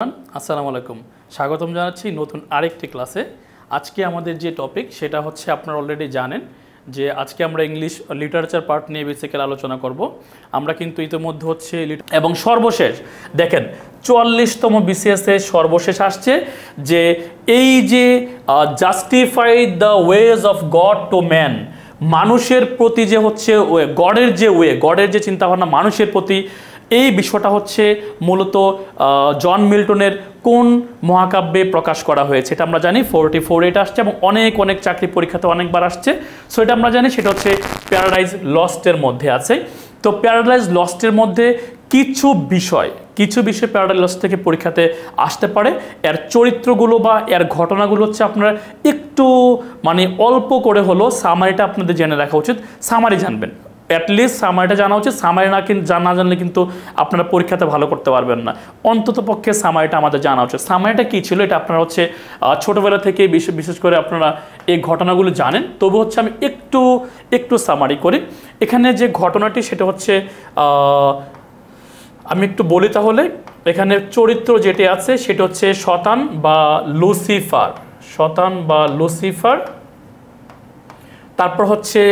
আসসালামু আলাইকুম স্বাগতম জানাচ্ছি নতুন আরেকটি ক্লাসে। আজকে আমাদের যে টপিক সেটা হচ্ছে আপনারা অলরেডি জানেন যে আজকে আমরা ইংলিশ লিটারেচার পার্ট নিয়ে বেসিক্যালি আলোচনা করব। আমরা কিন্তু ইতিমধ্যে হচ্ছে এবং সর্বশেষ দেখেন 44তম বিসিএসে সর্বশেষ আসছে যে এই যে justify the ways of god to man, মানুষের প্রতি যে হচ্ছে গডের যে গডের যে চিন্তাভাবনা মানুষের প্রতি, এই বিষয়টা হচ্ছে মূলত জন মিল্টনের কোন মহাকাব্যে প্রকাশ করা হয়েছে এটা আমরা জানি। 44 এটা আসছে এবং অনেক চাকরি পরীক্ষাতে অনেকবার আসছে। সো এটা আমরা জানি সেটা হচ্ছে প্যারাডাইজ লস্টের মধ্যে আছে। তো প্যারাডাইজ লস্টের মধ্যে কিছু বিষয় প্যারাডাইজ লস্ট থেকে পরীক্ষাতে আসতে পারে। এর চরিত্রগুলো বা এর ঘটনাগুলো হচ্ছে আপনারা একটু অল্প করে হলো সামারিটা আপনাদের জেনে রাখা উচিত। সামারি জানবেন, অ্যাটলিস্ট সামারিটা জানা উচিত। সামারি না জানলে কিন্তু আপনারা পরীক্ষাতে ভালো করতে পারবেন না। অন্তত পক্ষে সামারিটা আমাদের জানা উচিত। সামারিটা কী ছিল এটা আপনারা হচ্ছে ছোটোবেলা থেকে বিশেষ করে আপনারা এই ঘটনাগুলো জানেন। তবু হচ্ছে আমি একটু সামারি করি। এখানে যে ঘটনাটি সেটা হচ্ছে আমি একটু বলি তাহলে। এখানে চরিত্র যেটি আছে সেটা হচ্ছে শতান বা লুসিফার। তারপর হচ্ছে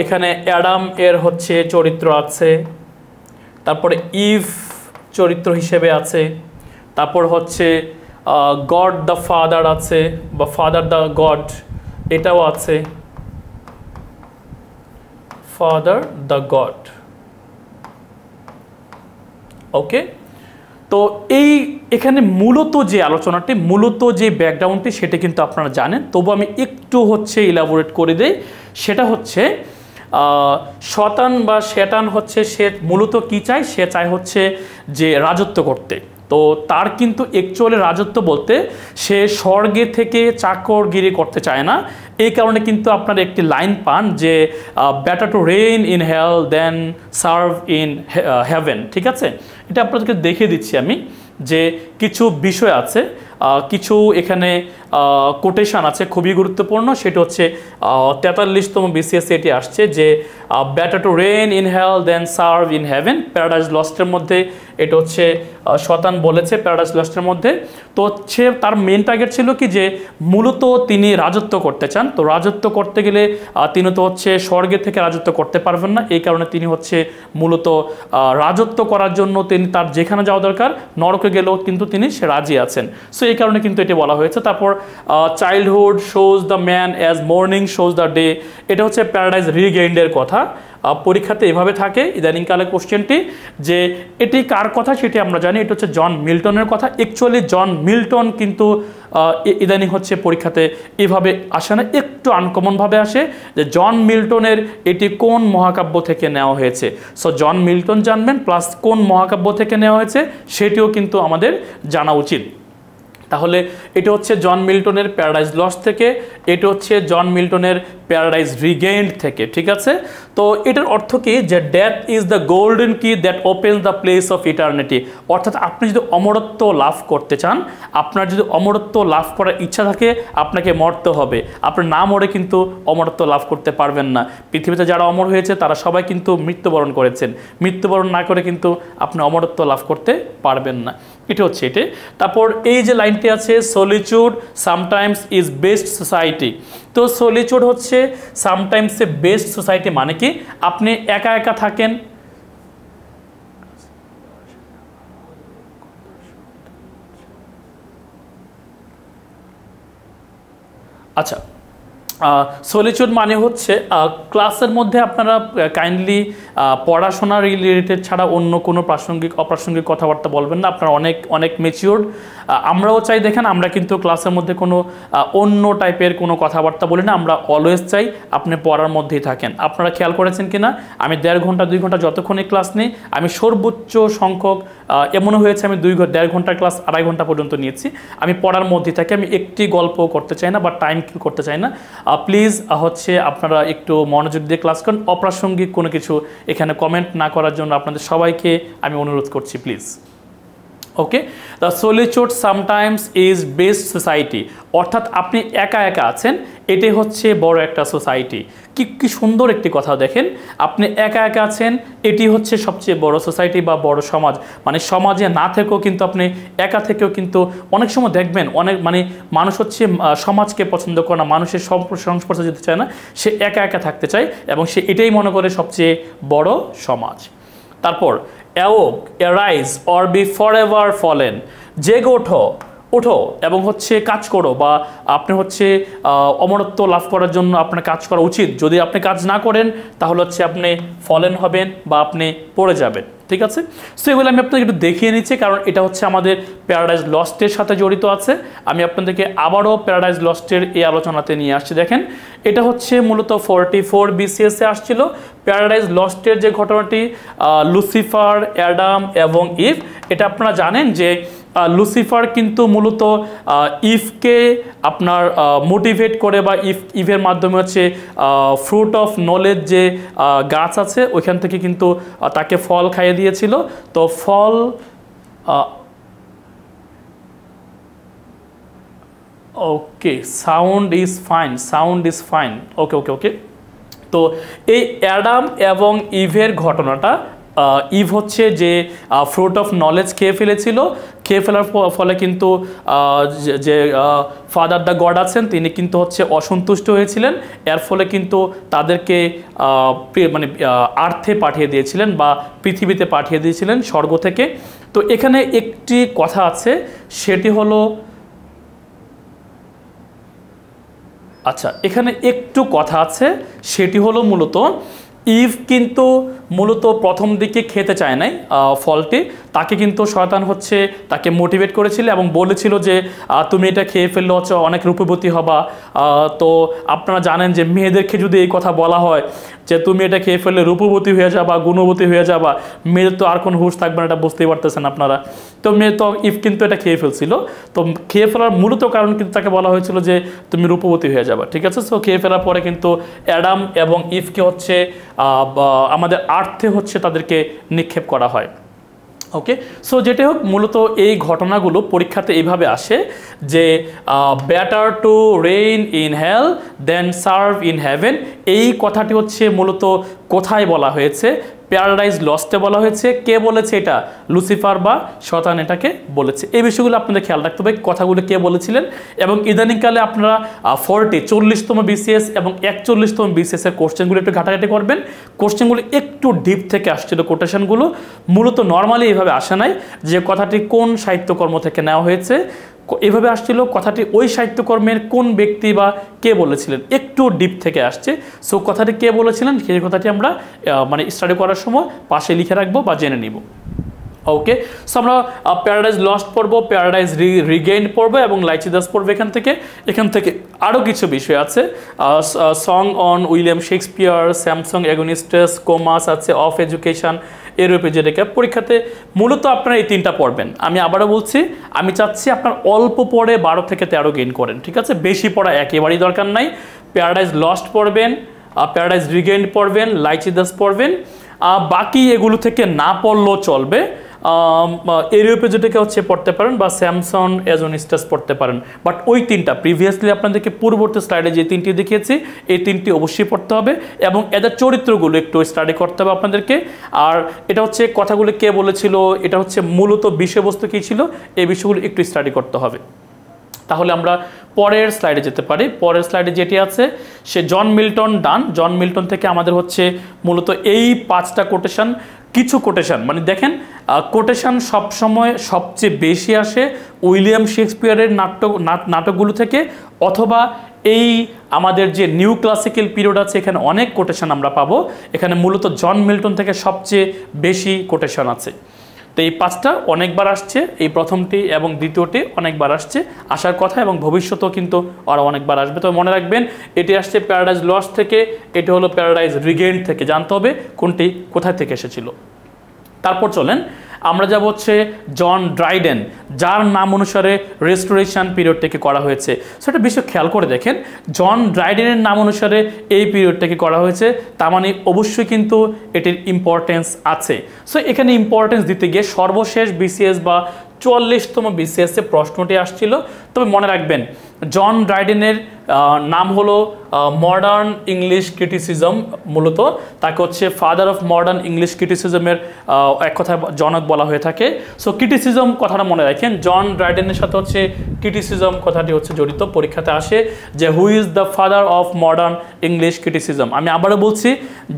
এখানে অ্যাডাম এর হচ্ছে চরিত্র আছে, তারপরে ইভ চরিত্র হিসেবে আছে, তারপর হচ্ছে গড দ্য ফাদার আছে বা ফাদার দ্য গড এটাও আছে, ফাদার দ্য গড। ওকে, তো এখানে মূলত যে আলোচনাটি মূলত যে ব্যাকগ্রাউন্ডটি সেটা কিন্তু আপনারা জানেন। তবু আমি একটু হচ্ছে ইলাবোরেট করে দিই। সেটা হচ্ছে শতান বা শেতান হচ্ছে সে মূলত কি চায়, সে চায় হচ্ছে যে রাজত্ব করতে। তো তার কিন্তু অ্যাকচুয়ালি রাজত্ব বলতে সে স্বর্গে থেকে চাকরগিরি করতে চায় না। এই কারণে কিন্তু আপনারা একটি লাইন পান যে better to reign in hell than serve in heaven. ঠিক আছে, এটা আপনাদেরকে দেখিয়ে দিচ্ছি আমি যে কিছু বিষয় আছে, কিছু এখানে কোটেশন আছে খুবই গুরুত্বপূর্ণ। সেটা হচ্ছে 43তম বিসিএস এটি আসছে যে better to reign in hell than serve in heaven. Paradise লস্টের মধ্যে এটা হচ্ছে শতান বলেছে প্যারাডাইজ লস্টের মধ্যে। তো সে তার মেন টার্গেট ছিল কি যে মূলত তিনি রাজত্ব করতে চান। তো রাজত্ব করতে গেলে তিনি তো হচ্ছে স্বর্গের থেকে রাজত্ব করতে পারবেন না। এই কারণে তিনি হচ্ছে মূলত রাজত্ব করার জন্য তিনি তার যেখানে যাওয়া দরকার নরকে গেলেও কিন্তু তিনি সে রাজি আছেন। সো এই কারণে কিন্তু এটি বলা হয়েছে। তারপর childhood shows the man as morning shows the day, এটা হচ্ছে প্যারাডাইজ রিগেইন্ডের কথা। পরীক্ষাতে এভাবে থাকে ইদানিংকালে কোশ্চেনটি যে এটি কার কথা সেটি আমরা জানি, এটা হচ্ছে জন মিল্টনের কথা। অ্যাকচুয়ালি জন মিল্টন কিন্তু ইদানিং হচ্ছে পরীক্ষাতে এভাবে আসে না, একটু আনকমনভাবে আসে যে জন মিল্টনের এটি কোন মহাকাব্য থেকে নেওয়া হয়েছে। সো জন মিল্টন জানবেন প্লাস কোন মহাকাব্য থেকে নেওয়া হয়েছে সেটিও কিন্তু আমাদের জানা উচিত। তাহলে এটা হচ্ছে জন মিল্টনের প্যারাডাইজ লস্ট থেকে, এটা হচ্ছে জন মিল্টনের প্যারাডাইজ রিগেইন্ড থেকে। ঠিক আছে, তো এটার অর্থ কি যে ডেথ ইজ দ্য গোল্ডেন কি that opens the place of eternity. অর্থাৎ আপনি যদি অমরত্ব লাভ করতে চান, আপনার যদি অমরত্ব লাভ করার ইচ্ছা থাকে আপনাকে মরতে হবে। আপনি না মরে কিন্তু অমরত্ব লাভ করতে পারবেন না। পৃথিবীতে যারা অমর হয়েছে তারা সবাই কিন্তু মৃত্যুবরণ করেছেন। মৃত্যুবরণ না করে কিন্তু আপনি অমরত্ব লাভ করতে পারবেন না। এটা হচ্ছে এটি। তারপর এই যে লাইনটি আছে সলিচুড সামটাইমস ইজ বেস্ট সোসাইটি। তো সলিচুড হচ্ছে সামটাইমস এ বেস্ট সোসাইটি মানে কি আপনি একা একা থাকেন। আচ্ছা, সলিচুড মানে হচ্ছে ক্লাসের মধ্যে আপনারা কাইন্ডলি পড়াশোনা রিলেটেড ছাড়া অন্য কোনো অপ্রাসঙ্গিক কথাবার্তা বলবেন না। আপনারা অনেক ম্যাচিওর্ড। আমরাও চাই দেখেন আমরা কিন্তু ক্লাসের মধ্যে কোনো অন্য টাইপের কোনো কথাবার্তা বলি না। আমরা অলওয়েজ চাই আপনি পড়ার মধ্যেই থাকেন। আপনারা খেয়াল করেছেন কি না, আমি 1.5 ঘন্টা 2 ঘন্টা যতক্ষণই ক্লাস নিই আমি সর্বোচ্চ সংখ্যক এমনও হয়েছে আমি 1.5 ঘন্টার ক্লাস 2.5 ঘন্টা পর্যন্ত নিয়েছি। আমি পড়ার মধ্যেই থাকি, আমি একটি গল্প করতে চাই না বা টাইম কিল করতে চাই না। প্লিজ হচ্ছে আপনারা একটু মনোযোগ দিয়ে ক্লাস করুন। অপ্রাসঙ্গিক কোনো কিছু এখানে কমেন্ট না করার জন্য আপনাদের সবাইকে আমি অনুরোধ করছি please. Okay, the solitude sometimes is best society, অর্থাৎ আপনি একা একা আছেন, এটাই হচ্ছে বড় একটা সোসাইটি। কি সুন্দর একটি কথা দেখেন, আপনি একা একা আছেন, এটি হচ্ছে সবচেয়ে বড় সোসাইটি বা বড় সমাজ। মানে সমাজে না থেকেও কিন্তু আপনি একা থেকেও কিন্তু অনেক সময় দেখবেন অনেক মানে মানুষ হচ্ছে সমাজকে পছন্দ করে না, মানুষের সংস্পর্শে যেতে চায় না, সে একা একা থাকতে চায় এবং সে এটাই মনে করে সবচেয়ে বড় সমাজ। তারপর awake, arise or be forever fallen, জেগে ওঠো, ওঠো এবং হচ্ছে কাজ করো, বা আপনি হচ্ছে অমরত্ব লাভ করার জন্য আপনার কাজ করা উচিত। যদি আপনি কাজ না করেন তাহলে হচ্ছে আপনি ফলেন হবেন বা আপনি পড়ে যাবেন, ঠিক আছে। সো এগুলো আমি আপনাকে একটু দেখিয়ে নিচ্ছি, কারণ এটা হচ্ছে আমাদের প্যারাডাইজ লস্টের সাথে জড়িত আছে। আমি আপনাদেরকে আবারও প্যারাডাইজ লস্টের এই আলোচনাতে নিয়ে আসছি। দেখেন, এটা হচ্ছে মূলত 44 BCS এ আসছিল। প্যারাডাইজ লস্টের যে ঘটনাটি, লুসিফার, অ্যাডাম এবং ইভ, এটা আপনারা জানেন যে লুসিফার কিন্তু মূলত ইভকে আপনার মোটিভেট করে বা ইভের মাধ্যমে হচ্ছে ফ্রুট অফ নলেজ যে গাছ আছে ওইখান থেকে কিন্তু তাকে ফল খাইয়ে দিয়েছিল। তো ফল okay, sound is fine, sound is fine, okay okay okay. তো এই অ্যাডাম এবং ইভের ঘটনাটা, ইভ হচ্ছে যে ফ্রুট অফ নলেজ খেয়ে ফেলেছিল, খেয়ে ফেলার ফলে কিন্তু যে ফাদার দ্য গড আছেন তিনি কিন্তু হচ্ছে অসন্তুষ্ট হয়েছিলেন, এর ফলে কিন্তু তাদেরকে মানে আর্থে পাঠিয়ে দিয়েছিলেন বা পৃথিবীতে পাঠিয়ে দিয়েছিলেন স্বর্গ থেকে। তো এখানে একটি কথা আছে, সেটি হলো, আচ্ছা এখানে একটু কথা আছে, সেটি হলো মূলত ইভ কিন্তু মূলত প্রথম দিকে খেতে চায় নাই ফলটি, তাকে কিন্তু শয়তান হচ্ছে তাকে মোটিভেট করেছিল এবং বলেছিল যে তুমি এটা খেয়ে ফেললে হচ্ছে অনেক রূপবতী হবা। তো আপনারা জানেন যে মেয়েদেরকে যদি এই কথা বলা হয় যে তুমি এটা খেয়ে ফেললে রূপবতী হয়ে যাবা, গুণবতী হয়ে যাবা, মেয়েদের তো আর কোনো হুঁশ থাকবে না, এটা বুঝতেই পারতেছেন আপনারা। তো মেয়ে তো ইভ কিন্তু এটা খেয়ে ফেলছিল, তো খেয়ে ফেলার মূলত কারণ কিন্তু তাকে বলা হয়েছিল যে তুমি রূপবতী হয়ে যাবা, ঠিক আছে। সো খেয়ে ফেলার পরে কিন্তু অ্যাডাম এবং ইভকে হচ্ছে আমাদের আর্থে হচ্ছে তাদেরকে নিক্ষেপ করা হয়। ওকে, সো যেটা হোক, মূলত এই ঘটনাগুলো পরীক্ষাতে এইভাবে আসে যে better to reign in hell than serve in heaven, এই কথাটি হচ্ছে মূলত কোথায় বলা হয়েছে? প্যারাডাইজ লস্টে বলা হয়েছে। কে বলেছে এটা? লুসিফার বা শয়তান এটাকে বলেছে। এই বিষয়গুলো আপনাদের খেয়াল রাখতে হবে, কথাগুলো কে বলেছিলেন। এবং ইদানিংকালে আপনারা 40তম BCS এবং 41তম BCS এর কোশ্চেনগুলো একটু ঘাটাঘাটি করবেন। কোশ্চেনগুলো একটু ডিপ থেকে আসছিল, কোটেশনগুলো মূলত নর্মালি এইভাবে আসে নাই যে কথাটি কোন সাহিত্যকর্ম থেকে নেওয়া হয়েছে, এভাবে আসছিল কথাটি ওই সাহিত্যকর্মের কোন ব্যক্তি বা কে বলেছিলেন, একটু ডিপ থেকে আসছে। সো কথাটি কে বলেছিলেন সেই কথাটি আমরা মানে স্টাডি করার সময় পাশে লিখে রাখবো বা জেনে নিব। ওকে, সো আমরা প্যারাডাইজ লস্ট পড়বো, প্যারাডাইজ রিগেইন্ড পড়বো এবং লাইচিদাস পড়বো। এখান থেকে আরও কিছু বিষয় আছে, song on William Shakespeare, Samson Agonistes, Comus আছে, অফ এডুকেশন, এরূপে যেটাকে পরীক্ষাতে মূলত আপনারা এই 3টা পড়বেন। আমি আবারও বলছি, আমি চাচ্ছি আপনার অল্প পড়ে 12 থেকে 13 গেইন করেন, ঠিক আছে। বেশি পড়া একেবারেই দরকার নাই। প্যারাডাইজ লস্ট পড়বেন, প্যারাডাইজ রিগেইন্ড পড়বেন, লাইচিদাস পড়বেন, বাকি এগুলো থেকে না পড়লেও চলবে। এরূপে যেটাকে হচ্ছে পড়তে পারেন বা স্যামসং এজোনিস্টাস পড়তে পারেন। বাট ওই 3টা প্রিভিয়াসলি আপনাদেরকে পূর্ববর্তী স্লাইডে যে 3টি দেখিয়েছি এই 3টি অবশ্যই পড়তে হবে এবং এদের চরিত্রগুলো একটু স্টাডি করতে হবে আপনাদেরকে। আর এটা হচ্ছে কথাগুলো কে বলেছিল, এটা হচ্ছে মূলত বিষয়বস্তু কী ছিল, এই বিষয়গুলো একটু স্টাডি করতে হবে। তাহলে আমরা পরের স্লাইডে যেতে পারি। পরের স্লাইডে যেটি আছে সে জন মিল্টন ডান। জন মিল্টন থেকে আমাদের হচ্ছে মূলত এই 5টা কোটেশন, কিছু কোটেশন মানে দেখেন কোটেশন সবসময় সবচেয়ে বেশি আসে উইলিয়াম শেক্সপিয়ারের নাটকগুলো থেকে, অথবা এই আমাদের যে নিউ ক্লাসিক্যাল পিরিয়ড আছে এখানে অনেক কোটেশন আমরা পাবো। এখানে মূলত জন মিল্টন থেকে সবচেয়ে বেশি কোটেশন আছে। তো এই 5টা অনেকবার আসছে, এই প্রথমটি এবং দ্বিতীয়টি অনেকবার আসছে, আসার কথা এবং ভবিষ্যতেও কিন্তু আরও অনেকবার আসবে। তো মনে রাখবেন এটি আসছে প্যারাডাইজ লস্ট থেকে, এটি হলো প্যারাডাইজ রিগেইন্ড থেকে। জানতে হবে কোনটি কোথায় থেকে এসেছিল। তারপর চলেন আমরা যাব হচ্ছে জন ড্রাইডেন, যার নাম অনুসারে রেস্টোরেশন পিরিয়ডটাকে করা হয়েছে। সেটা বিষয় খেয়াল করে দেখেন, জন ড্রাইডেনের নাম অনুসারে এই পিরিয়ডটাকে করা হয়েছে, তার মানে অবশ্যই কিন্তু এটির ইম্পর্টেন্স আছে। সো এখানে ইম্পর্টেন্স দিতে গিয়ে সর্বশেষ BCS বা 44তম বিসিএসে প্রশ্নটি আসছিল। তবে মনে রাখবেন জন ড্রাইডেনের নাম হলো মডার্ন ইংলিশ ক্রিটিসিজম, মূলত তাকে হচ্ছে ফাদার অফ মডার্ন ইংলিশ ক্রিটিসিজমের এক কথায় জনক বলা হয়ে থাকে। সো ক্রিটিসিজম কথাটা মনে রাখেন, জন ড্রাইডেনের সাথে হচ্ছে ক্রিটিসিজম কথাটি হচ্ছে জড়িত, পরীক্ষাতে আসে যে who is the father of modern English criticism. আমি আবারও বলছি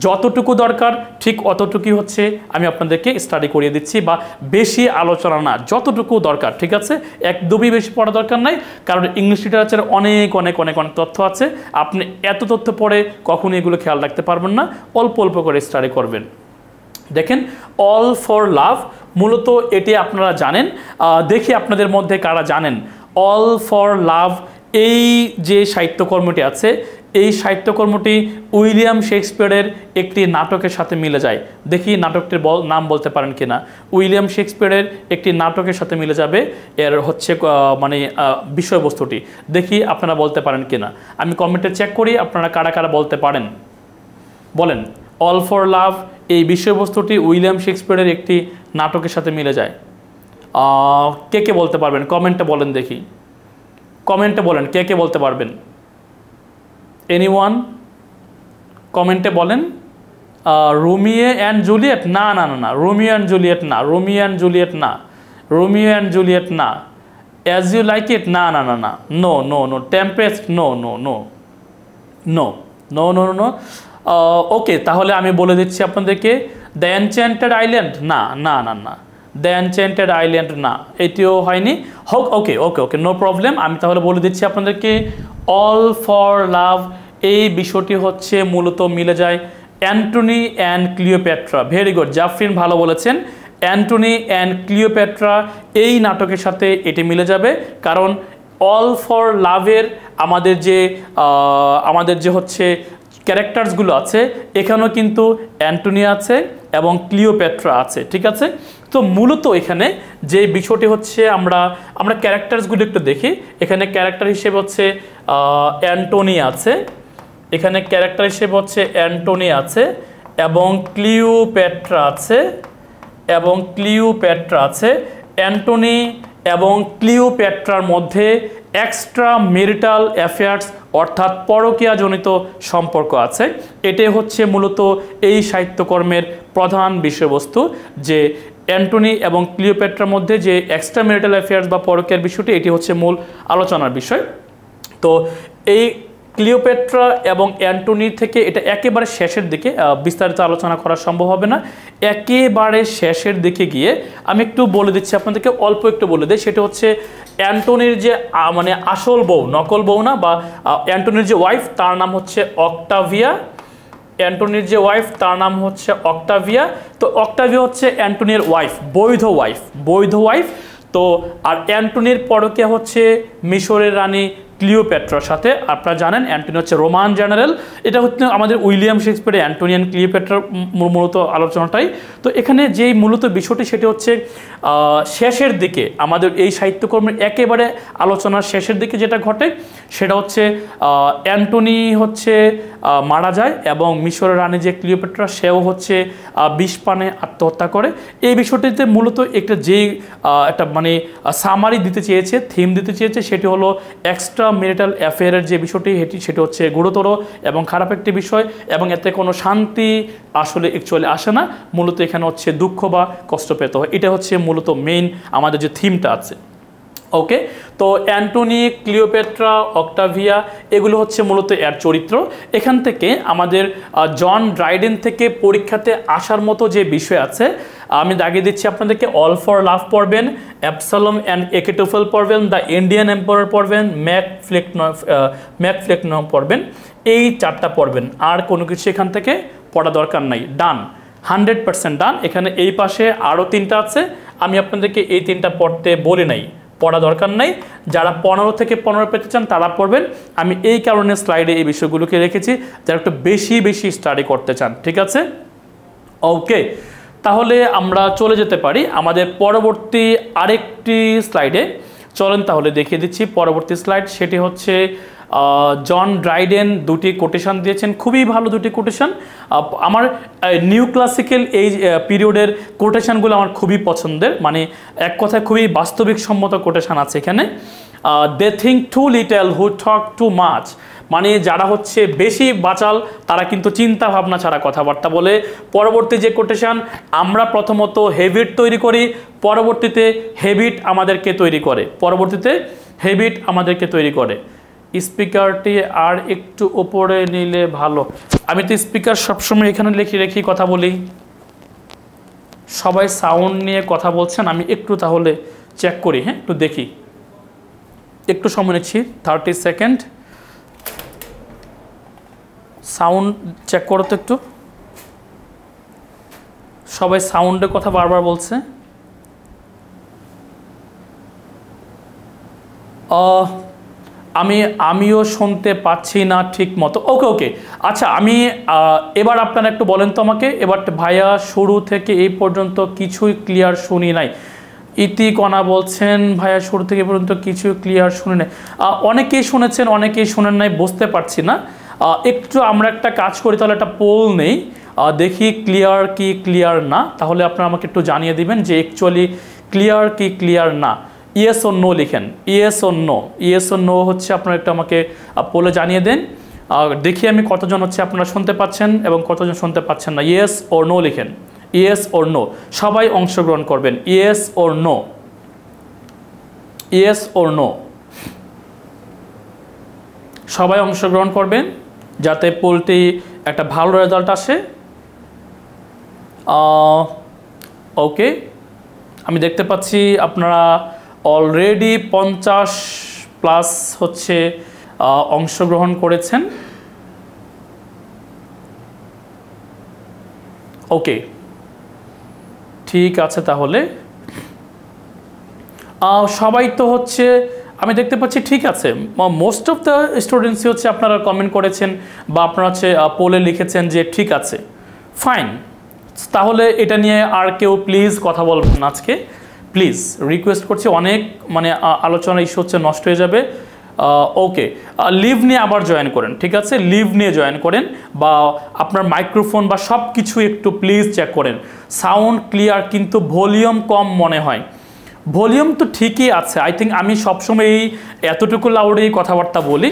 যতটুকু দরকার ঠিক অতটুকুই হচ্ছে আমি আপনাদেরকে স্টাডি করিয়ে দিচ্ছি, বা বেশি আলোচনা না, যতটুকু দরকার, ঠিক আছে? একদমই বেশি পড়া দরকার নাই, কারণ ইংলিশ লিটারেচারে অনেক অনেক অনেক অনেক তথ্য আছে। আপনি এত তথ্য পড়ে কখনো এগুলো খেয়াল রাখতে পারবেন না, অল্প অল্প করে স্টাডি করবেন। দেখেন অল ফর লাভ, মূলত এটি আপনারা জানেন, দেখি আপনাদের মধ্যে কারা জানেন অল ফর লাভ এই যে সাহিত্যকর্মটি আছে, এই সাহিত্যকর্মটি উইলিয়াম শেক্সপিয়ারের একটি নাটকের সাথে মিলে যায়। দেখি নাটকটির নাম বলতে পারেন কিনা। উইলিয়াম শেক্সপিয়ারের একটি নাটকের সাথে মিলে যাবে এর হচ্ছে মানে বিষয়বস্তুটি, দেখি আপনারা বলতে পারেন কিনা। আমি কমেন্টে চেক করি আপনারা কারা কারা বলতে পারেন, বলেন। অল ফর লাভ এই বিষয়বস্তুটি উইলিয়াম শেক্সপিয়ারের একটি নাটকের সাথে মিলে যায়। কে কে বলতে পারবেন কমেন্টে বলেন, দেখি কমেন্টে বলেন কে কে বলতে পারবেন। এনিওয়ান কমেন্টে বলেন। রোমিও অ্যান্ড জুলিয়েট, না না না না, রোমিও অ্যান্ড জুলিয়েট না, রোমিও অ্যান্ড জুলিয়েট না, রোমিও অ্যান্ড জুলিয়েট না। অ্যাজ ইউ লাইক ইট, না না না না, no no no. Tempest, no no no no no no no. Okay, তাহলে আমি বলে দিচ্ছি আপনাদেরকে দ্য এনচ্যান্টেড আইল্যান্ড, না না না না, দ্য এনচ্যান্টেড আইল্যান্ড না, এটিও হয়নি। হোক, ওকে ওকে ওকে, নো প্রবলেম। আমি তাহলে বলে দিচ্ছি আপনাদেরকে অল ফর লাভ এই বিষয়টি হচ্ছে মূলত মিলে যায় Antony and Cleopatra. Very good, Jafrin ভালো বলেছেন। অ্যান্টনি অ্যান্ড ক্লিওপেট্রা এই নাটকের সাথে এটি মিলে যাবে, কারণ অল ফর লাভের আমাদের যে হচ্ছে ক্যারেক্টার্সগুলো আছে, এখানেও কিন্তু অ্যান্টনি আছে এবং ক্লিওপেট্রা আছে, ঠিক আছে? তো মূলত এখানে যে বিষয়টি হচ্ছে আমরা ক্যারেক্টার্সগুলো একটু দেখি। এখানে ক্যারেক্টার হিসেবে হচ্ছে অ্যান্টনি আছে, এখানে ক্যারেক্টার হিসেবে হচ্ছে অ্যান্টনি আছে এবং ক্লিওপেট্রা আছে, এবং ক্লিওপেট্রা আছে। অ্যান্টনি এবং ক্লিওপেট্রার মধ্যে এক্সট্রা ম্যারিটাল অ্যাফেয়ার্স অর্থাৎ পরকীয়াজনিত সম্পর্ক আছে। এটাই হচ্ছে মূলত এই সাহিত্যকর্মের প্রধান বিষয়বস্তু, যে অ্যান্টনি এবং ক্লিওপেট্রার মধ্যে যে এক্সট্রা ম্যারিটাল অ্যাফেয়ার্স বা পরকীয়ার বিষয়টি, এটি হচ্ছে মূল আলোচনার বিষয়। তো এই ক্লিওপেট্রা এবং অ্যান্টনির থেকে এটা একেবারে শেষের দিকে, বিস্তারিত আলোচনা করা সম্ভব হবে না, একেবারে শেষের দিকে গিয়ে আমি একটু বলে দিচ্ছি আপনাদেরকে, অল্প একটু বলে দিই। সেটা হচ্ছে অ্যান্টনির যে মানে আসল বউ, নকল বউ না, বা অ্যান্টনির যে ওয়াইফ তার নাম হচ্ছে অক্টাভিয়া। অ্যান্টনির যে ওয়াইফ তার নাম হচ্ছে অক্টাভিয়া। তো অক্টাভিয়া হচ্ছে অ্যান্টনির ওয়াইফ, বৈধ ওয়াইফ, বৈধ ওয়াইফ। তো আর অ্যান্টনির পরকীয়া হচ্ছে মিশরের রানী ক্লিওপেট্রার সাথে। আপনারা জানেন অ্যান্টনি হচ্ছে রোমান জেনারেল। এটা হচ্ছে আমাদের উইলিয়াম শেক্সপিয়ারের অ্যান্টনি অ্যান্ড ক্লিওপেট্রার মূলত আলোচনাটাই। তো এখানে যেই মূলত বিষয়টি সেটি হচ্ছে শেষের দিকে, আমাদের এই সাহিত্যকর্মের একেবারে আলোচনার শেষের দিকে যেটা ঘটে সেটা হচ্ছে অ্যান্টনি হচ্ছে মারা যায় এবং মিশরের রানী যে ক্লিওপেট্রা সেও হচ্ছে বিষ পানে আত্মহত্যা করে। এই বিষয়টিতে মূলত একটা মানে সামারি দিতে চেয়েছে, থিম দিতে চেয়েছে, সেটি হলো এক্সট্রা ম্যারিটাল অ্যাফেয়ারের যে বিষয়টি সেটি হচ্ছে গুরুতর এবং খারাপ একটি বিষয়, এবং এতে কোনো শান্তি আসলে অ্যাকচুয়ালি আসে না, মূলত এখানে হচ্ছে দুঃখ বা কষ্ট পেতে হয়। এটা হচ্ছে মূলত মেইন আমাদের যে থিমটা আছে। ওকে, তো অ্যান্টনি, ক্লিওপেট্রা, অক্টাভিয়া এগুলো হচ্ছে মূলত এর চরিত্র। এখান থেকে আমাদের জন ড্রাইডেন থেকে পরীক্ষাতে আসার মতো যে বিষয় আছে আমি দাগিয়ে দিচ্ছি আপনাদেরকে। অল ফর লাভ পড়বেন, অ্যাবসালম অ্যান্ড একেটোফেল পড়বেন, দ্য ইন্ডিয়ান এম্পারার পড়বেন, ম্যাকফ্লেকনম পড়বেন, এই চারটা পড়বেন। আর কোনো কিছু এখান থেকে পড়া দরকার নাই, ডান, 100% ডান। এখানে এই পাশে আরও 3টা আছে, আমি আপনাদেরকে এই 3টা পড়তে বলি নাই, পড়া দরকার নাই। যারা 15 থেকে 15 পেতে চান তারা পড়বেন। আমি এই কারণে স্লাইডে এই বিষয়গুলোকে রেখেছি, যারা একটু বেশি বেশি স্টাডি করতে চান, ঠিক আছে? ওকে, তাহলে আমরা চলে যেতে পারি আমাদের পরবর্তী আরেকটি স্লাইডে। চলেন তাহলে দেখিয়ে দিচ্ছি পরবর্তী স্লাইড, সেটি হচ্ছে জন ড্রাইডেন দুটি কোটেশন দিয়েছেন, খুবই ভালো দুটি কোটেশন। আমার নিউ ক্লাসিক্যাল এই পিরিয়ডের কোটেশনগুলো আমার খুবই পছন্দের, মানে এক কথায় খুবই বাস্তবিক সম্মত কোটেশন আছে এখানে। They think too little who talk too much, মানে যারা হচ্ছে বেশি বাচাল তারা কিন্তু চিন্তা ভাবনা ছাড়া কথাবার্তা বলে। পরবর্তী যে কোটেশন, আমরা প্রথমত হ্যাবিট তৈরি করি, পরবর্তীতে হ্যাবিট আমাদেরকে তৈরি করে, পরবর্তীতে হ্যাবিট আমাদেরকে তৈরি করে। স্পিকারটি আর একটু উপরে নিলে ভালো। আমি তো স্পিকার সবসময় এখানে রেখে কথা বলি, সবাই সাউন্ড নিয়ে কথা বলছেন, আমি একটু তাহলে চেক করি, হ্যাঁ একটু দেখি, একটু সময় নিচ্ছি 30 সেকেন্ড। সাউন্ড চেক করো তো একটু, সবাই সাউন্ডের কথা বারবার বলছে। আমিও শুনতে পাচ্ছি না ঠিক মতো। ওকে, আচ্ছা আমি এবার আপনারা একটু বলেন তো আমাকে, এবার ভাইয়া শুরু থেকে এই পর্যন্ত কিছুই ক্লিয়ার শুনি নাই। ইতিকণা বলছেন ভাইয়া শুরু থেকে এই পর্যন্ত কিছুই ক্লিয়ার শুনি নাই। অনেকেই শুনেছেন, অনেকেই শুনেন নাই, বুঝতে পারছি না। একটু আমরা একটা কাজ করি, তাহলে একটা পোল নেই, দেখি ক্লিয়ার কি ক্লিয়ার না, তাহলে আপনারা আমাকে একটু জানিয়ে দিবেন যে অ্যাকচুয়ালি ক্লিয়ার কি ক্লিয়ার না। ইয়েস ও নো লিখেন, ইয়েস ও নো, ইয়েস ও নো হচ্ছে আপনারা একটু আমাকে পোলে জানিয়ে দেন, দেখি আমি কতজন হচ্ছে আপনারা শুনতে পাচ্ছেন এবং কতজন শুনতে পাচ্ছেন না। ইয়েস ওর নো লিখেন, ইয়েস ওর নো, সবাই অংশগ্রহণ করবেন। ইয়েস ওর নো, ইয়েস ওর নো, সবাই অংশগ্রহণ করবেন যাতে পোলটি একটা ভালো রেজাল্ট আসে। ওকে, আমি দেখতে পাচ্ছি আপনারা অলরেডি 50+ হচ্ছে অংশগ্রহণ করেছেন। ওকে, ঠিক আছে, তাহলে সবাই তো হচ্ছে আমি দেখতে পাচ্ছি ঠিক আছে, মোস্ট অফ দ্য স্টুডেন্টসই হচ্ছে আপনারা কমেন্ট করেছেন বা আপনারা হচ্ছে পোলে লিখেছেন যে ঠিক আছে, ফাইন। তাহলে এটা নিয়ে আর কেউ প্লিজ কথা বলবেন না আজকে, প্লিজ রিকোয়েস্ট করছি, অনেক মানে আলোচনা ইস্যু হচ্ছে, নষ্ট হয়ে যাবে। ওকে, লিভ নিয়ে আবার জয়েন করেন, ঠিক আছে, লিভ নিয়ে জয়েন করেন, বা আপনার মাইক্রোফোন বা সব কিছু একটু প্লিজ চেক করেন। সাউন্ড ক্লিয়ার কিন্তু ভলিউম কম মনে হয়। ভলিউম তো ঠিকই আছে, আই থিঙ্ক আমি সবসময় এই এতটুকু লাউডেই কথাবার্তা বলি,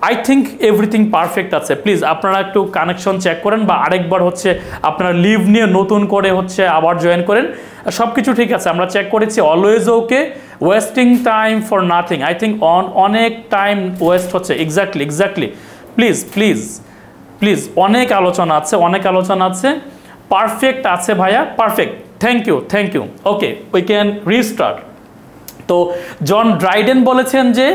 আই থিঙ্ক এভরিথিং পারফেক্ট আছে। প্লিজ আপনারা একটু কানেকশন চেক করেন বা আরেকবার হচ্ছে আপনারা লিভ নিয়ে নতুন করে হচ্ছে আবার জয়েন করেন, সব কিছু ঠিক আছে, আমরা চেক করেছি, always okay. Wasting time for nothing, I think অনেক টাইম ওয়েস্ট হচ্ছে। এক্স্যাক্টলি প্লিজ প্লিজ প্লিজ, অনেক আলোচনা আছে, অনেক আলোচনা আছে, পারফেক্ট আছে ভাইয়া, perfect, thank you. Okay, we can restart. তো জন ড্রাইডেন বলেছেন যে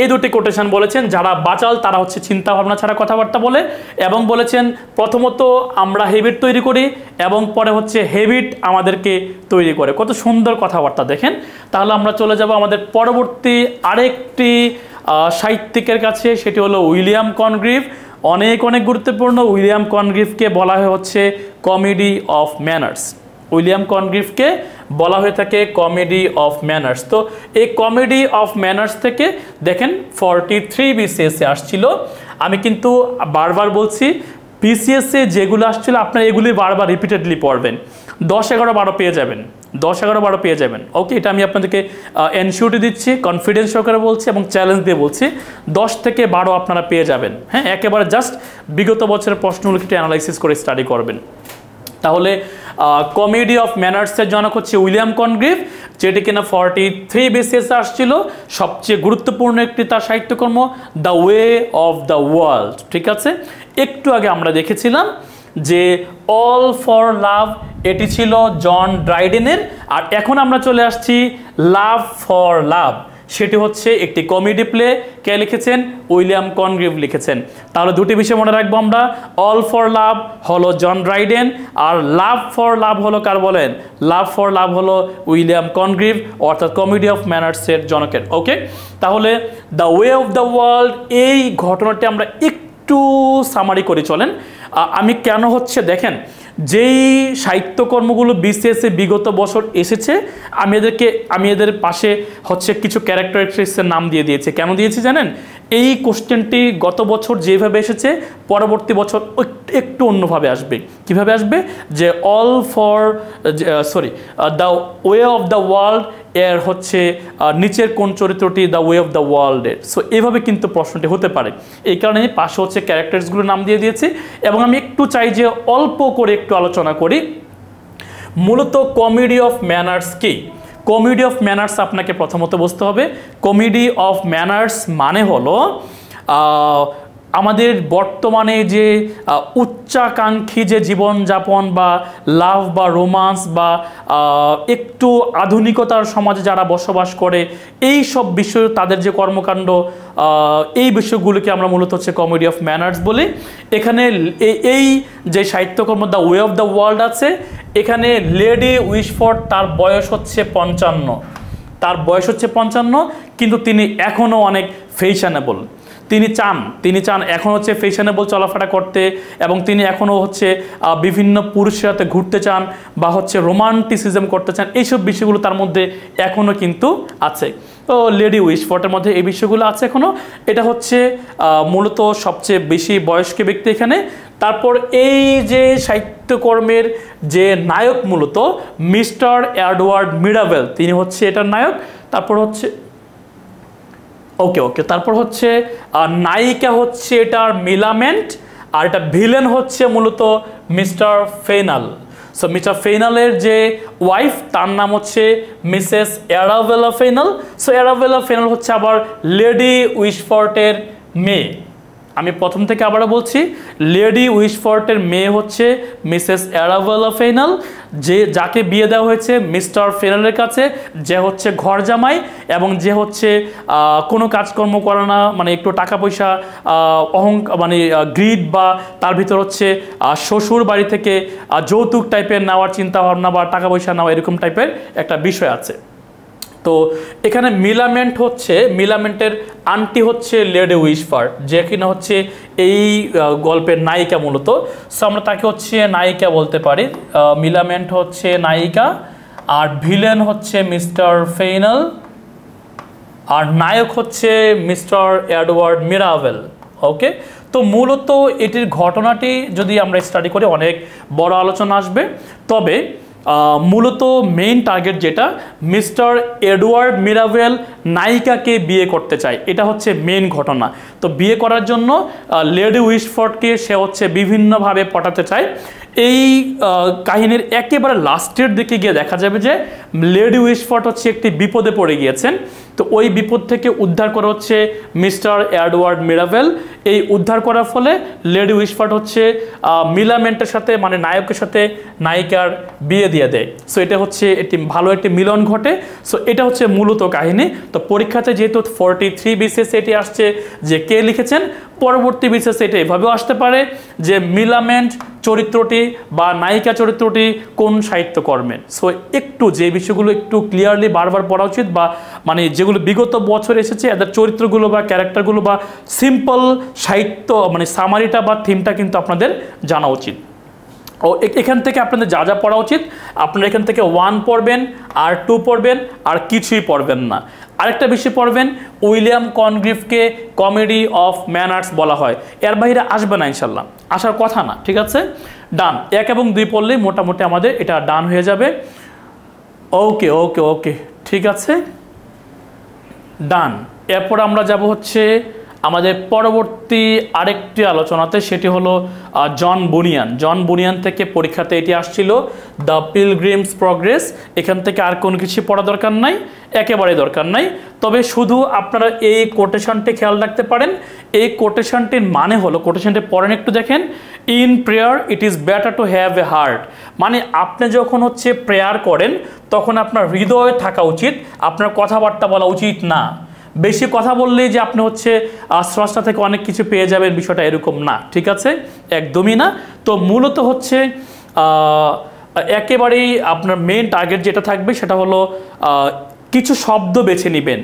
এই দুটি কোটেশন বলেছেন, যারা বাচাল তারা হচ্ছে চিন্তা ভাবনা ছাড়া কথাবার্তা বলে, এবং বলেছেন প্রথমত আমরা হ্যাবিট তৈরি করি এবং পরে হচ্ছে হ্যাবিট আমাদেরকে তৈরি করে। কত সুন্দর কথাবার্তা দেখেন। তাহলে আমরা চলে যাব আমাদের পরবর্তী আরেকটি সাহিত্যিকের কাছে, সেটি হলো উইলিয়াম কনগ্রিভ। অনেক গুরুত্বপূর্ণ। উইলিয়াম কনগ্রিভকে বলা হয় হচ্ছে কমেডি অফ ম্যানার্স। উইলিয়াম কনগ্রিভকে বলা হয়ে থাকে কমেডি অফ ম্যানার্স। তো এই কমেডি অফ ম্যানার্স থেকে দেখেন 43 বিসিএসে আসছিল। আমি কিন্তু বারবার বলছি, বিসিএসে যেগুলো আসছিল আপনারা এগুলি বারবার রিপিটেডলি পড়বেন, 10, 11, 12 পেয়ে যাবেন, 10, 11, 12 পেয়ে যাবেন। ওকে, এটা আমি আপনাদেরকে এনশিওরিটি দিচ্ছি, কনফিডেন্স সহকারে বলছি এবং চ্যালেঞ্জ দিয়ে বলছি, 10 থেকে 12 আপনারা পেয়ে যাবেন। হ্যাঁ, একেবারে জাস্ট বিগত বছরের প্রশ্নগুলো একটু অ্যানালাইসিস করে স্টাডি করবেন। তাহলে কমেডি অফ ম্যানার্সের জনক হচ্ছে উইলিয়াম কনগ্রিভ, যেটি কিনা 43 বিসিএস আসছিল। সবচেয়ে গুরুত্বপূর্ণ একটি তার সাহিত্যকর্ম the way of the world. ঠিক আছে, একটু আগে আমরা দেখেছিলাম যে অল ফর লাভ, এটি ছিল জন ড্রাইডেনের, আর এখন আমরা চলে আসছি লাভ ফর লাভ, সেটি হচ্ছে একটি কমেডি প্লে। কে লিখেছেন? উইলিয়াম কনগ্রিভ লিখেছেন। তাহলে দুটি বিষয় মনে রাখবো আমরা, অল ফর লাভ হলো John Dryden, R Love for love হলো কার বলেন? লাভ ফর লাভ হলো উইলিয়াম কনগ্রিভ, অর্থাৎ কমেডি অফ ম্যানার্সের জনকের। ওকে, তাহলে the way of the world, এই ঘটনাটি আমরা একটু সামারি করে চলেন। আমি কেন হচ্ছে দেখেন, যেই সাহিত্যকর্মগুলো বিসিএসে বিগত বছর এসেছে, আমি এদের পাশে হচ্ছে কিছু ক্যারেক্টারিস্টিক্সের নাম দিয়ে দিয়েছি। কেন দিয়েছি জানেন? এই কোশ্চেনটি গত বছর যেভাবে এসেছে পরবর্তী বছর একটু অন্যভাবে আসবে। কিভাবে আসবে? যে all for the way of the world এর হচ্ছে নিচের কোন চরিত্রটি দ্য ওয়ে অফ দ্য ওয়ার্ল্ডের। সো এইভাবে কিন্তু প্রশ্নটি হতে পারে। এই কারণে পাশে হচ্ছে ক্যারেক্টার্সগুলোর নাম দিয়ে দিয়েছি। এবং আমি একটু চাই যে অল্প করে একটু আলোচনা করি। মূলত কমেডি অফ ম্যানার্স কি? কমেডি অফ ম্যানার্স আপনাকে প্রথমত বুঝতে হবে। কমেডি অফ ম্যানার্স মানে হলো আমাদের বর্তমানে যে উচ্চাকাঙ্ক্ষী যে জীবনযাপন বা লাভ বা রোমান্স বা একটু আধুনিকতার সমাজে যারা বসবাস করে এই সব বিষয়, তাদের যে কর্মকাণ্ড, এই বিষয়গুলোকে আমরা মূলত হচ্ছে কমেডি অফ ম্যানার্স বলি। এখানে এই যে সাহিত্যকর্ম the way of the world আছে, এখানে লেডি উইশফোর্ড তার বয়স হচ্ছে 55, তার বয়স হচ্ছে 55, কিন্তু তিনি এখনও অনেক ফ্যাশনেবল। তিনি চান এখন হচ্ছে ফ্যাশনেবল চলাফেরা করতে, এবং তিনি এখনও হচ্ছে বিভিন্ন পুরুষের সাথে ঘুরতে চান বা হচ্ছে রোমান্টিসিজম করতে চান। এইসব বিষয়গুলো তার মধ্যে এখনও কিন্তু আছে। তো লেডি উইশফোর্ডের মধ্যে এই বিষয়গুলো আছে এখনও। এটা হচ্ছে মূলত সবচেয়ে বেশি বয়স্ক ব্যক্তি এখানে। তারপর এই যে সাহিত্যকর্মের যে নায়ক মূলত মিস্টার এডওয়ার্ড মিরাবেল, তিনি হচ্ছে এটার নায়ক। তারপর হচ্ছে তারপর হচ্ছে নায়িকা হচ্ছে এটার মিলামেন্ট, আর এটা ভিলেন হচ্ছে মূলত মিস্টার ফেনাল। সো মিস্টার ফেনালের যে ওয়াইফ তার নাম হচ্ছে মিসেস অ্যারাবেলা ফেনাল। সো অ্যারাবেলা ফেনাল হচ্ছে আবার লেডি উইশফোর্টের মেয়ে। আমি প্রথম থেকে আবারও বলছি, লেডি উইশফোর্টের মেয়ে হচ্ছে মিসেস অ্যারাবেলা ফেনাল, যাকে বিয়ে দেওয়া হয়েছে মিস্টার ফেনালের কাছে, যে হচ্ছে ঘর জামাই এবং যে হচ্ছে কোনো কাজকর্ম করে না, মানে একটু টাকা পয়সা মানে গ্রিড বা তার ভিতর হচ্ছে শ্বশুর বাড়ি থেকে যৌতুক টাইপের নেওয়ার চিন্তাভাবনা বা টাকা পয়সা নেওয়া এরকম টাইপের একটা বিষয় আছে। তো এখানে মিলামেন্টের আন্টি হচ্ছে লেডি উইশফোর্ড, যে কিনা হচ্ছে এই গল্পের নায়িকা মূলত। সো আমরা তাকে হচ্ছে নায়িকা বলতে পারি। মিলামেন্ট হচ্ছে নায়িকা, আর ভিলেন হচ্ছে মিস্টার ফেনাল, আর নায়ক হচ্ছে মিস্টার এডওয়ার্ড মিরাবেল। ওকে, তো মূলত এটির ঘটনাটি যদি আমরা স্টাডি করি অনেক বড় আলোচনা আসবে। তবে মূলত মেইন টার্গেট যেটা, মিস্টার এডওয়ার্ড মিরাবেল নায়িকাকে বিয়ে করতে চায়, এটা হচ্ছে মেইন ঘটনা। তো বিয়ে করার জন্য লেডি উইশফোর্ডকে সে হচ্ছে বিভিন্নভাবে পটাতে চায়। এই কাহিনীর একেবারে লাস্টের দিকে গিয়ে দেখা যাবে যে লেডি উইশফোর্ড হচ্ছে একটি বিপদে পড়ে গিয়েছেন। তো ওই বিপদ থেকে উদ্ধার করা হচ্ছে মিস্টার এডওয়ার্ড মিরাবেল। এই উদ্ধার করার ফলে লেডি উইশফোর্ড হচ্ছে মিলামেন্টের সাথে, মানে নায়কের সাথে নায়িকার বিয়ে দিয়ে দেয়। সো এটা হচ্ছে ভালো একটি মিলন ঘটে। সো এটা হচ্ছে মূলত কাহিনী। তো পরীক্ষাতে যেহেতু 43 বিসিএস এটি আসছে যে কে লিখেছেন, পরবর্তী বিসিএস এটা এভাবেও আসতে পারে যে মিলামেন্ট চরিত্রটি বা নায়িকা চরিত্রটি কোন সাহিত্যকর্মের। সো একটু যে বিষয়গুলো একটু ক্লিয়ারলি বারবার পড়া উচিত, বা মানে যেগুলো বিগত বছর এসেছে এদের চরিত্রগুলো বা ক্যারেক্টারগুলো বা সিম্পল সাহিত্য মানে সামারিটা বা থিমটা কিন্তু আপনাদের জানা উচিত। ও এখান থেকে আপনাদের যা যা পড়া উচিত, আপনারা এখান থেকে 1 পড়বেন, আর 2 পড়বেন, আর কিছুই পড়বেন না। আরেকটা বিষয় পড়বেন, উইলিয়াম কনগ্রিফকে কমেডি অফ ম্যানার্স বলা হয়, এর বাইরে আসবে না ইনশাল্লাহ, আসার কথা না। ঠিক আছে, ডান। 1 এবং 2 পড়লেই মোটামুটি আমাদের এটা ডান হয়ে যাবে। ওকে, ঠিক আছে, ডান। এরপর আমরা যাব হচ্ছে আমাদের পরবর্তী আরেকটি আলোচনাতে, সেটি হলো জন বুনিয়ান থেকে পরীক্ষাতে এটি আসছিল, দ্য পিলগ্রিমস প্রগ্রেস। এখান থেকে আর কোনো কিছু পড়া দরকার নাই, একেবারে দরকার নাই। তবে শুধু আপনারা এই কোটেশনটি খেয়াল রাখতে পারেন। এই কোটেশনটির মানে হলো, কোটেশনটি পড়েন একটু দেখেন, in prayer it is better to have a heart. মানে আপনি যখন হচ্ছে প্রেয়ার করেন তখন আপনার হৃদয় থাকা উচিত, আপনার কথাবার্তা বলা উচিত না। বেশি কথা বললেই যে আপনি হচ্ছে স্রষ্টা থেকে অনেক কিছু পেয়ে যাবেন, বিষয়টা এরকম না। ঠিক আছে, একদমই না। তো মূলত হচ্ছে একেবারেই আপনার মেইন টার্গেট যেটা থাকবে সেটা হলো কিছু শব্দ বেছে নেবেন,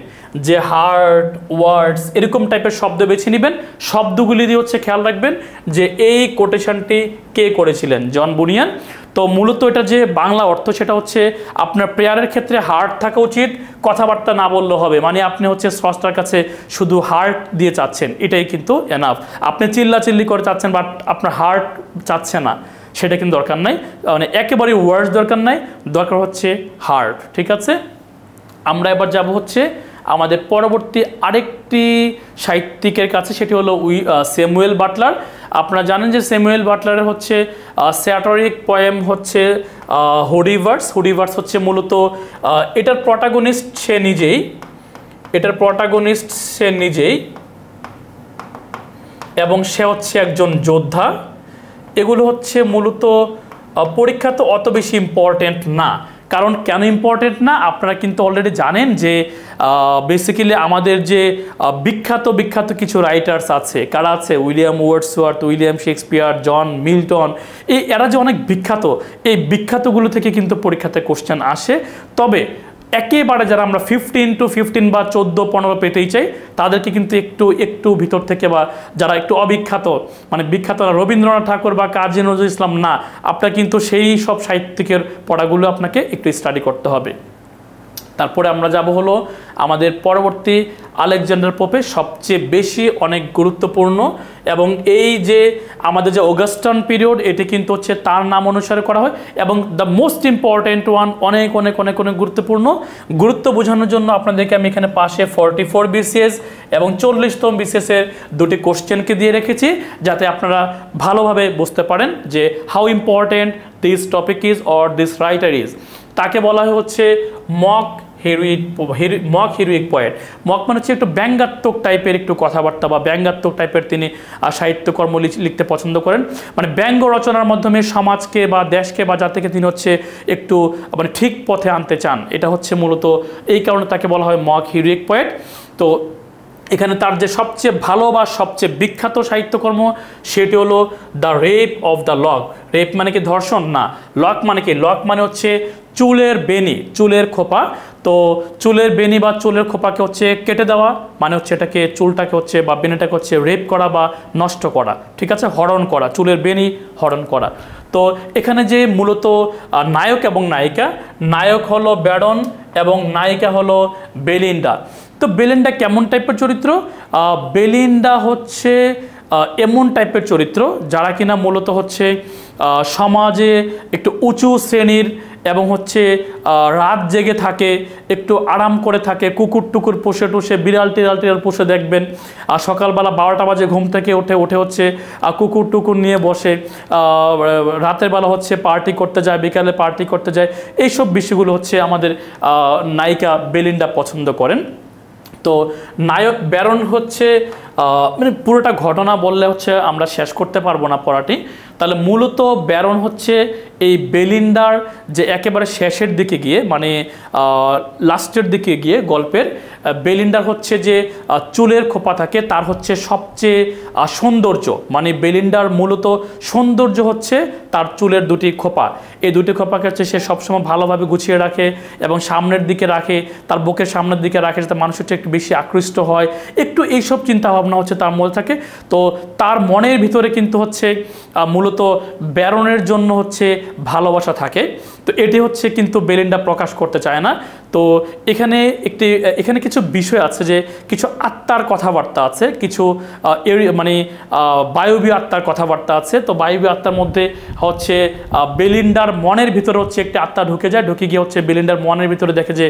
যে হার্ট, ওয়ার্ডস এরকম টাইপের শব্দ বেছে নেবেন। শব্দগুলি দিয়ে হচ্ছে খেয়াল রাখবেন যে এই কোটেশনটি কে করেছিলেন, জন বুনিয়ান। তো মূলত এটা যে বাংলা অর্থ সেটা হচ্ছে আপনার প্রেয়ারের ক্ষেত্রে হার্ট থাকা উচিত, কথাবার্তা না বললেও হবে, মানে আপনি হচ্ছে স্রষ্টার কাছে শুধু হার্ট দিয়ে চাচ্ছেন, এটাই কিন্তু এনাফ। আপনি চিল্লাচিল্লি করে চাচ্ছেন বাট আপনার হার্ট চাচ্ছে না, সেটা কিন্তু দরকার নাই, মানে একেবারে ওয়ার্ডস দরকার নাই, দরকার হচ্ছে হার্ট। ঠিক আছে, আমরা এবার যাব হচ্ছে আমাদের পরবর্তী আরেকটি সাহিত্যিকের কাছে, সেটি হলো স্যামুয়েল বাটলার। আপনারা জানেন যে স্যামুয়েল বাটলারের হচ্ছে স্যাটারিক পোয়েম হচ্ছে হুডিভার্স। হুডিভার্স হচ্ছে মূলত এটার প্রটাগনিস্ট সে নিজেই, এবং সে হচ্ছে একজন যোদ্ধা। এগুলো হচ্ছে মূলত পরীক্ষা তো অত বেশি ইম্পর্টেন্ট না। কারণ কেন ইম্পর্টেন্ট না আপনারা কিন্তু অলরেডি জানেন যে বেসিক্যালি আমাদের যে বিখ্যাত কিছু রাইটার্স আছে, কারা আছে, William Wordsworth, William Shakespeare, John Milton, এরা যে অনেক বিখ্যাত, এই বিখ্যাতগুলো থেকে কিন্তু পরীক্ষাতে কোশ্চেন আসে। তবে একেবারে যারা আমরা 15 to 15 বা 14-15 পেতেই চাই তাদেরকে কিন্তু একটু ভিতর থেকে, বা যারা একটু অবিখ্যাত, মানে বিখ্যাত রবীন্দ্রনাথ ঠাকুর বা কাজী নজরুল ইসলাম না, আপনার কিন্তু সেই সব সাহিত্যিকের পড়াগুলো আপনাকে একটু স্টাডি করতে হবে। তারপরে আমরা যাব হলো আমাদের পরবর্তী আলেকজান্ডার পোপে, সবচেয়ে বেশি অনেক গুরুত্বপূর্ণ, এবং এই যে আমাদের যে অগাস্টান পিরিয়ড এটি কিন্তু হচ্ছে তার নাম অনুসারে করা হয়, এবং দ্য মোস্ট ইম্পর্টেন্ট ওয়ান, অনেক অনেক অনেক অনেক গুরুত্বপূর্ণ। গুরুত্ব বোঝানোর জন্য আপনাদেরকে আমি এখানে পাশে 44 BCS এবং 40তম BCS-এর দুটি কোশ্চেনকে দিয়ে রেখেছি, যাতে আপনারা ভালোভাবে বুঝতে পারেন যে how important this topic is or this writer is. তাকে বলা হয় হচ্ছে মক হিরোইক পোয়েট। মক মানে হচ্ছে একটু ব্যঙ্গাত্মক টাইপের একটু কথাবার্তা বা ব্যঙ্গাত্মক টাইপের তিনি সাহিত্যকর্ম লিখতে পছন্দ করেন, মানে ব্যঙ্গ রচনার মাধ্যমে সমাজকে বা দেশকে বা জাতিকে তিনি হচ্ছে একটু মানে ঠিক পথে আনতে চান। এটা হচ্ছে মূলত এই কারণে তাকে বলা হয় মক হিরোইক পোয়েট। তো এখানে তার যে সবচেয়ে ভালো বা সবচেয়ে বিখ্যাত সাহিত্যকর্ম সেটি হলো The rape of the lock. Rape মানে কি ধর্ষণ? না। লক মানে কি? লক মানে হচ্ছে চুলের বেনি, চুলের খোপা। তো চুলের বেনি বা চুলের খোপাকে হচ্ছে কেটে দেওয়া, মানে হচ্ছে এটাকে চুলটাকে হচ্ছে বা বেনিটাকে হচ্ছে রেপ করা বা নষ্ট করা, ঠিক আছে, হরণ করা, চুলের বেনি হরণ করা। তো এখানে যে মূলত নায়ক এবং নায়িকা, নায়ক হলো ব্যারন এবং নায়িকা হলো বেলিন্ডা। তো বেলিন্ডা কেমন টাইপের চরিত্র? বেলিন্ডা হচ্ছে এমন টাইপের চরিত্র যারা কিনা মূলত হচ্ছে সমাজে একটু উঁচু শ্রেণীর এবং হচ্ছে রাত জেগে থাকে, একটু আরাম করে থাকে, কুকুর টুকুর পুষে টুষে, বিড়াল টিড়াল পুষে দেখবেন। আর সকালবেলা 12টা বাজে ঘুম থেকে উঠে হচ্ছে কুকুর টুকুর নিয়ে বসে, রাতের বেলা হচ্ছে পার্টি করতে যায়, বিকালে পার্টি করতে যায়। এইসব বিষয়গুলো হচ্ছে আমাদের নায়িকা বেলিন্ডা পছন্দ করেন। তো নায়ক ব্যারন হচ্ছে মানে পুরোটা ঘটনা বললে হচ্ছে আমরা শেষ করতে পারবো না পড়াটি। তাহলে মূলত ব্যারন হচ্ছে এই বেলিন্ডার যে একেবারে শেষের দিকে গিয়ে, মানে লাস্টের দিকে গিয়ে গল্পের, বেলিন্ডার হচ্ছে যে চুলের খোপা থাকে তার হচ্ছে সবচেয়ে সৌন্দর্য, মানে বেলিন্ডার মূলত সৌন্দর্য হচ্ছে তার চুলের দুটি খোপা। এই দুটি খোপাকে হচ্ছে সে সবসময় ভালোভাবে গুছিয়ে রাখে এবং সামনের দিকে রাখে, তার বুকের সামনের দিকে রাখে, যাতে মানুষ হচ্ছে একটু বেশি আকৃষ্ট হয়, একটু এইসব চিন্তা ভাবনা হচ্ছে তার মধ্যে থাকে। তো তার মনের ভিতরে কিন্তু হচ্ছে মূলত ব্যারনের জন্য হচ্ছে ভালোবাসা থাকে। তো এটি হচ্ছে কিন্তু বেলিন্ডা প্রকাশ করতে চায় না। তো এখানে কিছু বিষয় আছে, যে কিছু আত্মার কথাবার্তা আছে, কিছু মানে বায়বীয় আত্মার কথাবার্তা আছে। তো বায়বীয় আত্মার মধ্যে হচ্ছে বেলিন্ডার মনের ভিতরে হচ্ছে একটি আত্মা ঢুকে গিয়ে হচ্ছে বেলিন্ডার মনের ভিতরে দেখে যে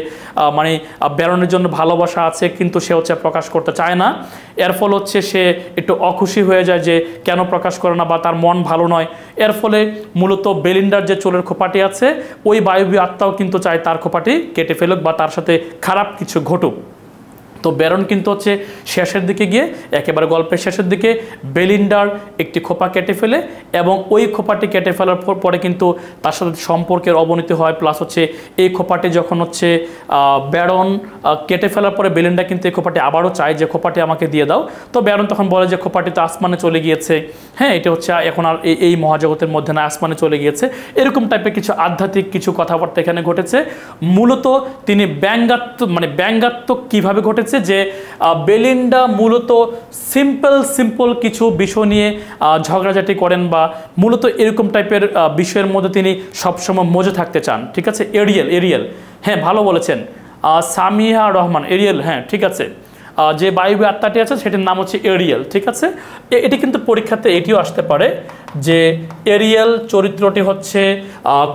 মানে ব্যারনের জন্য ভালোবাসা আছে, কিন্তু সে হচ্ছে প্রকাশ করতে চায় না। এর ফলে হচ্ছে সে একটু অখুশি হয়ে যায় যে কেন প্রকাশ করে না, বা তার মন ভালো নয়। এর ফলে মূলত বেলিন্ডার যে চুলের খোপাটি আছে, ওই বায়বীয় আত্মাও কিন্তু চায় তার খোপাটি কেটে ফেলুক বা তার সাথে খারাপ কিছু ঘটুক। তো ব্যারন কিন্তু হচ্ছে শেষের দিকে গিয়ে একেবারে গল্পের শেষের দিকে বেলিন্ডার একটি খোপা কেটে ফেলে এবং ওই খোপাটি কেটে ফেলার পরে কিন্তু তার সাথে সম্পর্কের অবনতি হয়, প্লাস হচ্ছে এই খোপাটি যখন হচ্ছে ব্যারন কেটে ফেলার পরে বেলিন্ডার কিন্তু এই খোপাটি আবারও চায় যে খোপাটি আমাকে দিয়ে দাও। তো ব্যারন তখন বলে যে খোপাটি তো আসমানে চলে গিয়েছে, হ্যাঁ এটা হচ্ছে এখন আর এই মহাজগতের মধ্যে না, আসমানে চলে গিয়েছে। এরকম টাইপের কিছু আধ্যাত্মিক কিছু কথাবার্তা এখানে ঘটেছে। মূলত তিনি ব্যঙ্গাত্মক কীভাবে ঘটেছে যে বেলিন্ডা মূলত সিম্পল কিছু বিষয় নিয়ে ঝগড়াঝাটি করেন বা মূলত এরকম টাইপের বিষয়ের মধ্যে তিনি সবসময় মজে থাকতে চান। ঠিক আছে, এরিয়েল হ্যাঁ ভালো বলেছেন, সামিহা রহমান এরিয়েল, হ্যাঁ ঠিক আছে, যে বায়বীয় আত্মাটি আছে সেটির নাম হচ্ছে এরিয়েল। ঠিক আছে, এটি কিন্তু পরীক্ষাতে এটিও আসতে পারে যে এরিয়েল চরিত্রটি হচ্ছে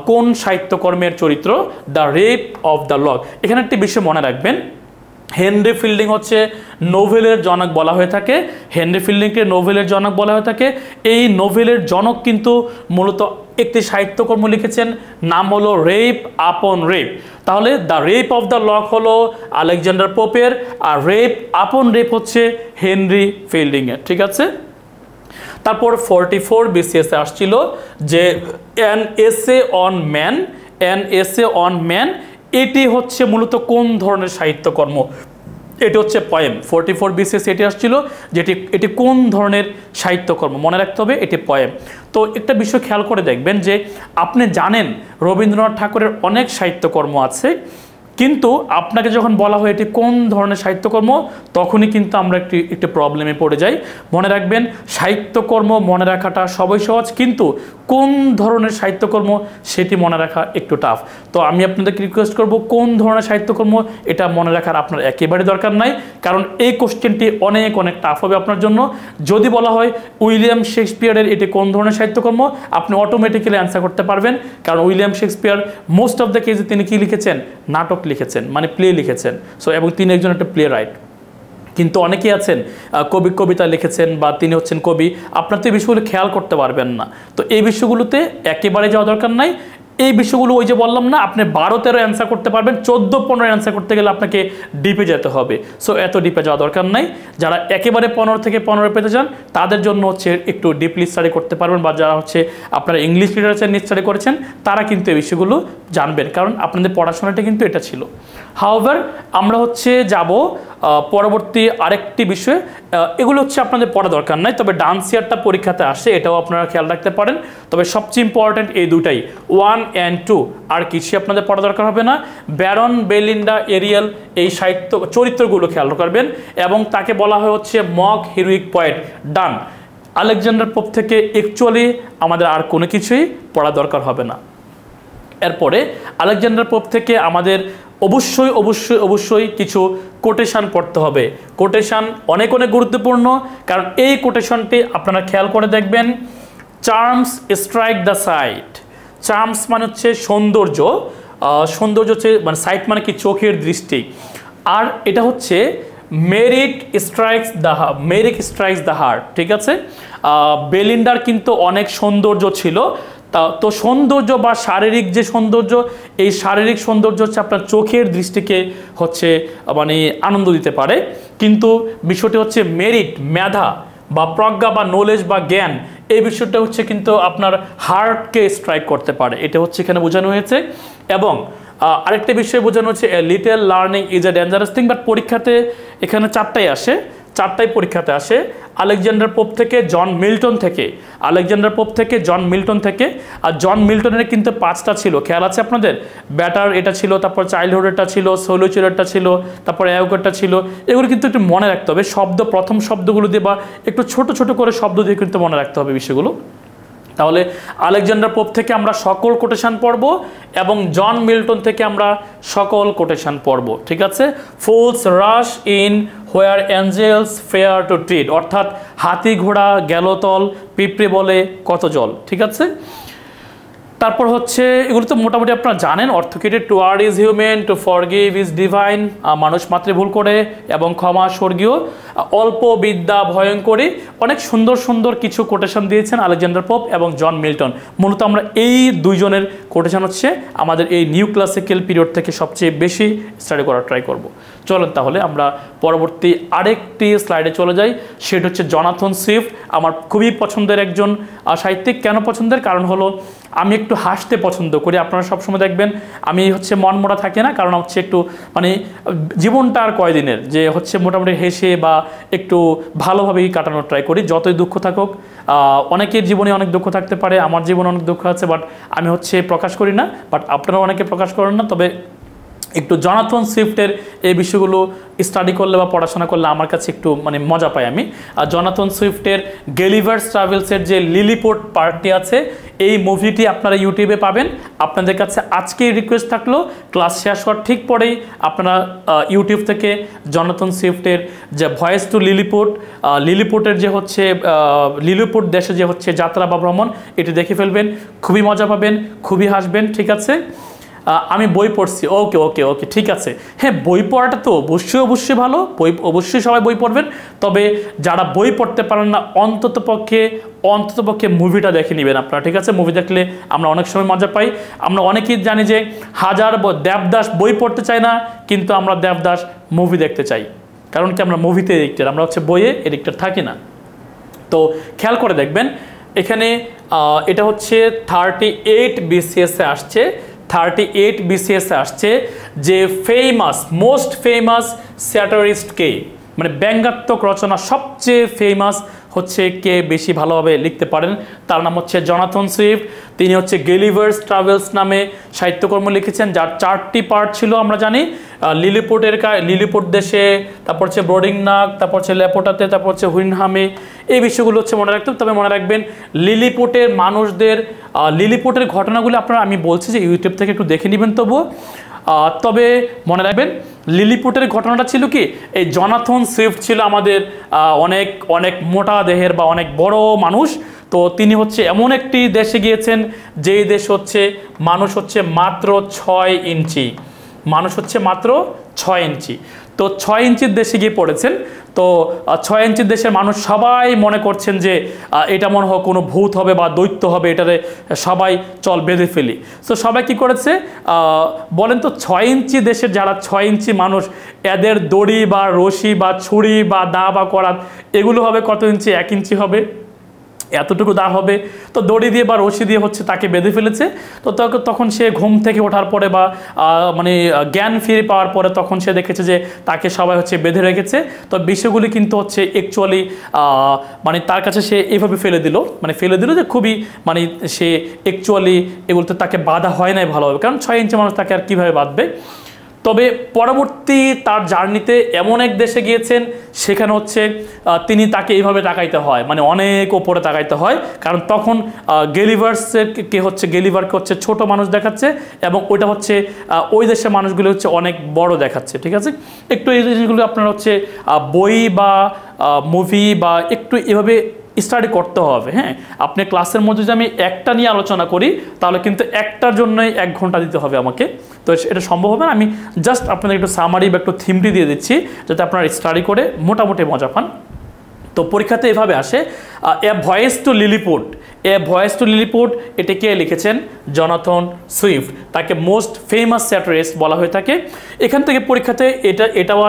কোন সাহিত্যকর্মের চরিত্র, the rape of the log. এখানে একটি বিষয় মনে রাখবেন, হেনরি ফিল্ডিং হচ্ছে নোভেলের জনক বলা হয়ে থাকে, হেনরি ফিল্ডিংকে নোভেলের জনক বলা হয়ে থাকে। এই নোভেলের জনক কিন্তু মূলত একটি সাহিত্যকর্ম লিখেছেন, নাম হলো রেপ আপন রেপ। তাহলে the rape of the lock হলো আলেকজান্ডার পোপের, আর রেপ আপন রেপ হচ্ছে হেনরি ফিল্ডিংয়ের। ঠিক আছে, তারপর 44 BCS আসছিল যে অ্যান এসে অন ম্যান, এটি হচ্ছে মূলত কোন ধরনের সাহিত্যকর্ম, এটি হচ্ছে পয়েম। 44 BCS এটি আসছিল যেটি এটি কোন ধরনের সাহিত্যকর্ম, মনে রাখতে হবে এটি পয়েম। তো একটা বিষয় খেয়াল করে দেখবেন যে আপনি জানেন রবীন্দ্রনাথ ঠাকুরের অনেক সাহিত্যকর্ম আছে, কিন্তু আপনাকে যখন বলা হয় এটি কোন ধরনের সাহিত্যকর্ম তখনই কিন্তু আমরা একটি প্রবলেমে পড়ে যাই। মনে রাখবেন সাহিত্যকর্ম মনে রাখাটা সবই সহজ, কিন্তু কোন ধরনের সাহিত্যকর্ম সেটি মনে রাখা একটু টাফ। তো আমি আপনাদেরকে রিকোয়েস্ট করব কোন ধরনের সাহিত্যকর্ম এটা মনে রাখার আপনার একেবারে দরকার নাই, কারণ এই কোশ্চেনটি অনেক টাফ হবে আপনার জন্য। যদি বলা হয় উইলিয়াম শেক্সপিয়ারের এটি কোন ধরনের সাহিত্যকর্ম, আপনি অটোমেটিক্যালি অ্যান্সার করতে পারবেন, কারণ William Shakespeare most of the কেসে তিনি কি লিখেছেন, নাটক লিখেছেন, মানে প্লে লিখেছেন। সো এবং তিনি একজন একটা প্লে রাইট। কিন্তু অনেকেই আছেন কবিতা লিখেছেন বা তিনি হচ্ছেন কবি, আপনার তো এই বিষয়গুলো খেয়াল করতে পারবেন না। তো এই বিষয়গুলোতে একেবারে যাওয়া দরকার নাই। এই বিষয়গুলো ওই যে বললাম না, আপনি 12-13 অ্যান্সার করতে পারবেন, 14-15 অ্যান্সার করতে গেলে আপনাকে ডিপে যেতে হবে। সো এত ডিপে যাওয়া দরকার নাই। যারা একেবারে 15 থেকে 15 পেতে চান তাদের জন্য হচ্ছে একটু ডিপলি স্টাডি করতে পারবেন, বা যারা হচ্ছে আপনারা ইংলিশ লিটারেচার নিয়ে স্টাডি করেছেন তারা কিন্তু এই বিষয়গুলো জানবেন, কারণ আপনাদের পড়াশোনাটা কিন্তু এটা ছিল। হাউএভার আমরা হচ্ছে যাব পরবর্তী আরেকটি বিষয়, এগুলো হচ্ছে আপনাদের পড়া দরকার নাই, তবে ডান্স ইয়ারটা পরীক্ষাতে আসে, এটাও আপনারা খেয়াল রাখতে পারেন। তবে সবচেয়ে ইম্পর্টেন্ট এই দুটাই 1 and 2, আর কিছু আপনাদের পড়া দরকার হবে না। ব্যারন, বেলিন্ডা, এরিয়েল এই সাহিত্য চরিত্রগুলো খেয়াল করবেন, এবং তাকে বলা হয় হচ্ছে মক হিরোইক পয়েট। ডান। আলেকজান্ডার পোপ থেকে অ্যাকচুয়ালি আমাদের আর কোনো কিছুই পড়া দরকার হবে না। এরপরে আলেকজান্ডার পোপ থেকে আমাদের অবশ্যই কিছু কোটেশন পড়তে হবে। কোটেশন অনেক গুরুত্বপূর্ণ, কারণ এই কোটেশনটি আপনারা খেয়াল করে দেখবেন, charms strike the sight. Charms মানে হচ্ছে সৌন্দর্য, হচ্ছে মানে সাইট মানে কি চোখের দৃষ্টি, আর এটা হচ্ছে মেরিট স্ট্রাইকস দ্য হার্ট। ঠিক আছে, বেলিন্ডার কিন্তু অনেক সৌন্দর্য ছিল, তো সৌন্দর্য বা শারীরিক যে সৌন্দর্য, এই শারীরিক সৌন্দর্য হচ্ছে আপনার চোখের দৃষ্টিকে হচ্ছে মানে আনন্দ দিতে পারে, কিন্তু বিষয়টি হচ্ছে মেরিট, মেধা বা প্রজ্ঞা বা নলেজ বা জ্ঞান, এই বিষয়টা হচ্ছে কিন্তু আপনার হার্টকে স্ট্রাইক করতে পারে, এটা হচ্ছে এখানে বোঝানো হয়েছে। এবং আরেকটা বিষয় বোঝানো হচ্ছে little learning is a dangerous thing, but পরীক্ষাতে এখানে চারটাই পরীক্ষাতে আসে। আলেকজান্ডার পোপ থেকে জন মিল্টন থেকে, আর জন মিল্টনের কিন্তু 5টা ছিল, খেয়াল আছে আপনাদের? ব্যাটার এটা ছিল, তারপর চাইল্ডহুডেরটা ছিল, সোলোচুরেরটা ছিল, তারপর অ্যাওগেরটা ছিল। এগুলো কিন্তু একটু মনে রাখতে হবে, প্রথম শব্দগুলো দিয়ে বা একটু ছোট করে শব্দ দিয়ে কিন্তু মনে রাখতে হবে বিষয়গুলো। তাহলে আলেকজান্ডার পোপ থেকে আমরা সকল কোটেশন পড়ব, এবং জন মিল্টন থেকে আমরা সকল কোটেশন পড়ব। ঠিক আছে, fools rush in where angels fear to tread, অর্থাৎ হাতি ঘোড়া গেল তল, পিঁপড়ে বলে কত জল। ঠিক আছে, তারপর হচ্ছে এগুলো তো মোটামুটি আপনারা জানেন। অর্থোকেটেড toward is human, to forgive is divine, মানুষ মাত্রে ভুল করে এবং ক্ষমা স্বর্গীয়, অল্প বিদ্যা ভয়ঙ্করী। অনেক সুন্দর কিছু কোটেশন দিয়েছেন আলেকজান্ডার পোপ এবং জন মিল্টন। মূলত আমরা এই দুইজনের কোটেশন হচ্ছে আমাদের এই নিউ ক্লাসিক্যাল পিরিয়ড থেকে সবচেয়ে বেশি স্টাডি করার ট্রাই করব। চলেন তাহলে আমরা পরবর্তী আরেকটি স্লাইডে চলে যাই, সেটা হচ্ছে জনাথন সুইফট। আমার খুবই পছন্দের একজন সাহিত্যিক। কেন পছন্দের? কারণ হলো আমি একটু হাসতে পছন্দ করি। আপনারা সবসময় দেখবেন আমি হচ্ছে মনমরা থাকে না, কারণ হচ্ছে একটু মানে জীবনটা আর কয়দিনের, যে হচ্ছে মোটামুটি হেসে বা একটু ভালোভাবেই কাটানোর ট্রাই করি। যতই দুঃখ থাকুক, অনেকের জীবনে অনেক দুঃখ থাকতে পারে, আমার জীবনে অনেক দুঃখ আছে, বাট আমি হচ্ছে প্রকাশ করি না, বাট আপনারা অনেকে প্রকাশ করেন না। তবে একটু জনাথন সুইফটের এই বিষয়গুলো স্টাডি করলে বা পড়াশোনা করলে আমার কাছে একটু মানে মজা পাই আমি। আর জনাথন সুইফটের গেলিভার্স ট্রাভেলসের যে লিলিপুট পার্টটি আছে, এই মুভিটি আপনারা ইউটিউবে পাবেন। আপনাদের কাছে আজকেই রিকোয়েস্ট থাকলো, ক্লাস শেষ হওয়ার ঠিক পরেই আপনারা ইউটিউব থেকে জনাথন সুইফটের যে ভয়েস টু লিলিপুট, লিলিপুটের যে হচ্ছে লিলিপুট দেশে যে হচ্ছে যাত্রা বা ভ্রমণ, এটি দেখে ফেলবেন। খুবই মজা পাবেন, খুবই হাসবেন। ঠিক আছে, আমি বই পড়ছি, ওকে ওকে ওকে ঠিক আছে। হ্যাঁ, বই পড়াটা তো অবশ্যই ভালো, বই অবশ্যই সবাই বই পড়বেন। তবে যারা বই পড়তে পারেন না, অন্তত পক্ষে মুভিটা দেখে নেবেন আপনারা। ঠিক আছে, মুভি দেখলে আমরা অনেক সময় মজা পাই। আমরা অনেকেই জানি যে দেবদাস বই পড়তে চাই না, কিন্তু আমরা দেবদাস মুভি দেখতে চাই। কারণ কি, আমরা মুভিতে এডিক্টেড, আমরা হচ্ছে বইয়ে এডিক্টেড থাকি না। তো খেয়াল করে দেখবেন, এখানে এটা হচ্ছে 38 BCS আসছে, 38 BCS আসছে যে মোস্ট ফেমাস স্যাটারিস্ট কে, মানে ব্যঙ্গাত্মক রচনা সবচেয়ে ফেমাস হচ্ছে কে বেশি ভালোভাবে লিখতে পারেন, তার নাম হচ্ছে জনাথন সুইফট। তিনি হচ্ছে গেলিভার্স ট্রাভেলস নামে সাহিত্যকর্ম লিখেছেন, যার 4টি পার্ট ছিল আমরা জানি। লিলিপুট দেশে, তারপর হচ্ছে ব্রোডিংনাক, তারপর হচ্ছে লেপোটাতে, তারপর হচ্ছে হুইনহামে, এই বিষয়গুলো হচ্ছে মনে রাখতে হবে। তবে মনে রাখবেন লিলিপুটের মানুষদের, লিলিপুটের ঘটনাগুলো আপনারা, আমি বলছি যে ইউটিউব থেকে একটু দেখে নেবেন তবুও। তবে মনে রাখবেন লিলিপুটের ঘটনাটা ছিল কি, এই জনাথন সুইফট ছিল আমাদের অনেক অনেক মোটা দেহের বা অনেক বড় মানুষ। তো তিনি হচ্ছে এমন একটি দেশে গিয়েছেন, যেই দেশ হচ্ছে মানুষ হচ্ছে মাত্র 6 ইঞ্চি, মানুষ হচ্ছে মাত্র 6 ইঞ্চি। তো 6 ইঞ্চির দেশে গিয়ে পড়েছেন। তো 6 ইঞ্চির দেশের মানুষ সবাই মনে করছেন যে এটা মনে হয় কোনো ভূত হবে বা দৈত্য হবে, এটারে সবাই চল বেঁধে ফেলি। তো সবাই কি করেছে বলেন তো, 6 ইঞ্চি দেশের যারা 6 ইঞ্চি মানুষ, এদের দড়ি বা রশি বা ছুরি বা দা বা করাত এগুলো হবে কত ইঞ্চি? 1 ইঞ্চি হবে, এতটুকু দা হবে। তো দড়ি দিয়ে বা রশি দিয়ে হচ্ছে তাকে বেঁধে ফেলেছে। তো তখন সে ঘুম থেকে ওঠার পরে বা মানে জ্ঞান ফিরে পাওয়ার পরে তখন সে দেখেছে যে তাকে সবাই হচ্ছে বেঁধে রেখেছে। তো বিষয়গুলি কিন্তু হচ্ছে অ্যাকচুয়ালি মানে তার কাছে সে এইভাবে ফেলে দিল যে খুবই মানে সে অ্যাকচুয়ালি এগুলোতে তাকে বাধা হয় নাই ভালোভাবে, কারণ 6 ইঞ্চি মানুষ তাকে আর কীভাবে বাঁধবে। তবে পরবর্তী তার জার্নিতে এমন এক দেশে গিয়েছেন, সেখানে হচ্ছে তাকে এইভাবে তাকাইতে হয়, মানে অনেক ওপরে তাকাইতে হয়, কারণ তখন গেলিভারকে হচ্ছে ছোট মানুষ দেখাচ্ছে, এবং ওইটা হচ্ছে ওই দেশের মানুষগুলো হচ্ছে অনেক বড় দেখাচ্ছে। ঠিক আছে, একটু এই জিনিসগুলো আপনার হচ্ছে বই বা মুভি বা একটু এভাবে স্টাডি করতে হবে। হ্যাঁ, আপনি ক্লাসের মধ্যে যদি আমি একটা নিয়ে আলোচনা করি, তাহলে কিন্তু একটার জন্যই 1 ঘন্টা দিতে হবে আমাকে। তো এটা সম্ভব হবে না। আমি জাস্ট আপনাদের একটু সামারি বা একটু থিমটি দিয়ে দিচ্ছি, যাতে আপনারা স্টাডি করে মোটামুটি মজা পান। তো পরীক্ষাতে এভাবে আসে, এ ভয়েস টু লিলিপুট, এটা কে লিখেছেন? Jonathan Swift. তাকে মোস্ট ফেমাস স্যাটারিস্ট বলা হয়ে থাকে। এখান থেকে পরীক্ষাতে এটাও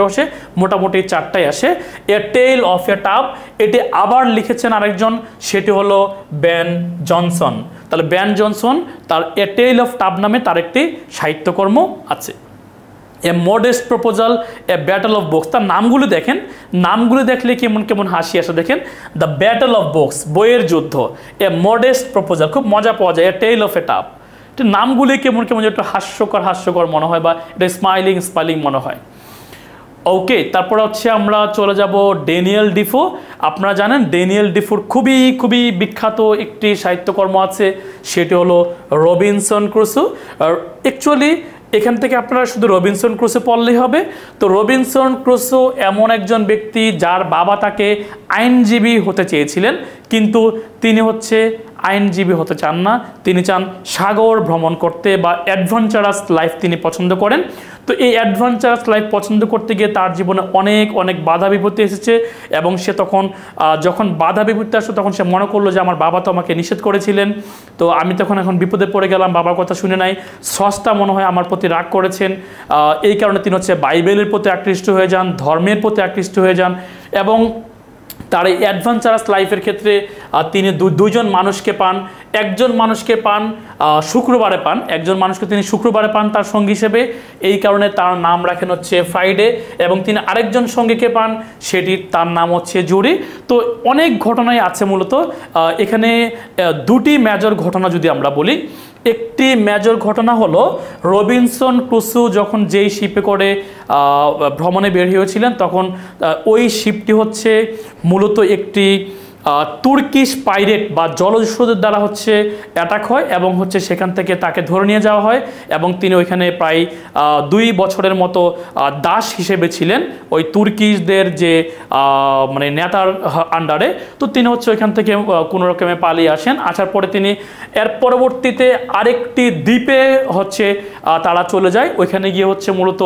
আসে, মোটামুটি 4টাই আসে। এ টেল অফ এ টাব, এটি আবার লিখেছেন আরেকজন, সেটি হলো বেন জনসন। তাহলে বেন জনসন তার এ টেল অফ টাব নামে তার একটি সাহিত্যকর্ম আছে। A modest proposal, a battle of books, তার নামগুলো দেখেন, নামগুলো দেখলে কেমন হাসি আসে দেখেন। দ্য ব্যাটল অফ বক্স, বইয়ের যুদ্ধ। এ মডেস্ট প্রপোজাল, খুব মজা পাওয়া যায়। এ টেল অফ এ টাপ, এটা নামগুলি কেমন একটু হাস্যকর মনে হয়, বা এটা স্মাইলিং মনে হয়। ওকে, তারপর হচ্ছে আমরা চলে যাব ড্যানিয়েল ডিফো। আপনারা জানেন ড্যানিয়েল ডিফোর খুবই বিখ্যাত একটি সাহিত্যকর্ম আছে, সেটি হলো রবিনসন ক্রুসো। অ্যাকচুয়ালি এখান থেকে আপনারা শুধু রবিনসন ক্রুসো পড়লেই হবে। তো রবিনসন ক্রুসো এমন একজন ব্যক্তি যার বাবা তাকে আইনজীবী হতে চেয়েছিলেন, কিন্তু তিনি হচ্ছে আইনজীবী হতে চান না, তিনি চান সাগর ভ্রমণ করতে বা অ্যাডভেঞ্চারাস লাইফ তিনি পছন্দ করেন। তো এই অ্যাডভেঞ্চারাস লাইফ পছন্দ করতে গিয়ে তার জীবনে অনেক অনেক বাধা বিপত্তি এসেছে এবং সে তখন যখন বাধা বিপত্তি আসলো তখন সে মনে করলো যে আমার বাবা তো আমাকে নিষেধ করেছিলেন, তো আমি তখন এখন বিপদে পড়ে গেলাম, বাবার কথা শুনে নাই, স্রষ্টা মনে হয় আমার প্রতি রাগ করেছেন, এই কারণে তিনি হচ্ছে বাইবেলের প্রতি আকৃষ্ট হয়ে যান, ধর্মের প্রতি আকৃষ্ট হয়ে যান এবং তার এই অ্যাডভেঞ্চারাস লাইফের ক্ষেত্রে তিনি দুইজন মানুষকে পান, একজন মানুষকে পান শুক্রবারে পান, একজন মানুষকে তিনি শুক্রবারে পান তার সঙ্গী হিসেবে, এই কারণে তার নাম রাখেন হচ্ছে ফ্রাইডে, এবং তিনি আরেকজন সঙ্গীকে পান, সেটি তার নাম হচ্ছে জুরি। তো অনেক ঘটনাই আছে মূলত এখানে। দুটি মেজর ঘটনা যদি আমরা বলি, একটি মেজর ঘটনা হলো রবিনসন ক্রুসো যখন যেই শিপে করে ভ্রমণে বের হয়েছিলেন তখন ওই শিপটি হচ্ছে মূলত একটি তুর্কিশ পাইরেট বা জলদস্যুদের দ্বারা হচ্ছে অ্যাটাক হয় এবং হচ্ছে সেখান থেকে তাকে ধরে নিয়ে যাওয়া হয় এবং তিনি ওইখানে প্রায় 2 বছরের মতো দাস হিসেবে ছিলেন ওই তুর্কিশদের যে মানে নেতার আন্ডারে। তো তিনি হচ্ছে ওইখান থেকে কোনো রকমে পালিয়ে আসেন, আসার পরে তিনি এর পরবর্তীতে আরেকটি দ্বীপে হচ্ছে তারা চলে যায়, ওইখানে গিয়ে হচ্ছে মূলত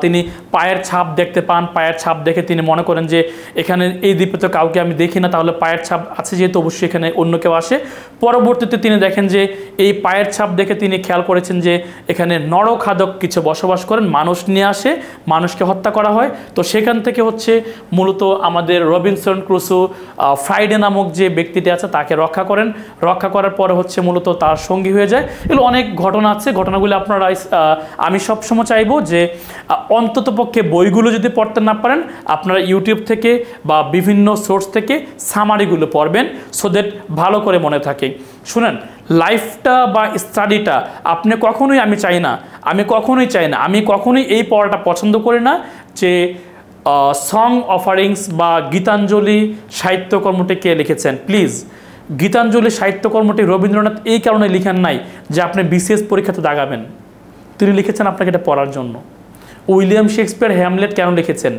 তিনি পায়ের ছাপ দেখতে পান, পায়ের ছাপ দেখে তিনি মনে করেন যে এখানে এই দ্বীপে তো কাউকে আমি দেখি না, তাহলে পায়ের ছাপ আছে যেহেতু অবশ্যই এখানে অন্য কেউ আসে। পরবর্তীতে তিনি দেখেন যে এই পায়ের ছাপ দেখে তিনি খেয়াল করেছেন যে এখানে নরখাদক কিছু বসবাস করেন, মানুষ নিয়ে আসে, মানুষকে হত্যা করা হয়। তো সেখান থেকে হচ্ছে মূলত আমাদের রবিনসন ক্রুসো ফ্রাইডে নামক যে ব্যক্তিটি আছে তাকে রক্ষা করেন, রক্ষা করার পরে হচ্ছে মূলত তার সঙ্গী হয়ে যায়। এগুলো অনেক ঘটনা আছে, ঘটনাগুলো আপনারা আমি সবসময় চাইবো যে অন্ততপক্ষে বইগুলো যদি পড়তে না পারেন আপনারা ইউটিউব থেকে বা বিভিন্ন সোর্স থেকে সামারিগুলো পড়বেন, সো দ্যাট ভালো করে মনে থাকে। শুনেন, লাইফটা বা স্টাডিটা আপনি কখনোই, আমি কখনোই এই পড়াটা পছন্দ করি না যে সং অফারিংস বা গীতাঞ্জলি সাহিত্যকর্মটি কে লিখেছেন। প্লিজ, গীতাঞ্জলি সাহিত্যকর্মটি রবীন্দ্রনাথ এই কারণে লিখেন নাই যে আপনি বিসিএস পরীক্ষাতে দাগাবেন, তিনি লিখেছেন আপনাকে এটা পড়ার জন্য। উইলিয়াম শেক্সপিয়ার হ্যামলেট কেন লিখেছেন,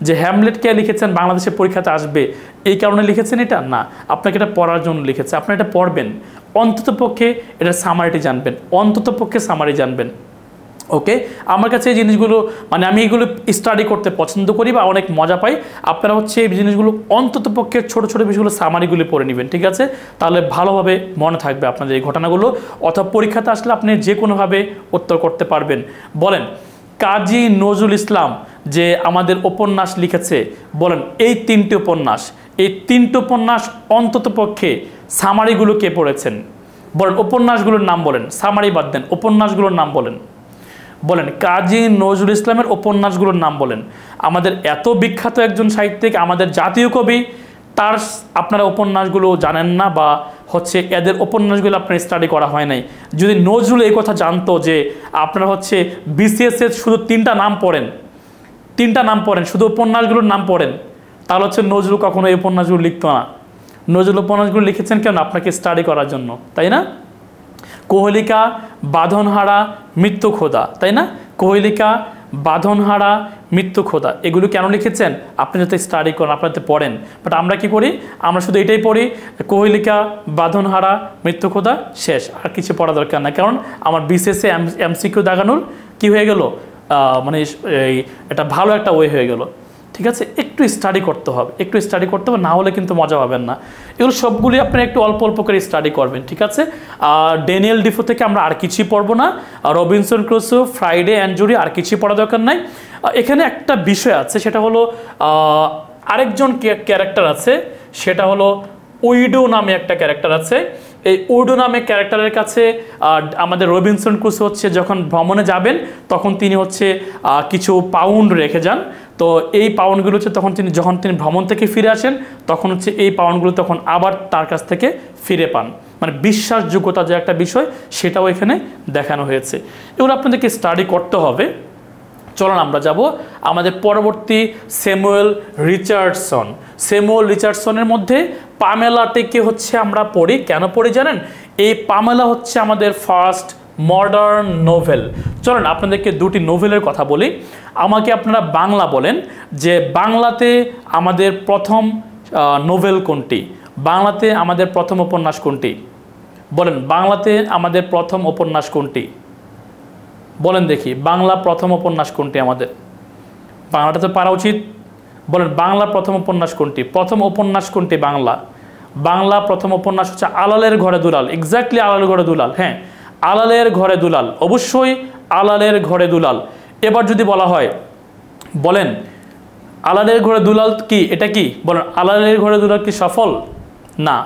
যে হ্যামলেট কে লিখেছেন বাংলাদেশের পরীক্ষাতে আসবে এই কারণে লিখেছেন এটা না, আপনাকে এটা পড়ার জন্য লিখেছে, আপনি এটা পড়বেন, অন্ততপক্ষে এটার সামারিটি জানবেন, অন্ততপক্ষে সামারি জানবেন। ওকে, আমার কাছে এই জিনিসগুলো মানে আমি এগুলো স্টাডি করতে পছন্দ করি বা অনেক মজা পাই। আপনারা হচ্ছে এই জিনিসগুলো অন্ততপক্ষে ছোটো ছোটো বিষয়গুলো সামারিগুলো পড়ে নেবেন, ঠিক আছে? তাহলে ভালোভাবে মনে থাকবে আপনাদের এই ঘটনাগুলো, অথবা পরীক্ষাতে আসলে আপনি যে কোনোভাবে উত্তর করতে পারবেন। বলেন, কাজী নজরুল ইসলাম যে আমাদের উপন্যাস লিখেছে, বলেন এই 3টি উপন্যাস অন্ততপক্ষে সামারিগুলো কে পড়েছেন? বলেন উপন্যাসগুলোর নাম বলেন, সামারি বাদ দেন, উপন্যাসগুলোর নাম বলেন। বলেন কাজী নজরুল ইসলামের উপন্যাসগুলোর নাম বলেন। আমাদের এত বিখ্যাত একজন সাহিত্যিক, আমাদের জাতীয় কবি, তার আপনারা উপন্যাসগুলো জানেন না বা হচ্ছে এদের উপন্যাসগুলো আপনার স্টাডি করা হয় নাই। যদি নজরুল এই কথা জানতো যে আপনারা হচ্ছে বিসিএসের শুধু 3টা নাম পড়েন, শুধু উপন্যাসগুলোর নাম পড়েন, তাহলে হচ্ছে নজরুল কখনো এই উপন্যাসগুলো লিখতো না। নজরুল উপন্যাসগুলো লিখেছেন কেন? আপনাকে স্টাডি করার জন্য, তাই না? কোহলিকা, বাঁধনহারা, মৃত্যু খোদা, তাই না? কোহলিকা, বাঁধনহারা, মৃত্যু খোদা, এগুলো কেন লিখেছেন? আপনি যাতে স্টাডি করেন, আপনারা যাতে পড়েন। বাট আমরা কি করি? আমরা শুধু এটাই পড়ি, কোহলিকা, বাঁধনহারা, মৃত্যু খোদা, শেষ, আর কিছু পড়া দরকার না। কারণ আমার বিসিএসে এমসিকিউ দাগানোর কি হয়ে গেল, মানে এটা ভালো একটা ওয়ে হয়ে গেল। ঠিক আছে, একটু স্টাডি করতে হবে, না হলে কিন্তু মজা পাবেন না। এগুলো সবগুলি আপনারা একটু অল্প অল্প করে স্টাডি করবেন, ঠিক আছে? আর ড্যানিয়েল ডিফো থেকে আমরা আর কিছুই পড়বো না, রবিনসন ক্রুসো, ফ্রাইডে অ্যান্ড জুরি আর কিছুই পড়া দরকার নাই। এখানে একটা বিষয় আছে, সেটা হলো আরেকজন ক্যারেক্টার আছে, সেটা হলো উইডো নামে একটা ক্যারেক্টার আছে। এই উইডো নামে ক্যারেক্টারের কাছে আমাদের রবিনসন ক্রুসো হচ্ছে যখন ভ্রমণে যাবেন তখন তিনি হচ্ছে কিছু পাউন্ড রেখে যান। তো এই পাউন্ডগুলো হচ্ছে যখন তিনি ভ্রমণ থেকে ফিরে আসেন তখন হচ্ছে এই পাউন্ডগুলো তখন আবার তার কাছ থেকে ফিরে পান। মানে বিশ্বাসযোগ্যতা যে একটা বিষয়, সেটাও এখানে দেখানো হয়েছে। এগুলো আপনাদেরকে স্টাডি করতে হবে। চলুন আমরা যাব আমাদের পরবর্তী স্যামুয়েল রিচার্ডসনের মধ্যে পামেলাটিকে হচ্ছে আমরা পড়ি। কেন পড়ি জানেন? এই পামেলা হচ্ছে আমাদের ফার্স্ট মডার্ন নোভেল। চলুন আপনাদেরকে 2টি নোভেলের কথা বলি। আমাকে আপনারা বাংলা বলেন যে বাংলাতে আমাদের প্রথম নোভেল কোনটি? বাংলাতে আমাদের প্রথম উপন্যাস কোনটি? বলেন বাংলাতে আমাদের প্রথম উপন্যাস কোনটি? বলেন দেখি বাংলা প্রথম উপন্যাস কোনটি আমাদের? বাংলাটা তো পারা উচিত। বলেন বাংলা প্রথম উপন্যাস কোনটি? প্রথম উপন্যাস কোনটি বাংলা? বাংলা প্রথম উপন্যাস হচ্ছে আলালের ঘরে দুলাল। এক্স্যাক্টলি আলালের ঘরে দুলাল। হ্যাঁ, আলালের ঘরে দুলাল, অবশ্যই আলালের ঘরে দুলাল। এবার যদি বলা হয়, বলেন আলালের ঘরে দুলাল কি? এটা কি? বলেন আলালের ঘরে দুলাল কি সফল? না।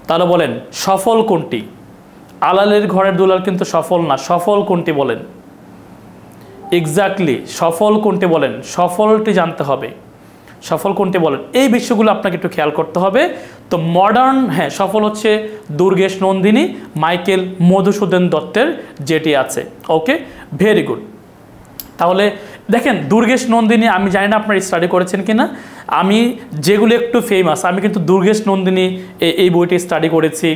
তাহলে বলেন সফল কোনটি? আলালের ঘরের দুলাল কিন্তু সফল না। সফল কোনটি বলেন? এক্স্যাক্টলি সফল কোনটি বলেন? সফলটি জানতে হবে। সফল কোনটি বলেন? এই বিষয়গুলো আপনাকে একটু খেয়াল করতে হবে। তো মডার্ন, হ্যাঁ সফল হচ্ছে দুর্গেশ নন্দিনী, মাইকেল মধুসূদন দত্তের যেটি আছে। ওকে, ভেরি গুড। তাহলে দেখেন দুর্গেশ নন্দিনী, আমি জানি না আপনারা স্টাডি করেছেন কিনা, আমি যেগুলো একটু ফেমাস, আমি কিন্তু দুর্গেশ নন্দিনী এই বইটি স্টাডি করেছি।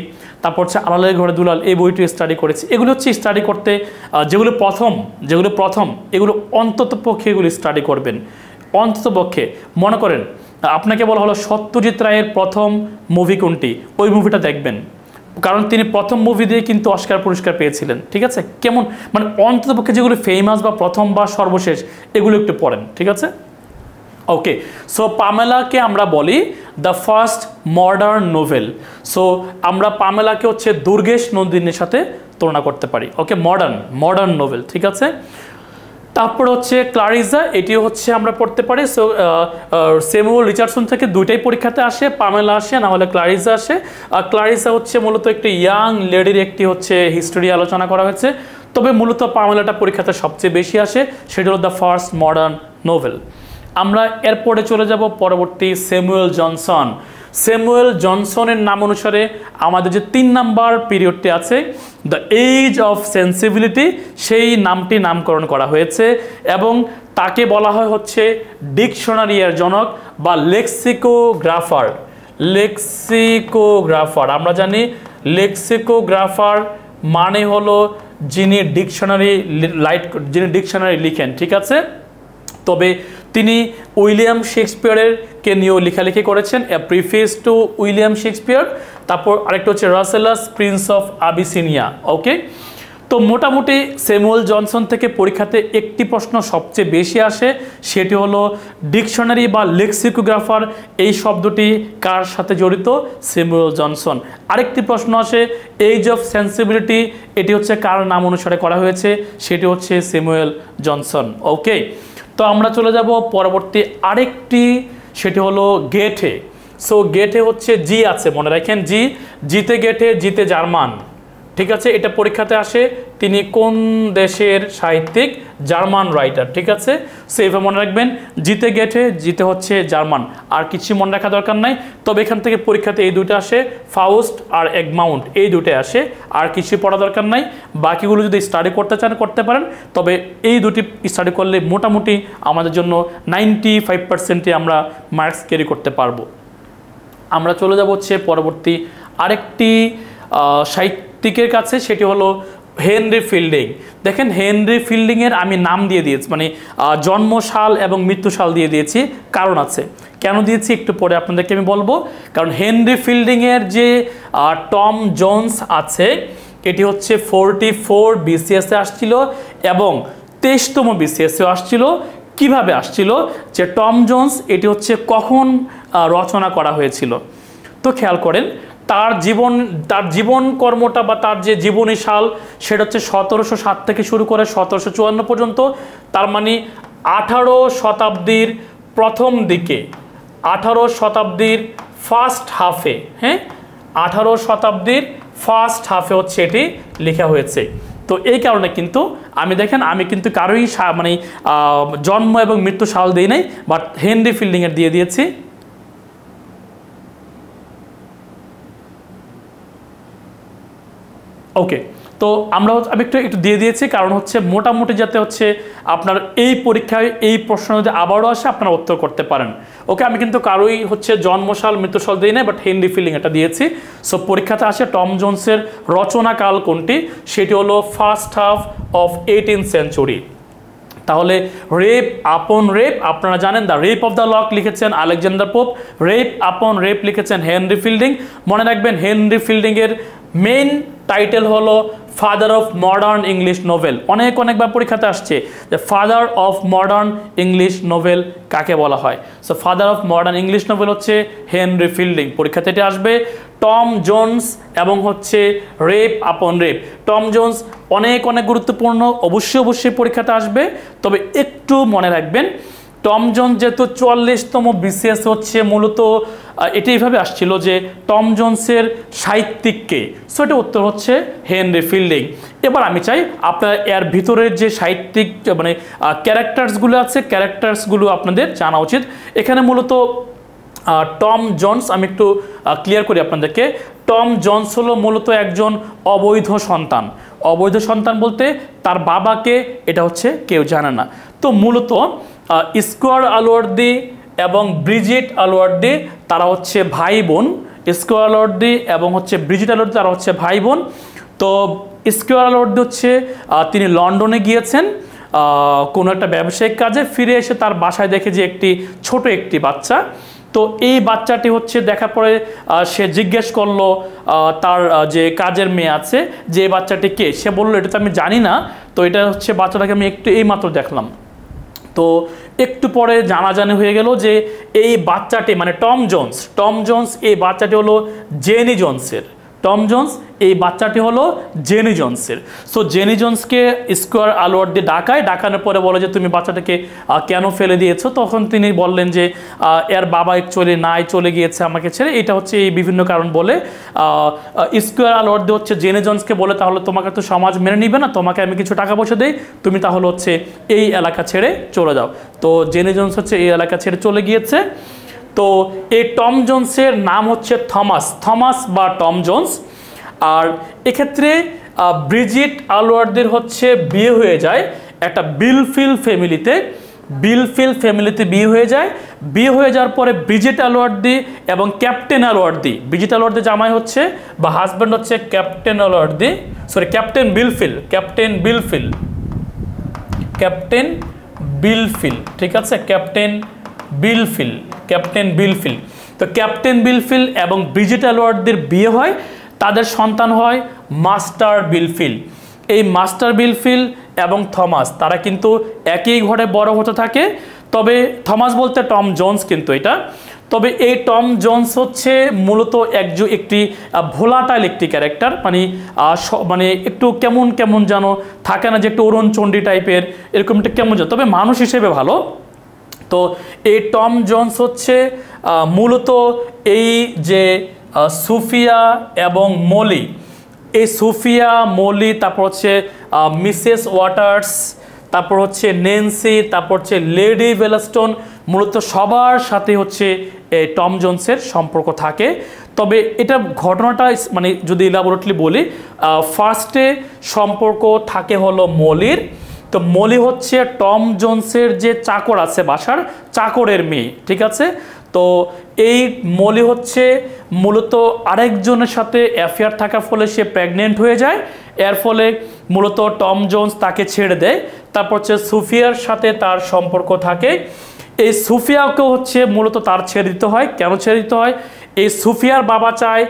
তারপর হচ্ছে আলালের ঘরে দুলাল এই বইটি স্টাডি করেছি। এগুলো হচ্ছে স্টাডি করতে যেগুলো প্রথম এগুলো অন্তত পক্ষে এগুলো স্টাডি করবেন। অন্তত পক্ষে মনে করেন আপনাকে বলা হলো সত্যজিৎ রায়ের প্রথম মুভি কোনটি, ওই মুভিটা দেখবেন, কারণ তিনি প্রথম মুভি দিয়ে কিন্তু অস্কার পুরস্কার পেয়েছিলেন। ঠিক আছে, কেমন মানে অন্ততপক্ষে যেগুলো ফেমাস বা প্রথম বা সর্বশেষ এগুলো একটু পড়েন। ঠিক আছে, ওকে। সো পামেলাকে আমরা বলি the first modern novel. So আমরা পামেলাকে হচ্ছে দুর্গেশ নন্দিনীর সাথে তুলনা করতে পারি। ওকে, মডার্ন নোভেল। ঠিক আছে, তারপর হচ্ছে ক্লারিজা, এটিও হচ্ছে আমরা পড়তে পারি। সো স্যামুয়েল রিচার্ডসন থেকে দুইটাই পরীক্ষাতে আসে, পামেলা আসে না হলে ক্লারিজা আসে। ক্লারিজা হচ্ছে মূলত একটি ইয়াং লেডির একটি হচ্ছে হিস্টোরি আলোচনা করা হয়েছে, তবে মূলত পামেলাটা পরীক্ষাতে সবচেয়ে বেশি আসে, সেটা হলো দ্য ফার্স্ট মডার্ন নোভেল। আমরা এরপরে চলে যাব পরবর্তী স্যামুয়েল জনসন। স্যামুয়েল জনসনের নাম অনুসারে আমাদের যে 3 নাম্বার পিরিয়ডটি আছে দ্য এজ অফ সেন্সিবিলিটি, সেই নামটি নামকরণ করা হয়েছে এবং তাকে বলা হয় হচ্ছে ডিকশনারি এর জনক বা লেক্সিকোগ্রাফার। আমরা জানি লেক্সিকোগ্রাফার মানে হলো যিনি ডিকশনারি লিখেন। ঠিক আছে, তবে তিনি উইলিয়াম শেক্সপিয়ারের কে নিয়েও লেখালেখি করেছেন, এ প্রিফেস টু উইলিয়াম শেক্সপিয়ার। তারপর আরেকটা হচ্ছে রাসেলাস প্রিন্স অফ আবিসিনিয়া। ওকে, তো মোটামুটি স্যামুয়েল জনসন থেকে পরীক্ষাতে একটি প্রশ্ন সবচেয়ে বেশি আসে, সেটি হলো ডিকশনারি বা লেক্সিকোগ্রাফার এই শব্দটি কার সাথে জড়িত? Samuel Johnson. আরেকটি প্রশ্ন আসে এজ অফ সেন্সিবিলিটি, এটি হচ্ছে কার নাম অনুসারে করা হয়েছে? সেটি হচ্ছে স্যামুয়েল জনসন। ওকে, তো আমরা চলে যাব পরবর্তী আরেকটি, সেটি হলো গেটে। সো গেটে হচ্ছে জি আছে, মনে রাখেন জিতে গেটে, জিতে জার্মান। ঠিক আছে, এটা পরীক্ষাতে আসে। তিনি কোন দেশের সাহিত্যিক? German writer. ঠিক আছে, সো এভাবে মনে রাখবেন জিতে গেটে, জিতে হচ্ছে জার্মান, আর কিছু মনে রাখা দরকার নাই। তবে এখান থেকে পরীক্ষাতে এই দুটো আসে, ফাউস্ট আর এগমাউন্ট, এই দুটোই আসে, আর কিছু পড়া দরকার নাই। বাকিগুলো যদি স্টাডি করতে চান করতে পারেন, তবে এই দুটি স্টাডি করলে মোটামুটি আমাদের জন্য 95% আমরা মার্কস ক্যারি করতে পারবো। আমরা চলে যাব হচ্ছে পরবর্তী আরেকটি সাহিত্যিকের কাছে, সেটি হলো হেনরি ফিল্ডিং। দেখেন হেনরি ফিল্ডিংয়ের আমি নাম দিয়ে দিয়েছি, মানে জন্মসাল এবং মৃত্যুসাল দিয়ে দিয়েছি, কারণ আছে। কেন দিয়েছি একটু পরে আপনাদেরকে আমি বলবো। কারণ হেনরি ফিল্ডিংয়ের যে টম জোন্স আছে, এটি হচ্ছে 44 BCS আসছিল এবং 23তম BCS আসছিল। কিভাবে আসছিল? যে টম জোন্স এটি হচ্ছে কখন রচনা করা হয়েছিল? তো খেয়াল করেন তার জীবন কর্মটা বা তার যে জীবনী সাল, সেটা হচ্ছে 1707 থেকে শুরু করে 1754 পর্যন্ত। তার মানে 18 শতাব্দীর প্রথম দিকে, 18 শতাব্দীর ফার্স্ট হাফে, হ্যাঁ 18 শতাব্দীর ফার্স্ট হাফে হচ্ছে এটি লেখা হয়েছে। তো এই কারণে কিন্তু আমি কিন্তু কারোই মানে জন্ম এবং মৃত্যু সাল দিই নাই, বাট হেনরি ফিল্ডিংয়ের দিয়ে দিয়েছি। ওকে, তো আমি একটু দিয়ে দিয়েছি, কারণ হচ্ছে মোটামুটি যাতে হচ্ছে আপনার এই পরীক্ষায় এই প্রশ্ন যদি আবারও আসে আপনারা উত্তর করতে পারেন। ওকে, আমি কিন্তু কারোই হচ্ছে জন্মসাল মৃত্যুসাল দিই নাই, বাট হেনরি ফিল্ডিং এটা দিয়েছি। সো পরীক্ষাতে আসে টম জোন্সের রচনাকাল কোনটি? সেটি হলো first half of 18th century. তাহলে রেপ আপন রেপ, আপনারা জানেন the rape of the lock লিখেছেন Alexander pope, rape upon rape লিখেছেন হেনরি ফিল্ডিং। মনে রাখবেন হেনরি ফিল্ডিংয়ের মেইন টাইটেল হলো father of modern English novel. অনেকবার পরীক্ষাতে আসছে যে father of modern English novel কাকে বলা হয়। So father of modern English novel হচ্ছে হেনরি ফিল্ডিং। পরীক্ষাতে এটি আসবে। টম জোন্স এবং হচ্ছে rape upon rape. Tom Jones অনেক গুরুত্বপূর্ণ, অবশ্যই পরীক্ষাতে আসবে। তবে একটু মনে রাখবেন টম জোন্স যেহেতু 44তম বিসিএস হচ্ছে, মূলত এটি এইভাবে আসছিল যে টম জোন্সের সাহিত্যিককে, সো এটা উত্তর হচ্ছে হেনরি ফিল্ডিং। এবার আমি চাই আপনার এর ভিতরের যে সাহিত্যিক মানে ক্যারেক্টার্সগুলো আছে, ক্যারেক্টার্সগুলো আপনাদের জানা উচিত। এখানে মূলত টম জোন্স আমি একটু ক্লিয়ার করি আপনাদেরকে। টম জোন্স হলো মূলত একজন অবৈধ সন্তান। অবৈধ সন্তান বলতে তার বাবাকে এটা হচ্ছে কেউ জানে না। তো মূলত স্কোয়ার আলওয়ার্দি এবং ব্রিজিট আলওয়ার্দি তারা হচ্ছে ভাই বোন। স্কোয়ার আলওয়ার্দি এবং হচ্ছে ব্রিজিট আলওয়ার্দি তারা হচ্ছে ভাই বোন। তো স্কোয়ার আলওয়ার্দি হচ্ছে তিনি লন্ডনে গিয়েছেন কোনো একটা ব্যবসায়িক কাজে, ফিরে এসে তার বাসায় দেখে যে ছোট একটি বাচ্চা। তো এই বাচ্চাটি হচ্ছে দেখার পরে সে জিজ্ঞেস করলো তার যে কাজের মেয়ে আছে যে এই বাচ্চাটি কে, সে বললো এটা তো আমি জানি না, তো এটা হচ্ছে বাচ্চাটাকে আমি এইমাত্র দেখলাম। তো একটু পরে জানাজানি হয়ে গেল যে এই বাচ্চাটি মানে টম জোন্স এই বাচ্চাটি হলো জেনি জোন্সের। টম জোন্স এই বাচ্চাটি হলো জেনি জোন্সের। সো জেনি জোন্সকে স্কোয়ার আলওয়ার্দি ডাকানোর পরে বলে যে তুমি বাচ্চাটাকে কেন ফেলে দিয়েছো। তখন তিনি বললেন যে এর বাবা অ্যাকচুয়ালি নাই, চলে গিয়েছে আমাকে ছেড়ে। এটা হচ্ছে এই বিভিন্ন কারণ বলে স্কোয়ার আলওয়ার্দি হচ্ছে জেনি জোন্সকে বলে তাহলে তোমাকে তো সমাজ মেনে নিবে না, তোমাকে আমি কিছু টাকা পয়সা দেই, তুমি তাহলে হচ্ছে এই এলাকা ছেড়ে চলে যাও। তো জেনি জোন্স হচ্ছে এই এলাকা ছেড়ে চলে গিয়েছে। তো এই টম জোন্সের নাম হচ্ছে থমাস বা টম জোন্স। আর এক্ষেত্রে ব্রিজিট আলওয়ার্দির হচ্ছে বিয়ে হয়ে যায় একটা বিলফিল ফ্যামিলিতে বিয়ে হয়ে যায়। বিয়ে হয়ে যাওয়ার পরে ব্রিজিট আলওয়ার্দি এবং ক্যাপ্টেন আলওয়ার্দি জামাই হচ্ছে বা হাজব্যান্ড হচ্ছে ক্যাপ্টেন বিলফিল, ঠিক আছে, ক্যাপ্টেন বিলফিল। তো ক্যাপ্টেন বিলফিল এবং ব্রিজিট আলওয়ার্দির বিয়ে হয়, তাদের সন্তান হয় মাস্টার বিলফিল। এই মাস্টার বিলফিল এবং থমাস তারা কিন্তু একই ঘরে বড় হতে থাকে। তবে থমাস বলতে টম জোন্স কিন্তু এটা। তবে এই টম জোন্স হচ্ছে মূলত একটি ভোলাটাইল একটি ক্যারেক্টার, মানে একটু কেমন যেন থাকে না যে একটু অরুণচণ্ডী টাইপের, এরকম একটা কেমন যেন, তবে মানুষ হিসেবে ভালো। তো এই টম জোন্স হচ্ছে মূলত এই যে সুফিয়া এবং মলি, এই সুফিয়া মলি, তারপর হচ্ছে মিসেস ওয়াটার্স, তারপর হচ্ছে নেন্সি, তারপর হচ্ছে লেডি ওয়েলস্টোন, মূলত সবার সাথে হচ্ছে এই টম জোন্সের সম্পর্ক থাকে। তবে এটা ঘটনাটা মানে যদি ইলাবোরেটলি বলি, ফার্স্টে সম্পর্ক থাকে হলো মলির। তো মলি হচ্ছে টম জোন্সের যে চাকর আছে বাসার চাকরের মেয়ে, ঠিক আছে। তো এই মলি হচ্ছে মূলত আরেকজনের সাথে অ্যাফেয়ার থাকার ফলে সে প্রেগনেন্ট হয়ে যায়। এর ফলে মূলত টম জোন্স তাকে ছেড়ে দেয়। তারপর হচ্ছে সুফিয়ার সাথে তার সম্পর্ক থাকে। এই সুফিয়াকেও হচ্ছে মূলত তার ছেড়ে দিতে হয়। কেন ছেড়ে দিতে হয়? এই সুফিয়ার বাবা চায়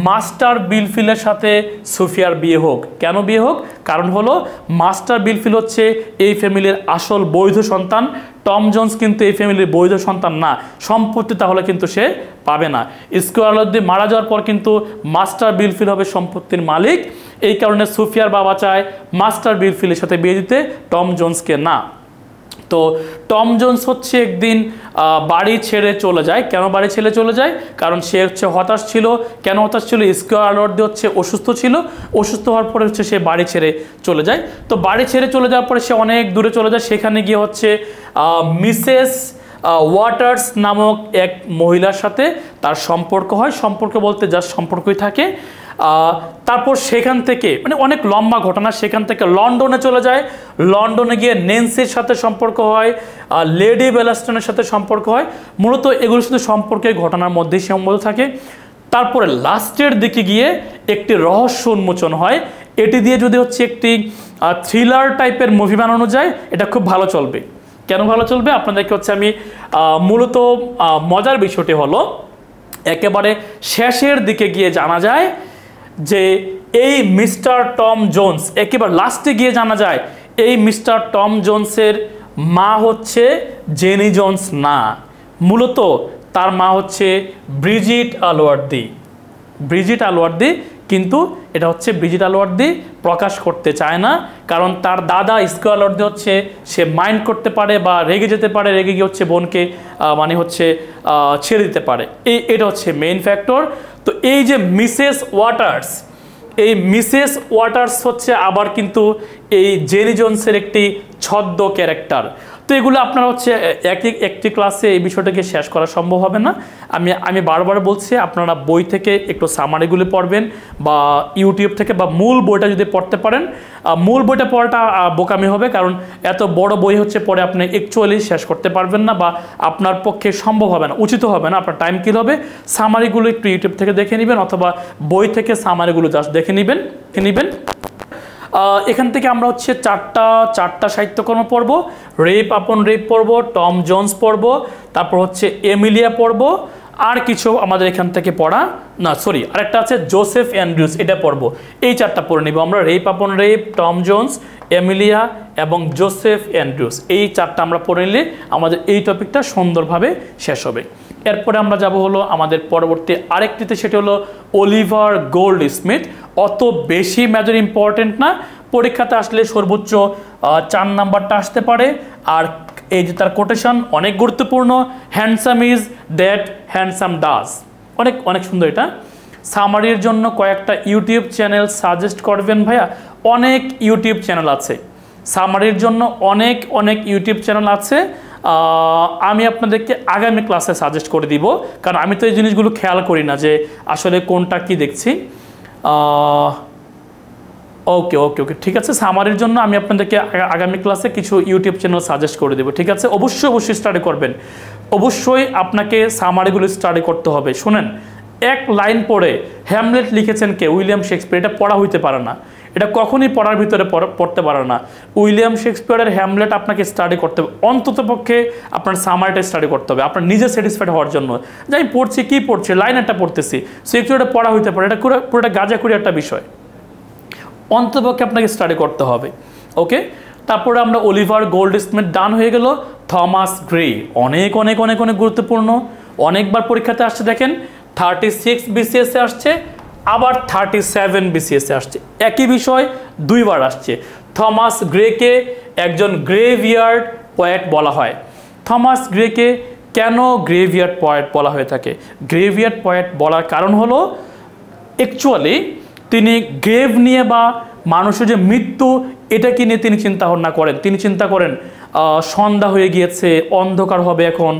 মাস্টার বিলফিলের সাথে সুফিয়ার বিয়ে হোক। কেন বিয়ে হোক? কারণ হলো মাস্টার বিলফিল হচ্ছে এই ফ্যামিলির আসল বৈধ সন্তান। টম জোন্স কিন্তু এই ফ্যামিলির বৈধ সন্তান না, সম্পত্তি তাহলে কিন্তু সে পাবে না। স্কোয়ার আলওয়ার্দি মারা যাওয়ার পর কিন্তু মাস্টার বিলফিল হবে সম্পত্তির মালিক। এই কারণে সুফিয়ার বাবা চায় মাস্টার বিলফিলের সাথে বিয়ে দিতে, টম জোন্সকে না। তো টম জোন্স হচ্ছে একদিন বাড়ি ছেড়ে চলে যায়। কেন বাড়ি ছেড়ে চলে যায়? কারণ সে হচ্ছে হতাশ ছিল। কেন হতাশ ছিল? স্কোয়ার আলওয়ার্দি হচ্ছে অসুস্থ ছিল। অসুস্থ হওয়ার পরে হচ্ছে সে বাড়ি ছেড়ে চলে যায়। তো বাড়ি ছেড়ে চলে যাওয়ার পরে সে অনেক দূরে চলে যায়। সেখানে গিয়ে হচ্ছে মিসেস ওয়াটার্স নামক এক মহিলার সাথে তার সম্পর্ক হয়। সম্পর্ক বলতে জাস্ট সম্পর্কই থাকে। তারপর সেখান থেকে মানে অনেক লম্বা ঘটনা, সেখান থেকে লন্ডনে চলে যায়। লন্ডনে গিয়ে নেন্সির সাথে সম্পর্ক হয়, লেডি ওয়েলস্টনের সাথে সম্পর্ক হয়। মূলত এগুলো শুধু সম্পর্কের ঘটনার মধ্যেই সীমাবদ্ধ থাকে। তারপরে লাস্টের দিকে গিয়ে একটি রহস্য উন্মোচন হয়। এটি দিয়ে যদি হচ্ছে একটি থ্রিলার টাইপের মুভি বানানো যায়, এটা খুব ভালো চলবে। কেন ভালো চলবে আপনাদেরকে হচ্ছে আমি মূলত মজার বিষয়টি হলো একেবারে শেষের দিকে গিয়ে জানা যায় যে এই মিস্টার টম জোন্স, একেবারে লাস্টে গিয়ে জানা যায় এই মিস্টার টম জোন্সের মা হচ্ছে জেনি জোন্স না, মূলত তার মা হচ্ছে ব্রিজিট আলওয়ার্দি। ব্রিজিট আলওয়ার্দি, কিন্তু এটা হচ্ছে ব্রিজিট আলওয়ার্দি প্রকাশ করতে চায় না, কারণ তার দাদা স্কো আলওয়ার্দি হচ্ছে সে মাইন্ড করতে পারে বা রেগে যেতে পারে, রেগে গিয়ে হচ্ছে বোনকে মানে হচ্ছে ছেড়ে দিতে পারে। এটা হচ্ছে মেইন ফ্যাক্টর। তো এই যে মিসেস ওয়াটার্স, এই মিসেস ওয়াটার্স হচ্ছে আবার কিন্তু এই জেনি জোন্সের একটি ছদ্ম ক্যারেক্টার। তো এগুলো আপনারা হচ্ছে একটি ক্লাসে এই বিষয়টাকে শেষ করা সম্ভব হবে না। আমি বারবার বলছি আপনারা বই থেকে একটু সামারিগুলো পড়বেন বা ইউটিউব থেকে বা মূল বইটা যদি পড়তে পারেন। মূল বইটা পড়াটা বোকামি হবে, কারণ এত বড় বই হচ্ছে পড়ে আপনি অ্যাকচুয়ালি শেষ করতে পারবেন না বা আপনার পক্ষে সম্ভব হবে না, উচিত হবে না, আপনার টাইম কিল হবে। সামারিগুলো একটু ইউটিউব থেকে দেখে নেবেন অথবা বই থেকে সামারিগুলো জাস্ট দেখে নেবেন। এখান থেকে আমরা হচ্ছে চারটা সাহিত্যকর্ম পড়ব। রেপ আপন রেপ পড়ব, টম জোন্স পড়ব, তারপর হচ্ছে এমিলিয়া পড়ব, আর কিছু আমাদের এখান থেকে পড়া না, সরি আরেকটা আছে জোসেফ অ্যান্ড্রিউস, এটা পড়ব। এই চারটা পড়ে নিব আমরা, rape upon rape, Tom Jones, Emilia এবং জোসেফ অ্যান্ড্রিউস। এই চারটা আমরা পড়ে নিলে আমাদের এই টপিকটা সুন্দরভাবে শেষ হবে। এরপরে আমরা যাব হলো আমাদের পরবর্তী আরেকটিতে, সেটা হলো অলিভার গোল্ড স্মিথ। অত বেশি মেজর ইম্পর্টেন্ট না, পরীক্ষাতে আসলে সর্বোচ্চ 4 নাম্বারটা আসতে পারে। আর এই যে তার কোটেশন অনেক গুরুত্বপূর্ণ, handsome is that handsome does, অনেক অনেক সুন্দর। এটা সামারির জন্য কয়েকটা ইউটিউব চ্যানেল সাজেস্ট করবেন ভাইয়া? অনেক ইউটিউব চ্যানেল আছে সামারির জন্য, অনেক ইউটিউব চ্যানেল আছে। আমি আপনাদেরকে আগামী ক্লাসে সাজেস্ট করে দিব, কারণ আমি তো এই জিনিসগুলো খেয়াল করি না যে আসলে কোনটা কি দেখছি। ওকে, ঠিক আছে। সামারির জন্য আমি আপনাদেরকে আগামী ক্লাসে কিছু ইউটিউব চ্যানেল সাজেস্ট করে দেবো, ঠিক আছে? অবশ্যই স্টাডি করবেন, অবশ্যই আপনাকে সামারিগুলো স্টাডি করতে হবে। শুনেন, এক লাইন পড়ে হ্যামলেট লিখেছেন কে? William Shakespeare. এটা পড়া হইতে পারে না, এটা কখনই পড়ার ভিতরে পড়তে পারে না। উইলিয়াম শেক্সপিয়ারের হ্যামলেট আপনাকে স্টাডি করতে হবে, অন্তত পক্ষে আপনার সামারিটা স্টাডি করতে হবে আপনার নিজে স্যাটিসফাইড হওয়ার জন্য, যে আমি পড়ছি, কি পড়ছি, লাইন একটা পড়তেছি, সো একটু এটা পড়া হইতে পারে, এটা পুরোটা গাঁজাখুরি একটা বিষয়, অন্ততপক্ষে আপনাকে স্টাডি করতে হবে। ওকে, তারপরে আমরা অলিভার গোল্ড স্মিথ ডান হয়ে গেল। থমাস গ্রে অনেক গুরুত্বপূর্ণ, অনেকবার পরীক্ষাতে আসছে। দেখেন 36 বিসিএসে আসছে, আবার 37 বিসিএসে আসছে, একই বিষয় দুইবার আসছে। থমাস গ্রেকে একজন গ্রেভিয়ার্ড পোয়েট বলা হয়। থমাস গ্রেকে কেন গ্রেভিয়ার্ড পোয়েট বলা হয়ে থাকে? গ্রেভিয়ার্ড পোয়েট বলার কারণ হলো অ্যাকচুয়ালি তিনি গ্রেভ নিয়ে বা মানুষের যে মৃত্যু, এটাকে নিয়ে তিনি চিন্তা ভাবনা করেন। তিনি চিন্তা করেন সন্ধ্যা হয়ে গিয়েছে, অন্ধকার হবে, এখন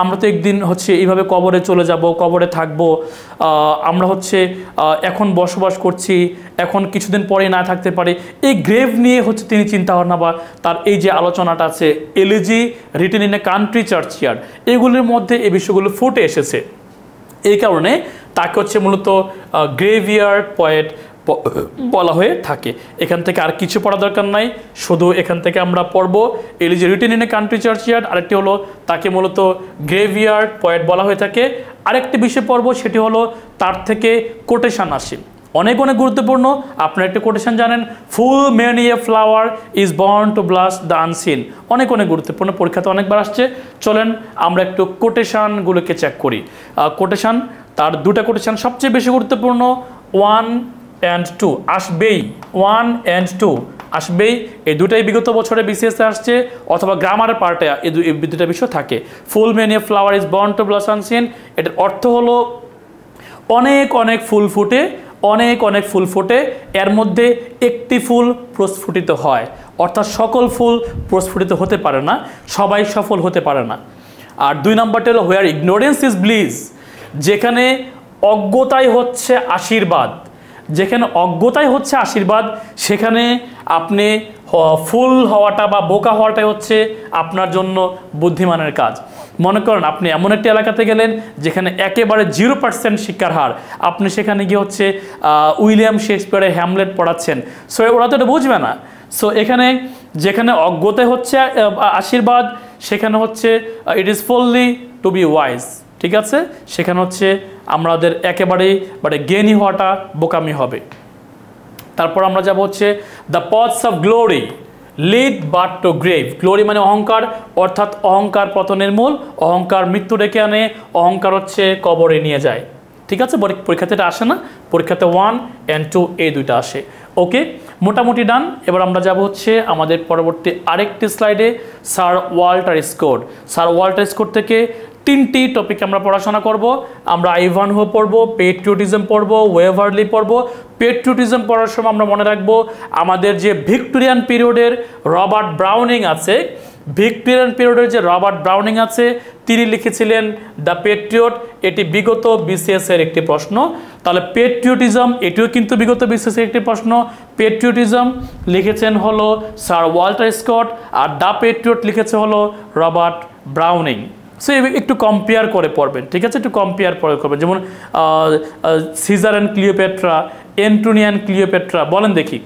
আমরা তো একদিন হচ্ছে এইভাবে কবরে চলে যাব, কবরে থাকব, আমরা হচ্ছে এখন বসবাস করছি, এখন কিছুদিন পরে না থাকতে পারি। এই গ্রেভ নিয়ে হচ্ছে তিনি চিন্তা ভাবনা বা তার এই যে আলোচনাটা আছে, elegy written in a country churchyard, এগুলির মধ্যে এই বিষয়গুলো ফুটে এসেছে। এই কারণে তাকে হচ্ছে মূলত গ্রেভিয়ার্ড পোয়েট বলা হয়ে থাকে। এখান থেকে আর কিছু পড়া দরকার নাই, শুধু এখান থেকে আমরা পড়ব elegy written in a country churchyard, আরেকটি হলো তাকে মূলত গ্রেভিয়ার্ড পোয়েট বলা হয়ে থাকে। আরেকটি বিষয় পড়ব, সেটি হলো তার থেকে কোটেশন আসে, অনেক গুরুত্বপূর্ণ। আপনারা একটা কোটেশন জানেন, full many a flower is born to blast the unseen, অনেক গুরুত্বপূর্ণ, পরীক্ষাতে অনেকবার আসছে। চলেন আমরা একটু কোটেশনগুলোকে চেক করি। কোটেশন, তার দুটা কোটেশন সবচেয়ে বেশি গুরুত্বপূর্ণ, 1 and 2 আসবেই, 1 and 2 আসবেই। এই দুটাই বিগত বছরে বিসিএসে আসছে, অথবা গ্রামারের পার্টে এই দুটা বিষয় থাকে। Full many a flower is born to blast unseen, এটার অর্থ হলো অনেক ফুল ফুটে, অনেক ফুল ফোটে, এর মধ্যে একটি ফুল প্রস্ফুটিত হয়, অর্থাৎ সকল ফুল প্রস্ফুটিত হতে পারে না, সবাই সফল হতে পারে না। আর 2 নম্বরটা হলো হোয়ার ইগনোরেন্স ইজ ব্লিস, যেখানে অজ্ঞতাই হচ্ছে আশীর্বাদ, যেখানে অজ্ঞতাই হচ্ছে আশীর্বাদ, সেখানে আপনি ফুল হওয়াটা বা বোকা হওয়াটাই হচ্ছে আপনার জন্য বুদ্ধিমানের কাজ। মনে করেন আপনি এমন একটি এলাকাতে গেলেন যেখানে একেবারে 0% শিক্ষার হার, আপনি সেখানে গিয়ে হচ্ছে উইলিয়াম শেক্সপিয়ারের হ্যামলেট পড়াচ্ছেন, সো ওরা তো এটা বুঝবে না। সো এখানে যেখানে অজ্ঞতা হচ্ছে আশীর্বাদ, সেখানে হচ্ছে it is folly to be wise, ঠিক আছে, সেখানে হচ্ছে আমাদের একেবারেই জ্ঞানী হওয়াটা বোকামি হবে। তারপর আমরা যাব হচ্ছে the paths of glory lead but to grave. Glory মানে অহংকার, অর্থাৎ অহংকার পতনের মূল, অহংকার মৃত্যু ডেকে আনে, অহংকার হচ্ছে কবরে নিয়ে যায়, ঠিক আছে। পরীক্ষাতে এটা আসে না, পরীক্ষাতে 1 and 2 এই দুইটা আসে। ওকে, মোটামুটি ডান। এবার আমরা যাব হচ্ছে আমাদের পরবর্তী আরেকটি স্লাইডে, sir Walter Scott. Sir Walter Scott থেকে 3টি টপিক আমরা পড়াশোনা করব। আমরা আইভানহো পড়ব, পেট্রিয়টিজম পড়ব, ওয়েভারলি পড়ব। পেট্রিয়টিজম পড়ার সময় আমরা মনে রাখবো আমাদের যে ভিক্টোরিয়ান পিরিয়ডের রবার্ট ব্রাউনিং আছে, ভিক্টোরিয়ান পিরিয়ডের যে রবার্ট ব্রাউনিং আছে, তিনি লিখেছিলেন দ্য পেট্রিয়ট। এটি বিগত বিসিএস এর একটি প্রশ্ন। তাহলে পেট্রিয়টিজম এটিও কিন্তু বিগত বিসিএস এর একটি প্রশ্ন। পেট্রিয়টিজম লিখেছেন হলো sir Walter Scott, are the patriot লিখেছে হলো রবার্ট ব্রাউনিং। সো একটু কম্পেয়ার করে পড়বেন, ঠিক আছে, একটু কম্পেয়ার করে করবেন। যেমন সিজার অ্যান্ড ক্লিওপেট্রা, অ্যান্টোনিয়ান ক্লিওপেট্রা, বলেন দেখি,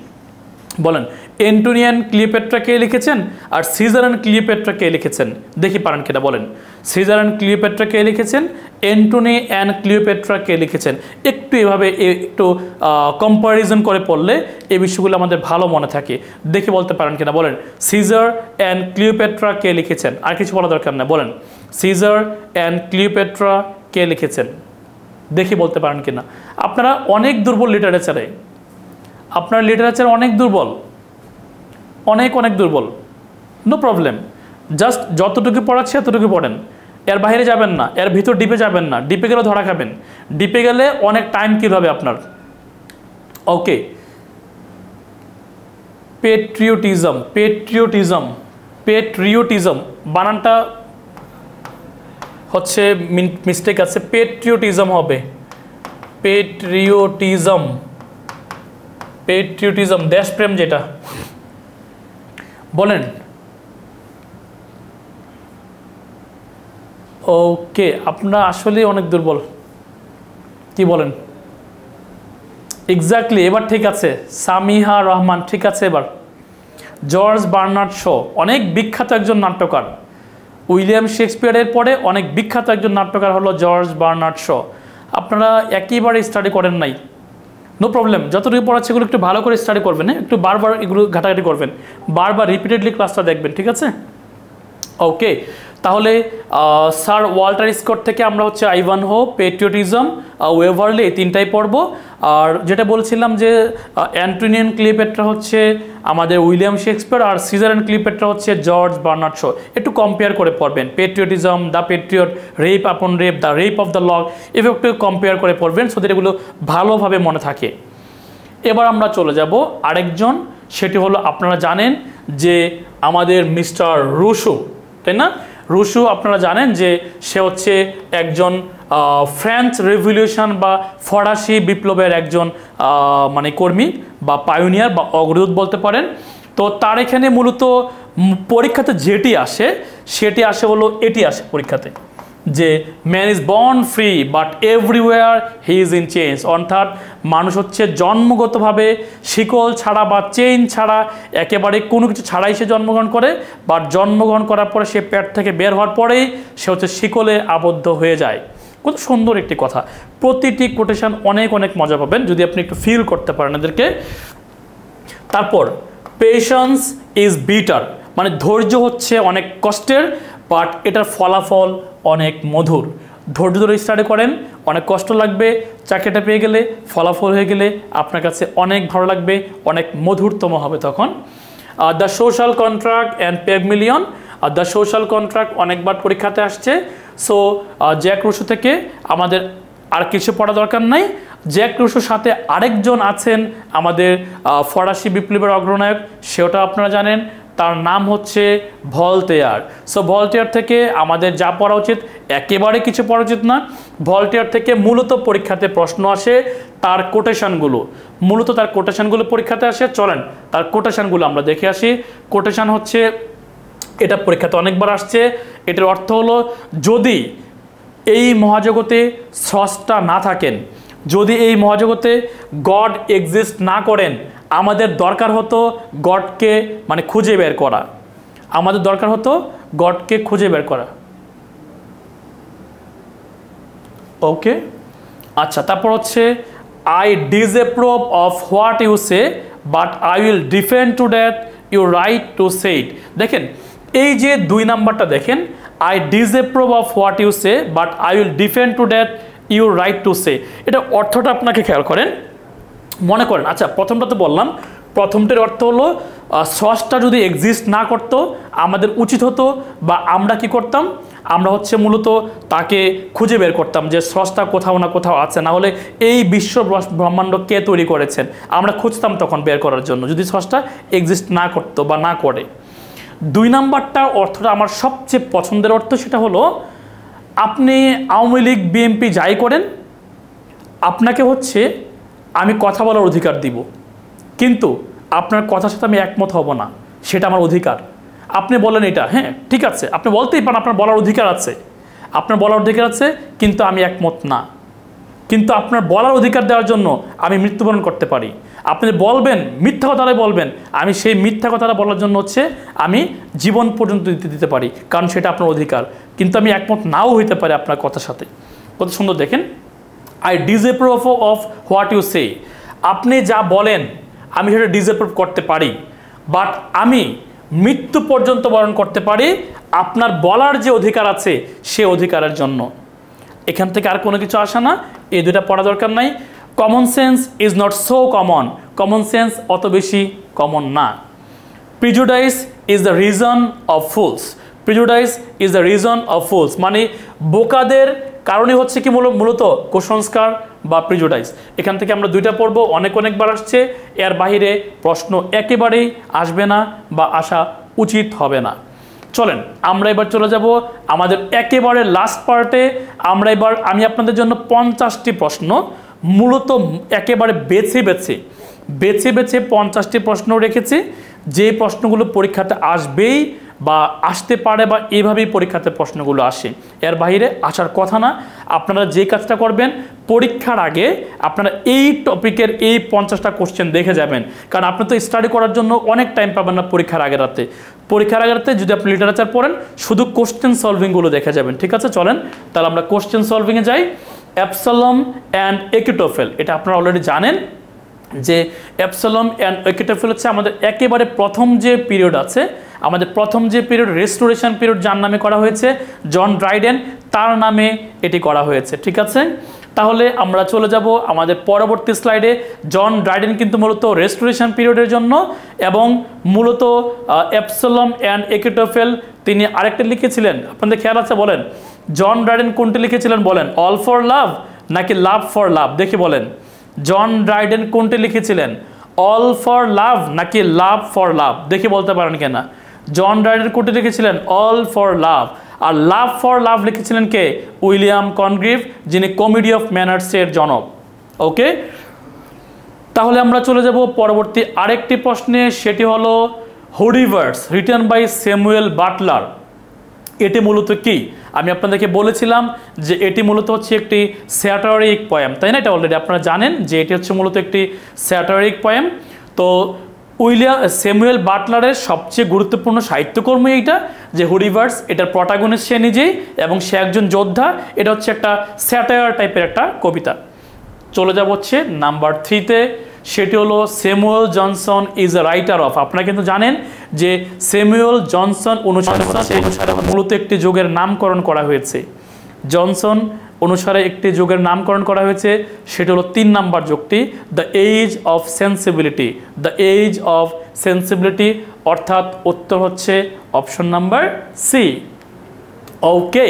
বলেন অ্যান্টোনিয়ান ক্লিওপেট্রা কে লিখেছেন আর সিজার অ্যান্ড ক্লিওপেট্রা কে লিখেছেন, দেখি পারেন কিনা বলেন। সিজার অ্যান্ড ক্লিওপেট্রা কে লিখেছেন, অ্যান্টোনি অ্যান্ড ক্লিওপেট্রা কে লিখেছেন। একটু এভাবে একটু কম্প্যারিজন করে পড়লে এই বিষয়গুলো আমাদের ভালো মনে থাকে। দেখি বলতে পারেন কিনা বলেন। সিজার অ্যান্ড ক্লিওপেট্রা কে লিখেছেন, আর কিছু বলা দরকার না, বলেন সিজার অ্যান্ড ক্লিওপেট্রা কে লিখেছেন, দেখি বলতে পারেন কিনা। আপনারা অনেক দুর্বল লিটারেচারে, আপনার লিটারেচার অনেক দুর্বল, অনেক অনেক দুর্বল, নো প্রবলেম, জাস্ট যতটুকু পড়াচ্ছে এতটুকু পড়েন, এর বাইরে যাবেন না, এর ভিতর ডিপে যাবেন না, ডিপে গেলে ধরা খাবেন, ডিপে গেলে অনেক টাইম কিল হবে আপনার। ওকে, পেট্রিয়টিজম, পেট্রিয়টিজম, পেট্রিয়টিজম বানানটা হচ্ছে মিস্টেক আছে, পেট্রিয়টিজম হবে, পেট্রিয়টিজম, পেট্রিয়টিজম দেশপ্রেম যেটা, বলেন। ওকে, আপনারা আসলে অনেক দুর্বল, কি বলেন? এক্স্যাক্টলি, এবার ঠিক আছে, সামিহা রহমান ঠিক আছে। এবার জর্জ বার্নার্ড শ, অনেক বিখ্যাত একজন নাট্যকার, উইলিয়াম শেক্সপিয়ারের পরে অনেক বিখ্যাত একজন নাট্যকার হলো জর্জ বার্নার্ড শ। আপনারা একেবারে স্টাডি করেন নাই, নো প্রবলেম, যতটুকু পড়াচ্ছে এগুলো একটু ভালো করে স্টাডি করবেন, হ্যাঁ, একটু বারবার এগুলো ঘাটাঘাটি করবেন, বারবার রিপিটেডলি ক্লাসটা দেখবেন, ঠিক আছে। ওকে, তাহলে স্যার ওয়াল্টার স্কট থেকে আমরা হচ্ছে আইভানহো, পেট্রিয়টিজম, ওয়েভারলি এই তিনটাই পড়ব। আর যেটা বলছিলাম যে অ্যান্টোনিয়ান ক্লিওপেট্রা হচ্ছে আমাদের উইলিয়াম শেক্সপিয়ার, আর সিজার অ্যান্ড ক্লিওপেট্রা হচ্ছে জর্জ বার্নার্ড শ। একটু কম্পেয়ার করে পড়বেন, patriotism, the patriot, rape upon rape, the rape of the lock, এভাবে একটু কম্পেয়ার করে পড়বেন, সো দ্যাট এগুলো ভালোভাবে মনে থাকে। এবার আমরা চলে যাব আরেকজন, সেটি হলো আপনারা জানেন যে আমাদের মিস্টার রুশো, তাই না? রুশো আপনারা জানেন যে সে হচ্ছে একজন ফ্রেঞ্চ রেভলিউশন বা ফরাসি বিপ্লবের একজন মানে কর্মী বা পায়োনিয়ার বা অগ্রদূত বলতে পারেন। তো তার এখানে মূলত পরীক্ষাতে যেটি আসে সেটি আসে হলো এটি আসে পরীক্ষাতে, যে man is born free but everywhere he is in change, অর্থাৎ মানুষ হচ্ছে জন্মগতভাবে শিকল ছাড়া বা চেইন ছাড়া একেবারে কোনো কিছু ছাড়াই সে জন্মগ্রহণ করে, বাট জন্মগ্রহণ করার পরে সে পেট থেকে বের হওয়ার পরেই সে হচ্ছে শিকলে আবদ্ধ হয়ে যায়। কত সুন্দর একটি কথা, প্রতিটি কোটেশন অনেক অনেক মজা পাবেন যদি আপনি একটু ফিল করতে পারেন এদেরকে। তারপর পেশেন্স ইজ বিটার, মানে ধৈর্য হচ্ছে অনেক কষ্টের, বাট এটার ফলাফল অনেক মধুর। ধৈর্য ধরে স্টাডি করেন, অনেক কষ্ট লাগবে, চাকরিটা পেয়ে গেলে ফলাফল হয়ে গেলে আপনার কাছে অনেক ভালো লাগবে, অনেক মধুরতম হবে তখন। The social contract and Pygmalion, the social contract অনেকবার পরীক্ষাতে আসছে। সো জ্যাক রুশো থেকে আমাদের আর কিছু পড়া দরকার নাই। জ্যাক রুশোর সাথে আরেকজন আছেন আমাদের ফরাসি বিপ্লবের অগ্রনায়ক, সেটা আপনারা জানেন, তার নাম হচ্ছে ভলতেয়ার। সো ভলতেয়ার থেকে আমাদের যা পড়া উচিত, একেবারে কিছু পড়া উচিত না। ভলতেয়ার থেকে মূলত পরীক্ষাতে প্রশ্ন আসে তার কোটেশনগুলো, মূলত তার কোটেশনগুলো পরীক্ষাতে আসে। চলেন তার কোটেশনগুলো আমরা দেখে আসি। কোটেশন হচ্ছে, এটা পরীক্ষাতে অনেকবার আসছে, এটার অর্থ হলো যদি এই মহাজগতে স্রষ্টা না থাকেন, যদি এই মহাজগতে গড এক্সিস্ট না করেন, আমাদের দরকার হতো গডকে মানে খুঁজে বের করা, আমাদের দরকার হতো গডকে খুঁজে বের করা। ওকে, আচ্ছা, তারপর হচ্ছে I disapprove of what you say but I will defend to that you right to say it. দেখেন এই যে 2 নাম্বারটা দেখেন, I disapprove of what you say but I will defend to that you right to say, এটা অর্থটা আপনাকে খেয়াল করেন, মনে করেন। আচ্ছা, প্রথমটা তো বললাম, প্রথমটার অর্থ হলো স্রষ্টা যদি এক্সিস্ট না করতো আমাদের উচিত হতো বা আমরা কি করতাম, আমরা হচ্ছে মূলত তাকে খুঁজে বের করতাম যে স্রষ্টা কোথাও না কোথাও আছে, না হলে এই বিশ্ব ব্রহ্মাণ্ড কে তৈরি করেছেন আমরা খুঁজতাম তখন বের করার জন্য, যদি স্রষ্টা এক্সিস্ট না করতো বা না করে। 2 নাম্বারটার অর্থটা আমার সবচেয়ে পছন্দের অর্থ, সেটা হলো আপনি আওয়ামী লীগ বিএনপি যাই করেন, আপনাকে হচ্ছে আমি কথা বলার অধিকার দিব, কিন্তু আপনার কথার সাথে আমি একমত হব না, সেটা আমার অধিকার। আপনি বলেন এটা, হ্যাঁ ঠিক আছে, আপনি বলতেই পারেন, আপনার বলার অধিকার আছে, আপনার বলার অধিকার আছে, কিন্তু আমি একমত না। কিন্তু আপনার বলার অধিকার দেওয়ার জন্য আমি মৃত্যুবরণ করতে পারি। আপনি বলবেন, মিথ্যা কথাটাই বলবেন, আমি সেই মিথ্যা কথাটা বলার জন্য হচ্ছে আমি জীবন পর্যন্ত দিতে পারি, কারণ সেটা আপনার অধিকার, কিন্তু আমি একমত নাও হইতে পারি আপনার কথার সাথে। কত সুন্দর দেখেন, I disapprove of what you say, আপনি যা বলেন আমি সেটা ডিসঅ্যাপ্রুভ করতে পারি, বাট আমি মৃত্যু পর্যন্ত বরণ করতে পারি আপনার বলার যে অধিকার আছে সে অধিকারের জন্য। এখান থেকে আর কোনো কিছু আসে না, এই 2টা পড়া দরকার নাই। Common sense is not so common, common sense অত বেশি কমন না। Prejudice is the reason of fools, prejudice is the reason of fools, মানে বোকাদের কারণে হচ্ছে কি মূলত কুসংস্কার বা প্রিজুডাইস। এখান থেকে আমরা 2টা পড়বো, অনেকবার আসছে, এর বাহিরে প্রশ্ন একেবারেই আসবে না বা আসা উচিত হবে না। চলেন আমরা এবার চলে যাব আমাদের একেবারে লাস্ট পার্টে। আমি আপনাদের জন্য 50টি প্রশ্ন মূলত একেবারে বেছে বেছে 50টি প্রশ্ন রেখেছি, যে প্রশ্নগুলো পরীক্ষাতে আসবেই বা আসতে পারে বা এইভাবেই পরীক্ষাতে প্রশ্নগুলো আসে, এর বাইরে আসার কথা না। আপনারা যে কাজটা করবেন, পরীক্ষার আগে আপনারা এই টপিকের এই 50টা কোশ্চেন দেখে যাবেন, কারণ আপনি তো স্টাডি করার জন্য অনেক টাইম পাবেন না পরীক্ষার আগের রাতে। পরীক্ষার আগের রাতে যদি আপনি লিটারেচার পড়েন, শুধু কোশ্চেন সলভিংগুলো দেখে যাবেন, ঠিক আছে? চলেন তাহলে আমরা কোশ্চেন সলভিংয়ে যাই। অ্যাপসালম অ্যান্ড একিটোফেল, এটা আপনারা অলরেডি জানেন যে অ্যাপসালম অ্যান্ড একিটোফেল হচ্ছে আমাদের একেবারে প্রথম যে পিরিয়ড আছে, আমাদের প্রথম যে পিরিয়ড রেস্টোরেশন পিরিয়ড, যার নামে করা হয়েছে জন ড্রাইডেন, তার নামে এটি করা হয়েছে, ঠিক আছে? তাহলে আমরা চলে যাব আমাদের পরবর্তী স্লাইডে। জন ড্রাইডেন কিন্তু মূলত রেস্টোরেশন পিরিয়ডের জন্য, এবং মূলত অ্যাপসালম অ্যান্ড একিটোফেল তিনি আরেকটা লিখেছিলেন, আপনাদের খেয়াল আছে? বলেন জন ড্রাইডেন কোনটি লিখেছিলেন, বলেন অল ফর লাভ নাকি লাভ ফর লাভ, দেখি বলেন জন ড্রাইডেন কোনটি লিখেছিলেন, অল ফর লাভ নাকি লাভ ফর লাভ, দেখি বলতে পারেন কিনা? জন ড্রাইডেন কোনটি লিখেছিলেন, অল ফর লাভ, আর লাভ ফর লাভ লিখেছিলেন কে? উইলিয়াম কনগ্রিভ, যিনি কমেডি অফ ম্যানার্সের জনক। ওকে, তাহলে আমরা চলে যাব পরবর্তী আরেকটি প্রশ্নে, সেটি হলো হুডিভার্স রিটেন বাই স্যামুয়েল বাটলার। এটি মূলত কি? আমি আপনাদেরকে বলেছিলাম যে এটি মূলত হচ্ছে একটি স্যাটারিক পোয়েম, তাই না? এটা অলরেডি আপনারা জানেন যে এটি হচ্ছে মূলত একটি স্যাটারিক পোয়েম। তো স্যামুয়েল বাটলারের সবচেয়ে গুরুত্বপূর্ণ সাহিত্যকর্ম এইটা, যে হুডিভার্স, এটার প্রটাগনিস্ট সে নিজেই এবং সে একজন যোদ্ধা। এটা হচ্ছে একটা স্যাটায়ার টাইপের একটা কবিতা। চলে যাব হচ্ছে নাম্বার 3-তে, সেটি হলো Samuel Johnson is a writer of. আপনারা কিন্তু জানেন যে স্যামুয়েল জনসন অনুসারে মূলত একটি যুগের নামকরণ করা হয়েছে, জনসন অনুসারে একটি যুগের নামকরণ করা হয়েছে, সেটি হলো 3 নাম্বার যুগটি, the age of sensibility, the age of sensibility, অর্থাৎ উত্তর হচ্ছে অপশন নাম্বার সি। ওকে,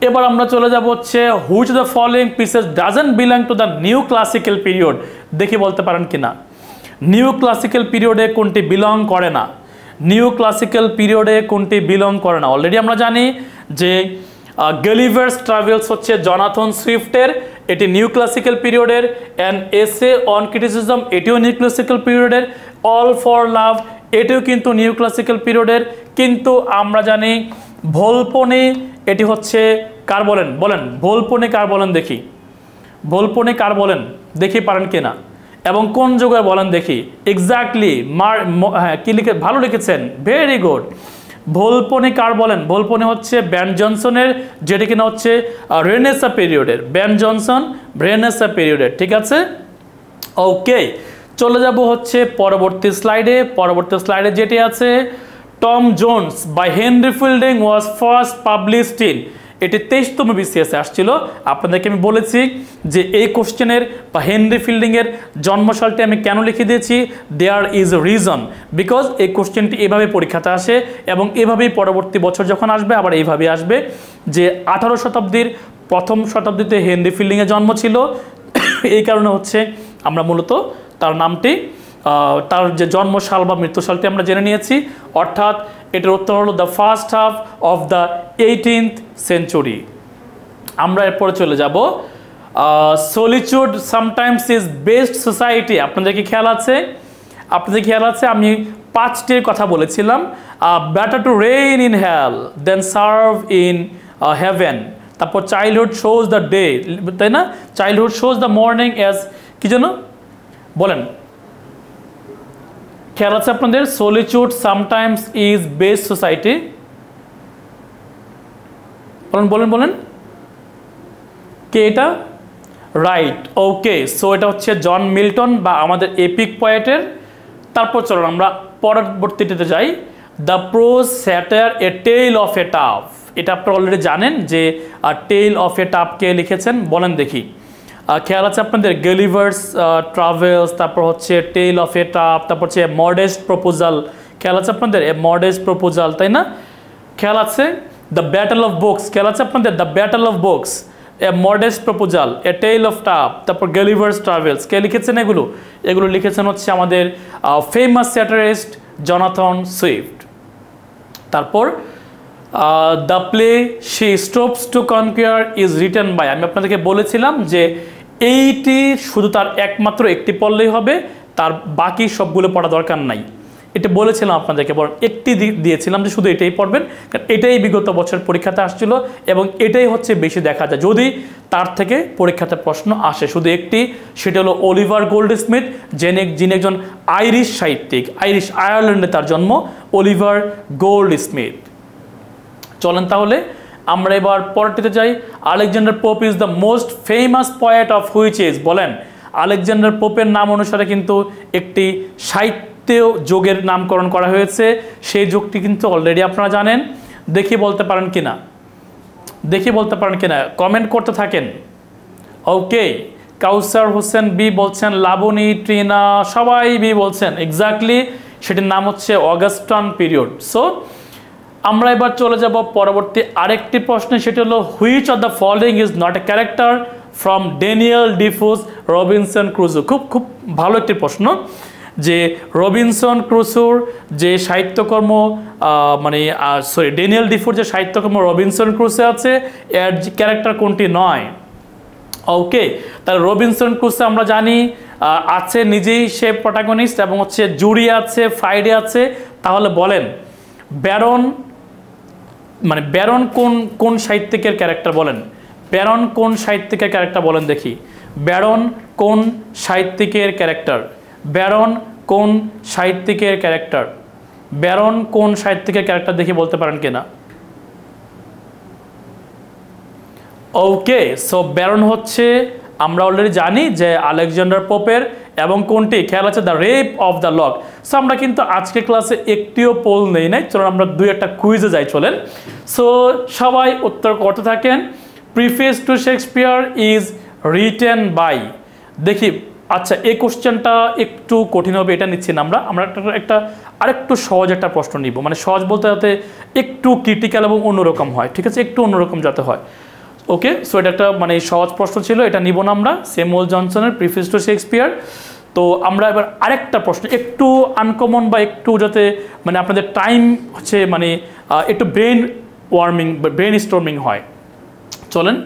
এবার আমরা চলে যাব হচ্ছে which the following pieces doesn't belong to the new classical period, দেখি বলতে পারেন কিনা? নিউ ক্লাসিক্যাল পিরিয়ডে কোনটি বিলং করে না? নিউ ক্লাসিক্যাল পিরিয়ডে কোনটি বিলং করে না? অলরেডি আমরা জানি যে গলিভার্স ট্রাভেলস হচ্ছে জনাথন সুইফটের, এটি নিউ ক্লাসিক্যাল পিরিয়ডের। অ্যান এসে অন ক্রিটিসিজম, এটিও নিউ ক্লাসিক্যাল পিরিয়ডের। অল ফর লাভ, এটিও কিন্তু নিউ ক্লাসিক্যাল পিরিয়ডের। কিন্তু আমরা জানি ভোলপনে এটি হচ্ছে কার বলেন, বলেন ভোলপনে কার বলেন দেখি, ভোলপনে কার বলেন দেখি পারেন কিনা, এবং কোন যুগের বলেন দেখি। এক্স্যাক্টলি হ্যাঁ কি লিখে, ভালো লিখেছেন, ভেরি গুড। ভোলপনে কার বলেন, ভোলপনে হচ্ছে ব্যান জনসনের, যেটা কিনা হচ্ছে রেনেসা পিরিয়ডের, ব্যান জনসন রেনেসা পিরিয়ডের, ঠিক আছে। ওকে, চলে যাব হচ্ছে পরবর্তী স্লাইডে। পরবর্তী স্লাইডে যেটি আছে, Tom Jones by Henry Fielding was first published in, এটি 23তম বিসিএসে আসছিল। আপনাদেরকে আমি বলেছি যে এই কোশ্চেনের বা হেনরি ফিল্ডিংয়ের জন্মসালটি আমি কেন লিখে দিয়েছি, there is a reason, because এই কোশ্চেনটি এভাবে পরীক্ষাতে আসে এবং এভাবেই পরবর্তী বছর যখন আসবে আবার এইভাবেই আসবে যে 18 শতাব্দীর প্রথম শতাব্দীতে হেনরি ফিল্ডিংয়ের জন্ম ছিল। এই কারণে হচ্ছে আমরা মূলত তার নামটি, তার যে জন্মসাল বা মৃত্যুসালটি আমরা জেনে নিয়েছি, অর্থাৎ এটার উত্তর হলো the first half of the 18th century. আমরা এরপরে চলে যাব সলিচুড সামটাইমস ইজ বেস্ট সোসাইটি। আপনাদেরকে খেয়াল আছে, আপনাদের খেয়াল আছে আমি 5টির কথা বলেছিলাম, better to reign in hell than serve in heaven, তারপর চাইল্ডহুড শোজ দ্য ডে, তাই না, childhood shows the morning as কি যেন বলেন, খেয়াল আছে আপনাদের, solitude sometimes is best society, বলেন বলেন বলেন কে এটা, রাইট। ওকে, সো এটা হচ্ছে জন মিল্টন বা আমাদের এপিক পোয়েটের। তারপর চলুন আমরা পরবর্তীতে যাই, the prose satire A tell of a Tub, এটা আপনারা অলরেডি জানেন যে টেল অফ এ টাফ কে লিখেছেন বলেন দেখি। খেয়াল আছে আপনাদের, গেলিভার্স ট্রাভেলস, তারপর হচ্ছে টেল অফ এ টাফ, তারপর হচ্ছে মডেস্ট প্রপোজাল, খেয়াল আছে আপনাদের এ মডেস্ট প্রপোজাল, তাই না, খেয়াল আছে দ্য ব্যাটল অফ বুকস, খেয়াল আছে আপনাদের The battle of Books, A modest proposal, A tell of Tub, তারপর গেলিভার্স ট্রাভেলস, কে লিখেছেন এগুলো, এগুলো লিখেছেন হচ্ছে আমাদের ফেমাস স্যাটারিস্ট জনাথন সুইফট। তারপর the play she stoops to conquer is written by, আমি আপনাদেরকে বলেছিলাম যে এইটি শুধু তার একমাত্র একটি পড়লেই হবে, তার বাকি সবগুলো পড়া দরকার নাই, এটা বলেছিলাম আপনাদেরকে, বরং একটি দিয়েছিলাম যে শুধু এটাই পড়বেন, কারণ এটাই বিগত বছর পরীক্ষাতে আসছিল এবং এটাই হচ্ছে বেশি দেখা যায় যদি তার থেকে পরীক্ষাতে প্রশ্ন আসে, শুধু একটি, সেটা হলো অলিভার গোল্ডস্মিথ, যিনি একজন আইরিশ সাহিত্যিক, আয়ারল্যান্ডে তার জন্ম, অলিভার গোল্ডস্মিথ। চলেন তাহলে আমরা এবার পরেরটিতে যাই, Alexander Pope is the most famous poet of which age, বলেন আলেকজান্ডার পোপের নাম অনুসারে কিন্তু একটি সাহিত্য যুগের নামকরণ করা হয়েছে, সেই যুগটি কিন্তু অলরেডি আপনারা জানেন, দেখি বলতে পারেন কিনা, দেখি বলতে পারেন কিনা, কমেন্ট করতে থাকেন। ওকে, কাউসার হোসেন বি বলছেন, লাবণী, ট্রিনা সবাই বি বলছেন, এক্স্যাক্টলি সেটির নাম হচ্ছে অগাস্টান পিরিয়ড। সো আমরা এবার চলে যাব পরবর্তী আরেকটি প্রশ্নে, সেটি হলো which of the following is not a character from Daniel Defoe's Robinson Crusoe. খুব ভালো একটি প্রশ্ন, যে রবিনসন ক্রুসোর যে সাহিত্যকর্ম ড্যানিয়েল ডিফোর যে সাহিত্যকর্ম রবিনসন ক্রুসো আছে, এর ক্যারেক্টার কোনটি নয়। ওকে, তাহলে রবিনসন ক্রুসো আমরা জানি আছে নিজেই সে প্রোটাগনিস্ট এবং হচ্ছে জুরি আছে, ফ্রাইডে আছে, তাহলে বলেন ব্যারন ব্যারন কোন সাহিত্যিকের ক্যারেক্টার, বলেন ব্যারন কোন সাহিত্যিকের ক্যারেক্টার বলেন দেখি, ব্যারন কোন সাহিত্যিকের ক্যারেক্টার, ব্যারন কোন সাহিত্যিকের ক্যারেক্টার, ব্যারন কোন সাহিত্যিকের ক্যারেক্টার দেখি বলতে পারেন কিনা। ওকে, সো ব্যারন হচ্ছে আমরা অলরেডি জানি যে আলেকজান্ডার পোপের, এবং কোনটি খেয়াল আছে the rape of the lock. So আমরা কিন্তু আজকে ক্লাসে একটিও পোল নেই নাই, চলুন আমরা দুই একটা কুইজে যাই, চলেন। সো সবাই উত্তর করতে থাকেন। Preface to Shakespeare is written by, দেখি আচ্ছা এই কোশ্চেনটা একটু কঠিন হবে, এটা নিচ্ছি না আমরা একটা আরেকটু সহজ একটা প্রশ্ন নিব, মানে সহজ বলতে যাতে একটু ক্রিটিক্যাল এবং অন্যরকম হয়, ঠিক আছে, একটু অন্যরকম যাতে হয়। ওকে, সো এটা একটা সহজ প্রশ্ন ছিল, এটা নিব না আমরা, স্যামুয়েল জনসনের প্রিফেস টু শেক্সপিয়ার। তো আমরা এবার আরেকটা প্রশ্ন একটু আনকমন বা একটু যাতে আপনাদের টাইম হচ্ছে একটু ব্রেন স্টর্মিং হয়, চলেন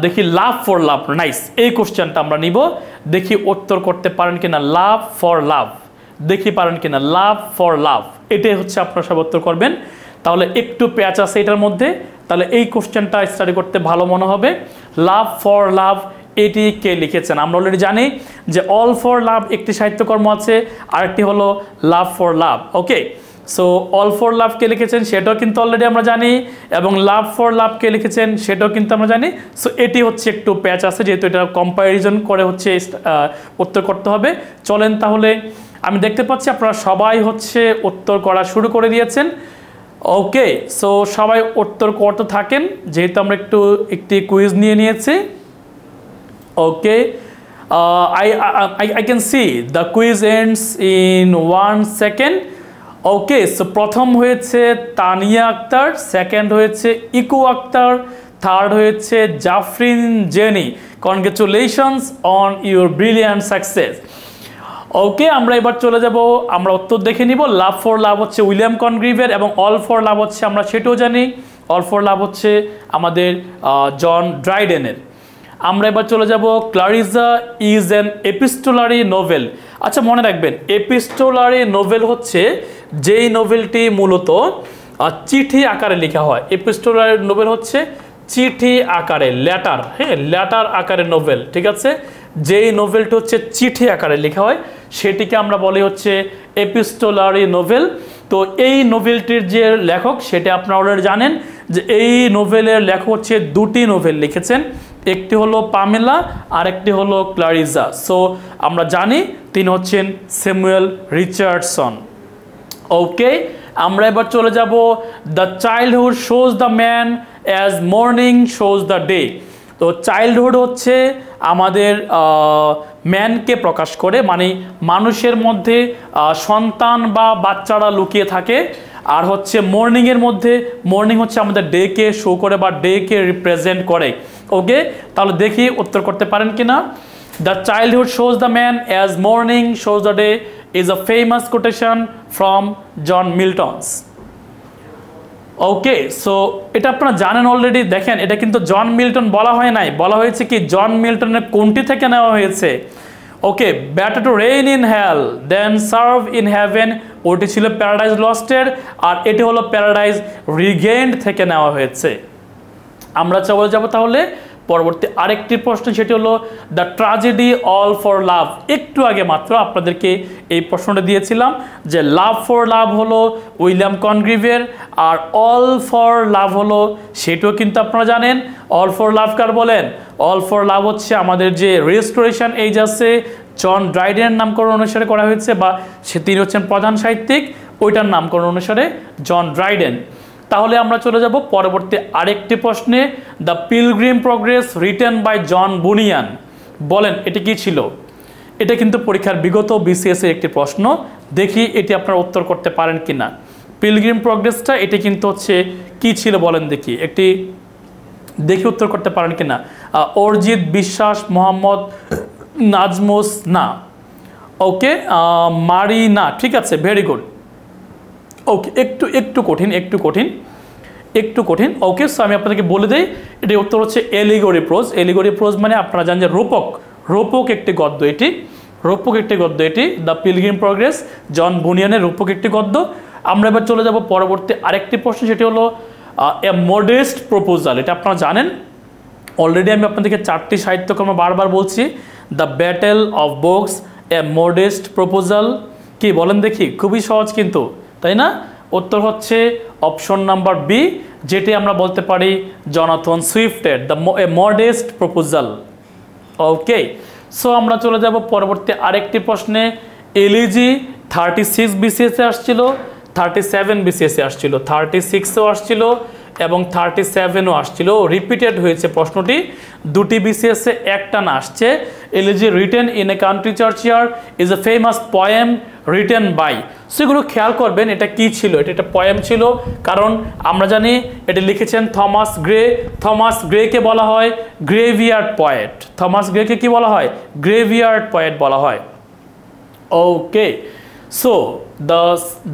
দেখি লাভ ফর লাভ, নাইস, এই কোশ্চেনটা আমরা নিব, দেখি উত্তর করতে পারেন কিনা। লাভ ফর লাভ, দেখি পারেন কিনা, লাভ ফর লাভ, এটাই হচ্ছে আপনারা সব উত্তর করবেন। তাহলে একটু প্যাচ আছে এটার মধ্যে, তাহলে এই কোশ্চেনটা স্টাডি করতে ভালো মনে হবে। লাভ ফর লাভ এটি কে লিখেছেন? আমরা অলরেডি জানি যে অল ফর লাভ একটি সাহিত্যকর্ম আছে, আরেকটি হলো love for love. Okay, so all for love কে লিখেছেন সেটাও কিন্তু অলরেডি আমরা জানি, এবং লাভ ফর লাভ কে লিখেছেন সেটাও কিন্তু আমরা জানি। সো এটি হচ্ছে একটু প্যাচ আছে, যেহেতু এটা কম্প্যারিজন করে হচ্ছে উত্তর করতে হবে। চলেন তাহলে, আমি দেখতে পাচ্ছি আপনারা সবাই হচ্ছে উত্তর করা শুরু করে দিয়েছেন। ওকে, সো সবাই উত্তর করতে থাকেন, যেহেতু আমরা একটি কুইজ নিয়ে নিয়েছি। ওকে, I can see the quiz ends in 1 second. Okay, so প্রথম হয়েছে তানিয়া আক্তার, সেকেন্ড হয়েছে ইকু আক্তার, থার্ড হয়েছে Jafrin Jeni. Congratulations on your brilliant success. Okay, আমরা এবার চলে যাব, আমরা উত্তর দেখে নিব। লাভ ফর লাভ হচ্ছে উইলিয়াম কনগ্রিভের, এবং অল ফর লাভ হচ্ছে আমরা সেটাও জানি, অল ফর লাভ হচ্ছে আমাদের জন ড্রাইডেনের। আমরা এবার চলে যাব, ক্লারিজা ইজ অ্যান এপিস্টোলারি নোভেল। আচ্ছা, মনে রাখবেন এপিস্টোলারি নোভেল হচ্ছে যেই নোভেলটি মূলত চিঠি আকারে লেখা হয়। এপিস্টোলারি নোভেল হচ্ছে চিঠি আকারে, লেটার, হ্যাঁ, লেটার আকারে নোভেল, ঠিক আছে। যেই নোভেলটি হচ্ছে চিঠি আকারে লেখা হয় সেটিকে আমরা বলি হচ্ছে এপিস্টোলারি নোভেল। তো এই নোভেলটির যে লেখক সেটা আপনারা অলরেডি জানেন যে এই নোভেলের লেখক হচ্ছে দুটি নোভেল লিখেছেন, একটি হলো পামেলা আর একটি হলো ক্লারিজা। সো আমরা জানি তিনি হচ্ছেন স্যামুয়েল রিচার্ডসন। ওকে, আমরা এবার চলে যাব, the childhood shows the man as morning shows the day. তো চাইল্ডহুড হচ্ছে আমাদের ম্যানকে প্রকাশ করে, মানে মানুষের মধ্যে সন্তান বা বাচ্চারা লুকিয়ে থাকে। আর হচ্ছে মর্নিংয়ের মধ্যে, মর্নিং হচ্ছে আমাদের ডেকে শো করে বা ডেকে রিপ্রেজেন্ট করে। ওকে, তাহলে দেখি উত্তর করতে পারেন কিনা। The childhood shows the man as morning shows the day is a famous quotation from John Milton's. Okay, so এটা আপনারা জানেন অলরেডি। দেখেন, এটা কিন্তু জন মিল্টন বলা হয় নাই, বলা হয়েছে কি জন মিল্টনের কোনটি থেকে নেওয়া হয়েছে। Okay, better to reign in hell than serve in heaven, ওটি ছিল প্যারাডাইজ লস্টের, আর এটি হলো প্যারাডাইজ রিগেইনড থেকে নেওয়া হয়েছে। আমরা চলে যাব তাহলে পরবর্তী আরেকটি প্রশ্ন, সেটি হলো দ্য ট্র্যাজেডি অল ফর লাভ। একটু আগে মাত্র আপনাদেরকে এই প্রশ্নটা দিয়েছিলাম যে লাভ ফর লাভ হলো উইলিয়াম কনগ্রিভের, আর অল ফর লাভ হলো সেটাও কিন্তু আপনারা জানেন। অল ফর লাভ কার বলেন? অল ফর লাভ হচ্ছে আমাদের যে রেস্টোরেশন এজ আছে জন ড্রাইডেনের নামকরণ অনুসারে করা হয়েছে, বা তিনি হচ্ছেন প্রধান সাহিত্যিক, ওইটার নামকরণ অনুসারে জন ড্রাইডেন। তাহলে আমরা চলে যাব পরবর্তী আরেকটি প্রশ্নে, the pilgrim progress written by John Bunyan. বলেন এটি কি ছিল? এটা কিন্তু পরীক্ষার বিগত বিসিএস এর একটি প্রশ্ন, দেখি এটি আপনারা উত্তর করতে পারেন কিনা। পিলগ্রিম প্রগ্রেসটা এটি কিন্তু হচ্ছে কি ছিল বলেন দেখি, একটি দেখি উত্তর করতে পারেন কিনা। অরিজিৎ বিশ্বাস, মোহাম্মদ নাজমুস না, ওকে, মারি না, ঠিক আছে, ভেরি গুড। ওকে, একটু কঠিন। ওকে, সো আমি আপনাদেরকে বলে দিই, এটি উত্তর হচ্ছে এলিগরি প্রোজ। এলিগরি প্রোজ মানে আপনারা জানেন যে রূপক একটি গদ্য, এটি দ্য পিলগ্রিম প্রগ্রেস জন বুনিয়ানের রূপক একটি গদ্য। আমরা এবার চলে যাব পরবর্তী আরেকটি প্রশ্ন, সেটি হলো এ মডেস্ট প্রপোজাল। এটা আপনারা জানেন অলরেডি, আমি আপনাদেরকে 4টি সাহিত্যকর্ম বারবার বলছি। The battle of Books, A modest proposal. কি বলেন দেখি? খুবই সহজ কিন্তু, তাই না? উত্তর হচ্ছে অপশন নাম্বার বি, যেটি আমরা বলতে পারি জনাথন সুইফটের the a modest proposal. Okay, so আমরা চলে যাব পরবর্তী আরেকটি প্রশ্নে। এলিজি 36 বিসিএসে আসছিল, 37 বিসিএসে আসছিল, 36ও আসছিল এবং 37ও আসছিল, রিপিটেড হয়েছে প্রশ্নটি, দুটি বিসিএসে একটা না আসছে। Elegy written in a country churchyard is a famous poem written by. সেগুলো খেয়াল করবেন, এটা কি ছিল? এটা একটা পোয়েম ছিল, কারণ আমরা জানি এটি লিখেছেন থমাস গ্রে। থমাস গ্রেকে বলা হয় গ্রেভিয়ার্ড পয়েট। থমাস গ্রেকে কি বলা হয়? গ্রেভিয়ার্ড পয়েট বলা হয়। Okay, so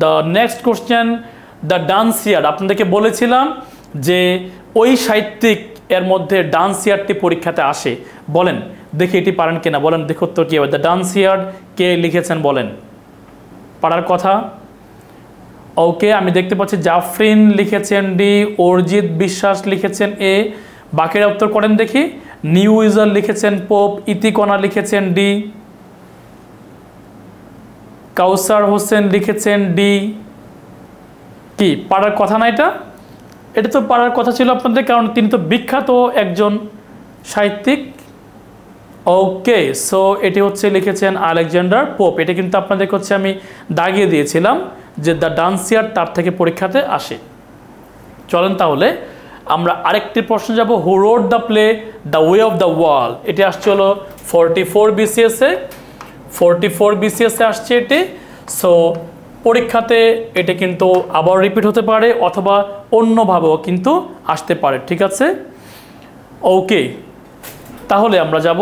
the next question, the Dunciad. আপনাদেরকে বলেছিলাম যে ওই সাহিত্যিক এর মধ্যে ডান্সিয়ার্ডটি পরীক্ষাতে আসে। বলেন দেখি এটি পারেন কিনা, বলেন দেখো উত্তর কি হবে। দ্য ডান্সিয়ার্ড কে লিখেছেন বলেন, পারার কথা। ওকে, আমি দেখতে পাচ্ছি জাফরিন লিখেছেন ডি, অরিজিৎ বিশ্বাস লিখেছেন এ, বাকিরা উত্তর করেন দেখি। নিউ ইউজার লিখেছেন পোপ, ইতিকণা লিখেছেন ডি, কাউসার হোসেন লিখেছেন ডি। কি পারার কথা না এটা? এটা তো পারার কথা ছিল আপনাদের, কারণ তিনি তো বিখ্যাত একজন সাহিত্যিক। ওকে, সো এটি হচ্ছে লিখেছেন আলেকজান্ডার পোপ। এটা কিন্তু আপনাদেরকে হচ্ছে আমি দাগিয়ে দিয়েছিলাম যে দ্য ডান্সিয়ার তার থেকে পরীক্ষাতে আসে। চলেন তাহলে আমরা আরেকটি প্রশ্ন যাব। হু wrote the play the way of the world? এটি আসছে হলো 44 BCS-এ, 44 BCS-এ আসছে এটি। সো পরীক্ষাতে এটা কিন্তু আবার রিপিট হতে পারে অথবা অন্যভাবেও কিন্তু আসতে পারে, ঠিক আছে? ওকে, তাহলে আমরা যাব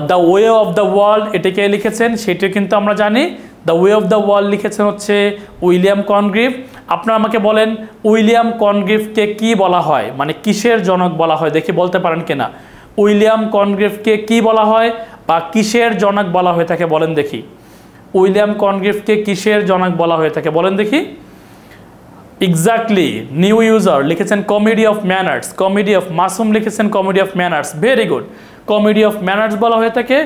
the way of the world, এটাকে লিখেছেন সেটিও কিন্তু আমরা জানি। The way of the world লিখেছেন হচ্ছে উইলিয়াম কনগ্রিভ। আপনারা আমাকে বলেন উইলিয়াম কনগ্রিভকে কি বলা হয়, মানে কিসের জনক বলা হয়, দেখি বলতে পারেন কিনা। উইলিয়াম কনগ্রিভকে কি বলা হয় বা কিসের জনক বলা হয়ে থাকে বলেন দেখি। উইলিয়াম কনগ্রিভকে কিসের জনক বলা হয়ে থাকে বলেন দেখি। এক্স্যাক্টলি, নিউ ইউজার লিখেছেন comedy of manners, comedy of, Masum লিখেছেন comedy of manners, very good, comedy of manners বলা হয়ে থাকে।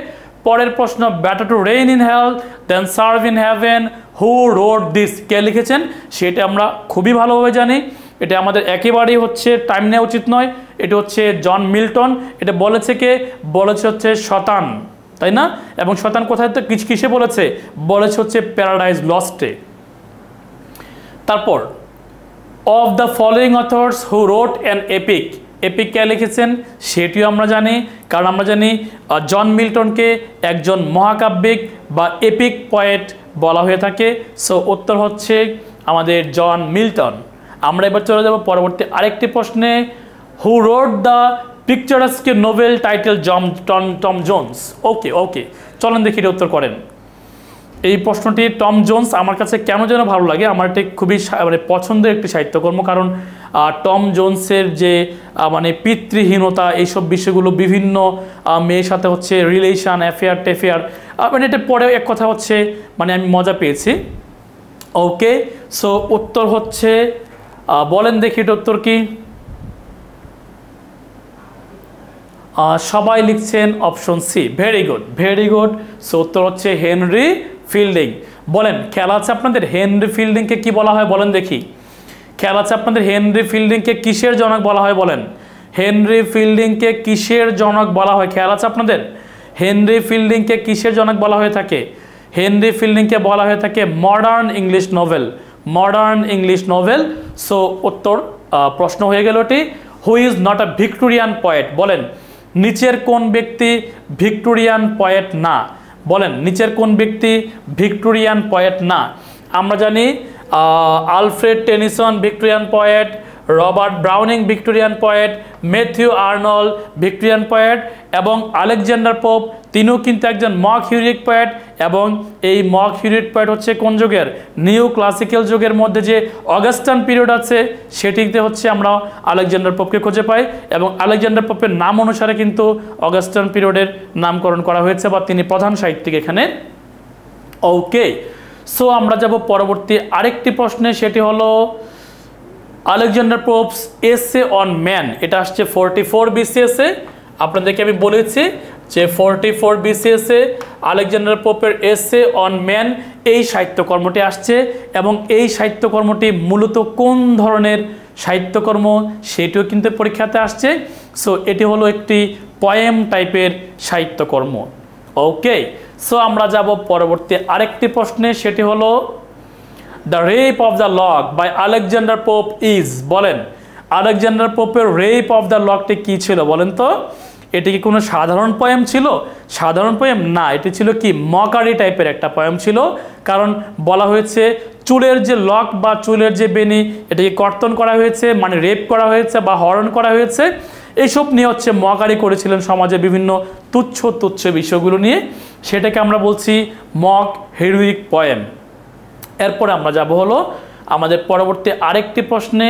পরের প্রশ্ন, better to reign in hell than serve in heaven, who wrote this? কে লিখেছেন সেটা আমরা খুবই ভালোভাবে জানি। এটা আমাদের একেবারেই হচ্ছে টাইম নেওয়া উচিত নয়। এটা হচ্ছে জন মিল্টন। এটা বলেছে কে? বলেছে হচ্ছে শতান, তাই না? এবং শতান কোথায় তো কিসে বলেছে? বলেছে হচ্ছে প্যারাডাইজ লস্টে। তারপর of the following authors who wrote an epic, epic কে লিখেছেন সেটিও আমরা জানি, কারণ আমরা জানি জন মিল্টনকে একজন মহাকাব্যিক বা এপিক পয়েট বলা হয়ে থাকে। সো উত্তর হচ্ছে আমাদের জন মিল্টন। আমরা এবার চলে যাব পরবর্তী আরেকটি প্রশ্নে। Who wrote the picaresque novel title Tom Jones? Okay okay, চলেন দেখি এটা উত্তর করেন। এই প্রশ্নটি টম জোন্স আমার কাছে কেন যেন ভালো লাগে, আমার এটি খুবই মানে পছন্দের একটি সাহিত্যকর্ম, কারণ টম জোন্সের যে মানে পিতৃহীনতা এইসব বিষয়গুলো, বিভিন্ন মেয়ের সাথে হচ্ছে রিলেশন, অ্যাফেয়ার টেফেয়ার, মানে এটা পরে এক কথা হচ্ছে মানে আমি মজা পেয়েছি। ওকে, সো উত্তর হচ্ছে বলেন দেখি এটা উত্তর কি? সবাই লিখছেন option C, very good very good. So উত্তর হচ্ছে হেনরি ফিল্ডিং। বলেন খেয়াল আছে আপনাদের হেনরি ফিল্ডিংকে কি বলা হয় বলেন দেখি। খেয়াল আছে আপনাদের হেনরি ফিল্ডিংকে কিসের জনক বলা হয় বলেন। হেনরি ফিল্ডিংকে কিসের জনক বলা হয় খেয়াল আছে আপনাদের? হেনরি ফিল্ডিংকে কিসের জনক বলা হয়ে থাকে? হেনরি ফিল্ডিংকে বলা হয়ে থাকে modern English novel, modern English novel. So উত্তর প্রশ্ন হয়ে গেল এটি। Who is not a Victorian poet? বলেন নিচের কোন ব্যক্তি ভিক্টোরিয়ান পয়েট না? বলেন নিচের কোন ব্যক্তি ভিক্টোরিয়ান পয়েট না? আমরা জানি Alfred Tennyson Victorian poet, Robert Browning Victorian poet, Matthew Arnold Victorian poet এবং আলেকজান্ডার পোপ তিনিও কিন্তু একজন মক হিউরিক পয়েট। এবং এই মক হিউরিক পয়েট হচ্ছে কোন যুগের? নিউ ক্লাসিক্যাল যুগের মধ্যে যে অগাস্টান পিরিয়ড আছে সেটিতে হচ্ছে আমরা আলেকজান্ডার পোপকে খুঁজে পাই এবং আলেকজান্ডার পোপের নাম অনুসারে কিন্তু অগাস্টান পিরিয়ডের নামকরণ করা হয়েছে বা তিনি প্রধান সাহিত্যিক এখানে। ওকে, সো আমরা যাব পরবর্তী আরেকটি প্রশ্নে, সেটি হলো Alexander popes essay on man. এটা আসছে 44 BCS-এ। আপনাদেরকে আমি বলেছি যে 44 BCS-এ আলেকজান্ডার পোপের এসে অন ম্যান এই সাহিত্যকর্মটি আসছে এবং এই সাহিত্যকর্মটি মূলত কোন ধরনের সাহিত্যকর্ম সেটিও কিন্তু পরীক্ষাতে আসছে। সো এটি হলো একটি পোয়েম টাইপের সাহিত্যকর্ম। ওকে, সো আমরা যাব পরবর্তী আরেকটি প্রশ্নে, সেটি হলো The rape of the Lock by Alexander Pope is. বলেন আলেকজান্ডার পোপের রেপ অফ দ্য লকটি কী ছিল বলেন তো? এটি কি কোনো সাধারণ পোয়েম ছিল? সাধারণ পোয়েম না, এটি ছিল কি মকারি টাইপের একটা পোয়েম ছিল। কারণ বলা হয়েছে চুলের যে লক বা চুলের যে বেনি এটাকে কর্তন করা হয়েছে, মানে রেপ করা হয়েছে বা হরণ করা হয়েছে। এইসব নিয়ে হচ্ছে মকারি করেছিলেন সমাজে বিভিন্ন তুচ্ছ তুচ্ছ বিষয়গুলো নিয়ে, সেটাকে আমরা বলছি মক হিরোইক পোয়েম। এরপরে আমরা যাব হলো আমাদের পরবর্তী আরেকটি প্রশ্নে,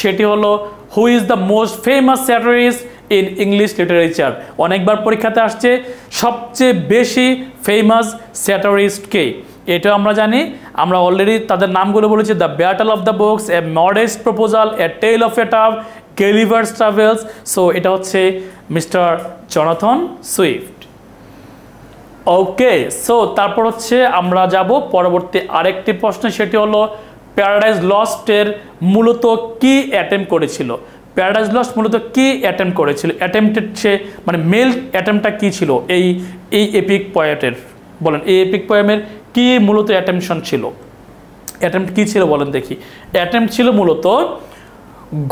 সেটি হলো who is the most famous satirist in English literature? অনেকবার পরীক্ষাতে আসছে সবচেয়ে বেশি ফেমাস স্যাটারিস্ট কে? এটাও আমরা জানি, আমরা অলরেডি তাদের নামগুলো বলেছি, the battle of the books, A modest proposal, A tell of a tub, Gulliver's travels. So এটা হচ্ছে mister Jonathan Swift. Okay, so তারপর হচ্ছে আমরা যাব পরবর্তী আরেকটি প্রশ্ন, সেটি হলো প্যারাডাইজ লস্টের মূলত কি অ্যাটেম্প করেছিল? প্যারাডাইজ লস্ট মূলত কি অ্যাটেম্প করেছিল? অ্যাটেম্পটেড সে মানে মেল অ্যাটেম্পটা কি ছিল এই এপিক পয়েটের? বলেন, এই এপিক পোয়েমের কি মূলত অ্যাটেম্পশন ছিল? অ্যাটেম্পট কি ছিল বলেন দেখি। অ্যাটেম্পট ছিল মূলত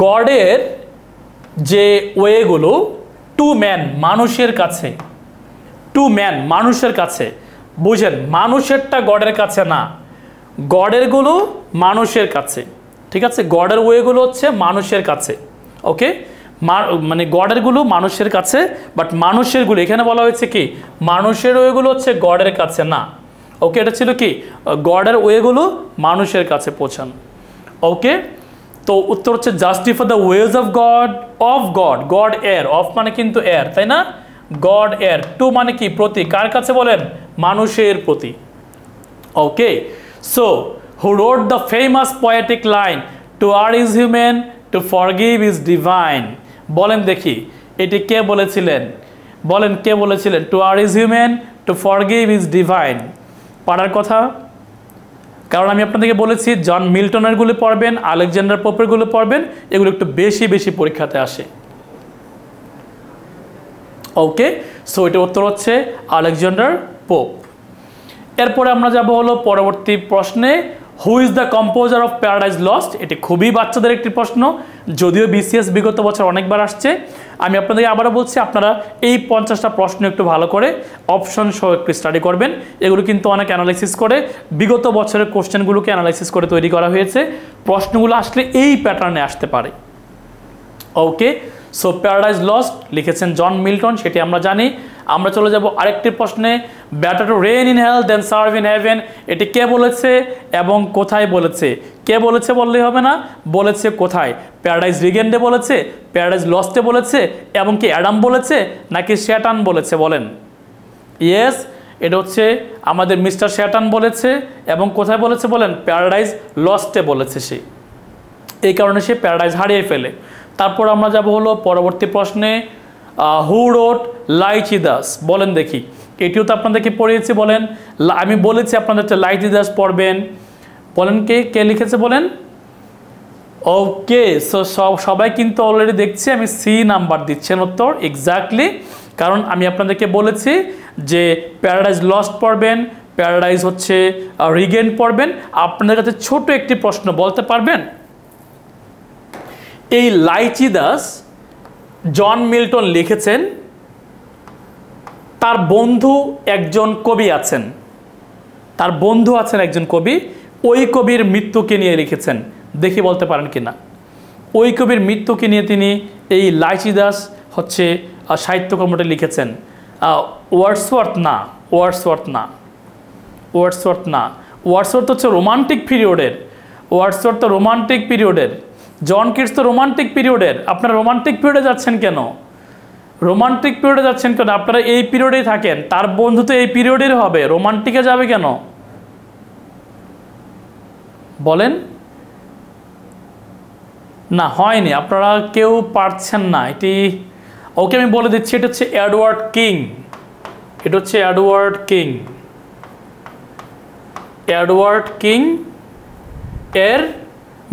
গডের যে ওয়েগুলো টু ম্যান, মানুষের কাছে, টু ম্যান মানুষের কাছে, বুঝেন, মানুষেরটা গডের কাছে না, গডেরগুলো মানুষের কাছে, ঠিক আছে? গডের ওয়েগুলো হচ্ছে মানুষের কাছে, ওকে? মানে গডেরগুলো মানুষের কাছে, বাট মানুষেরগুলো এখানে বলা হয়েছে কি মানুষের ওয়েগুলো হচ্ছে গডের কাছে না, ওকে? এটা ছিল কি গডের ওয়েগুলো মানুষের কাছে পৌঁছান, ওকে? তো উত্তর হচ্ছে justify the ways of god, of god, god এর, অফ মানে কিন্তু এর, তাই না? গড এর, টু মানে কি প্রতি, কার কাছে বলেন? মানুষের প্রতি, okay? So who wrote the famous poetic line to err is human to forgive is divine? বলেন দেখি এটি কে বলেছিলেন? বলেন কে বলেছিলেন? To err is human to forgive is divine. পারার কথা, কারণ আমি আপনাদেরকে বলেছি জন মিল্টনের গুলো পড়বেন, আলেকজান্ডার পোপের গুলো পড়বেন, এগুলো একটু বেশি বেশি পরীক্ষাতে আসে, ওকে? সো এটা উত্তর হচ্ছে আলেকজান্ডার পোপ। এরপরে আমরা যাব হলো পরবর্তী প্রশ্নে, who is the composer of paradise lost? এটি খুবই বাচ্চাদের একটি প্রশ্ন, যদিও বিসিএস বিগত বছর অনেকবার আসছে। আমি আপনাদেরকে আবারও বলছি, আপনারা এই 50টা প্রশ্ন একটু ভালো করে অপশন সহ একটু স্টাডি করবেন। এগুলো কিন্তু অনেক অ্যানালাইসিস করে, বিগত বছরের কোশ্চেনগুলোকে অ্যানালাইসিস করে তৈরি করা হয়েছে। প্রশ্নগুলো আসলে এই প্যাটার্নে আসতে পারে, ওকে? সো প্যারাডাইজ লস্ট লিখেছেন জন মিল্টন, সেটি আমরা জানি। আমরা চলে যাব আরেকটি প্রশ্নে, better to reign in hell than serve in heaven. এটি কে বলেছে এবং কোথায় বলেছে? কে বলেছে বললেই হবে না, বলেছে কোথায়? প্যারাডাইজ রিগেন্ডে বলেছে, প্যারাডাইজ লস্টে বলেছে, এবং কি অ্যাডাম বলেছে নাকি শ্যাটান বলেছে? বলেন। ইয়েস, এটা হচ্ছে আমাদের মিস্টার শ্যাটান বলেছে, এবং কোথায় বলেছে বলেন? প্যারাডাইজ লস্টে বলেছে সে, এই কারণে সে প্যারাডাইজ হারিয়ে ফেলে। তারপর আমরা যাব হলো পরবর্তী প্রশ্নে, হু রোট লাইচিদাস? বলেন দেখি, এটিও তো আপনাদেরকে পড়িয়েছি, বলেন। আমি বলেছি আপনাদের লাইচিদাস পড়বেন, বলেন কে কে লিখেছে বলেন। ওকে, সো সবাই কিন্তু অলরেডি দেখছি আমি সি নাম্বার দিচ্ছেন উত্তর, এক্স্যাক্টলি, কারণ আমি আপনাদেরকে বলেছি যে প্যারাডাইজ লস্ট পড়বেন, প্যারাডাইজ হচ্ছে রিগেন্ড পড়বেন। আপনাদের কাছে ছোট একটি প্রশ্ন, বলতে পারবেন এই লাইচিদাস জন মিল্টন লিখেছেন, তার বন্ধু একজন কবি আছেন, তার বন্ধু আছেন একজন কবি, ওই কবির মৃত্যুকে নিয়ে লিখেছেন, দেখি বলতে পারেন কিনা। ওই কবির মৃত্যুকে নিয়ে তিনি এই লাইচিদাস হচ্ছে সাহিত্যকর্মটা লিখেছেন। ওয়ার্ডসওয়ার্থ না, ওয়ার্ডসওয়ার্থ না, ওয়ার্ডসওয়ার্থ না, ওয়ার্ডসওয়ার্থ হচ্ছে রোমান্টিক পিরিয়ডের, ওয়ার্ডসওয়ার্থ তো রোমান্টিক পিরিয়ডের, জন কিটস তো রোমান্টিক পিরিয়ডের। আপনারা রোমান্টিক পিরিয়ডে যাচ্ছেন কেন? রোমান্টিক পিরিয়ডে যাচ্ছেন কেন? আপনারা এই পিরিয়ডেই থাকেন, তার বন্ধু তো এই পিরিয়ডের হবে, রোমান্টিকে যাবে কেন বলেন? না, হয়নি, আপনারা কেউ পারছেন না এটি। ওকে, আমি বলে দিচ্ছি, এটা হচ্ছে এডওয়ার্ড কিং, এটা হচ্ছে এডওয়ার্ড কিং। এডওয়ার্ড কিং এর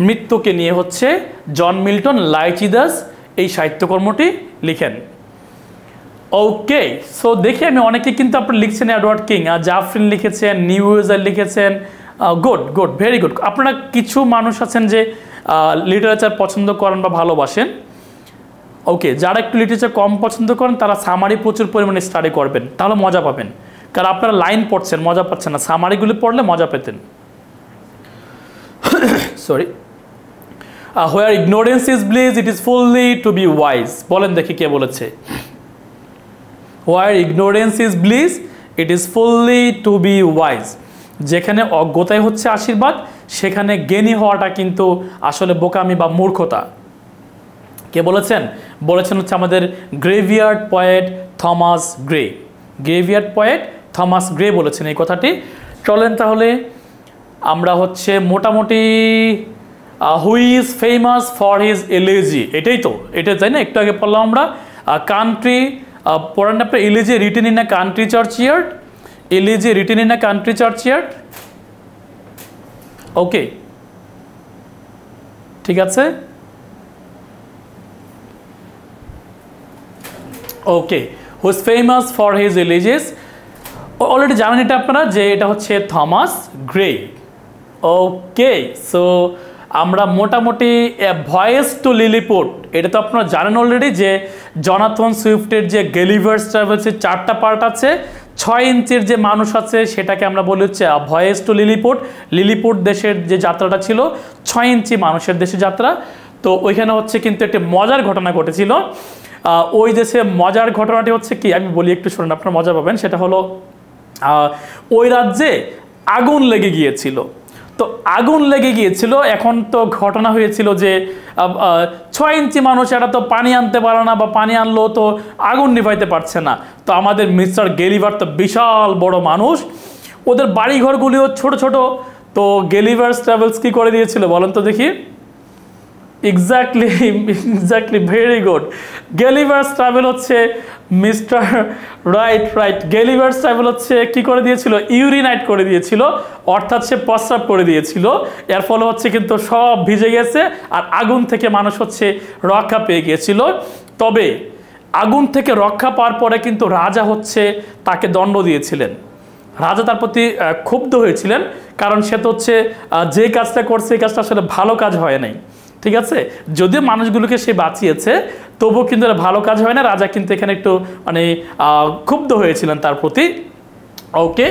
মৃত্যুকে নিয়ে হচ্ছে জন মিল্টন লাইচিদাস এই সাহিত্যকর্মটি লিখেন। ওকে, সো দেখি আমি অনেকে কিন্তু আপনারা লিখছেন এডওয়ার্ড কিং, জাফরিন লিখেছেন, নিউজের লিখেছেন, গুড গুড, ভেরি গুড। আপনারা কিছু মানুষ আছেন যে লিটারেচার পছন্দ করেন বা ভালোবাসেন, ওকে। যারা একটু লিটারেচার কম পছন্দ করেন তারা সামারি প্রচুর পরিমাণে স্টাডি করবেন, তাহলে মজা পাবেন। কারণ আপনারা লাইন পড়ছেন, মজা পাচ্ছেন না, সামারিগুলি পড়লে মজা পেতেন। Sorry, where ignorance is bliss it is folly to be wise. বলেন দেখি কে বলেছে। Where ignorance is bliss it is folly to be wise. যেখানে অজ্ঞতাই হচ্ছে আশীর্বাদ, সেখানে জ্ঞানী হওয়াটা কিন্তু আসলে বোকামি বা মূর্খতা। কে বলেছেন? বলেছেন হচ্ছে আমাদের graveyard poet Thomas Gray. Graveyard poet Thomas Gray বলেছেন এই কথাটি। চলেন তাহলে আমরা হচ্ছে মোটামুটি হু is famous for his elegy, এটাই তো, এটা তাই না, একটু আগে পড়লাম আমরা। কান্ট্রি পড়েন আপনার, elegy written in a country churchyard, elegy written in a country churchyard. Okay, ঠিক আছে। Okay, who is famous for his elegies, অলরেডি জানেন এটা আপনারা যে এটা হচ্ছে থমাস গ্রে। ওকে, সো আমরা মোটামুটি ভয়েস টু লিলিপুট, এটা তো আপনারা জানেন অলরেডি যে জনাথন সুইফটের যে গেলিভার্স ট্রাভেলসের 4টা পার্ট আছে। 6 ইঞ্চির যে মানুষ আছে সেটাকে আমরা বলি হচ্ছে ভয়েস টু লিলিপুট। লিলিপুট দেশের যে যাত্রাটা ছিল 6 ইঞ্চি মানুষের দেশে যাত্রা। তো ওইখানে হচ্ছে কিন্তু একটা মজার ঘটনা ঘটেছিল। ওই দেশে মজার ঘটনাটি হচ্ছে কি, আমি বলি একটু শুনুন, আপনারা মজা পাবেন। সেটা হলো ওই রাজ্যে আগুন লেগে গিয়েছিল। তো আগুন লেগে গিয়েছিল, এখন তো ঘটনা হয়েছিল যে 6 ইঞ্চি মানুষ, এটা তো পানি আনতে পারে না, বা পানি আনলেও তো আগুন নিভাইতে পারছে না। তো আমাদের মিস্টার গেলিভার তো বিশাল বড় মানুষ, ওদের বাড়িঘরগুলিও ছোট ছোট। তো গেলিভার্স ট্রাভেলস কি করে দিয়েছিল বলেন তো দেখি? Exactly, very good. Gulliver's travel হচ্ছে মিস্টার রাইট, গেলিভার্স ট্রাভেল হচ্ছে কি করে দিয়েছিল? ইউরিনাইট করে দিয়েছিল, অর্থাৎ সে প্রস্রাব করে দিয়েছিল। এর ফলে হচ্ছে কিন্তু সব ভিজে গেছে, আর আগুন থেকে মানুষ হচ্ছে রক্ষা পেয়ে গিয়েছিল। তবে আগুন থেকে রক্ষা পাওয়ার পরে কিন্তু রাজা হচ্ছে তাকে দণ্ড দিয়েছিলেন। রাজা তার প্রতি ক্ষুব্ধ হয়েছিলেন, কারণ সে তো হচ্ছে যে কাজটা করছে এই কাজটা আসলে ভালো কাজ হয় নাই। ঠিক আছে, যদিও মানুষগুলোকে সে বাঁচিয়েছে, তবুও কিন্তু ভালো কাজ হয় না। রাজা কিন্তু এখানে একটু মানে ক্ষুব্ধ হয়েছিলেন তার প্রতি। ওকে,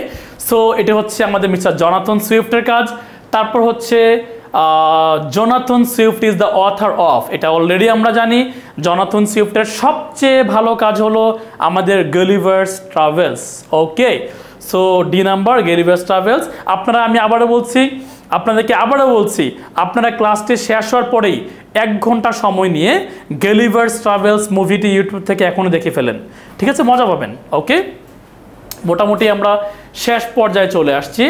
সো এটা হচ্ছে আমাদের মিস্টার জনাথন সুইফটের কাজ। তারপর হচ্ছে Jonathan Swift is the author of, এটা অলরেডি আমরা জানি। জনাথন সুইফটের সবচেয়ে ভালো কাজ হলো আমাদের গেলিভার্স ট্রাভেলস। ওকে, সো ডি নাম্বার গেলিভার্স ট্রাভেলস। আমি আপনাদেরকে আবারও বলছি, আপনারা ক্লাসটি শেষ হওয়ার পরেই 1 ঘন্টা সময় নিয়ে গেলিভার্স ট্রাভেলস মুভিটি ইউটিউব থেকে এখনই দেখে ফেলেন। ঠিক আছে, মজা পাবেন। ওকে, মোটামুটি আমরা শেষ পর্যায়ে চলে আসছি।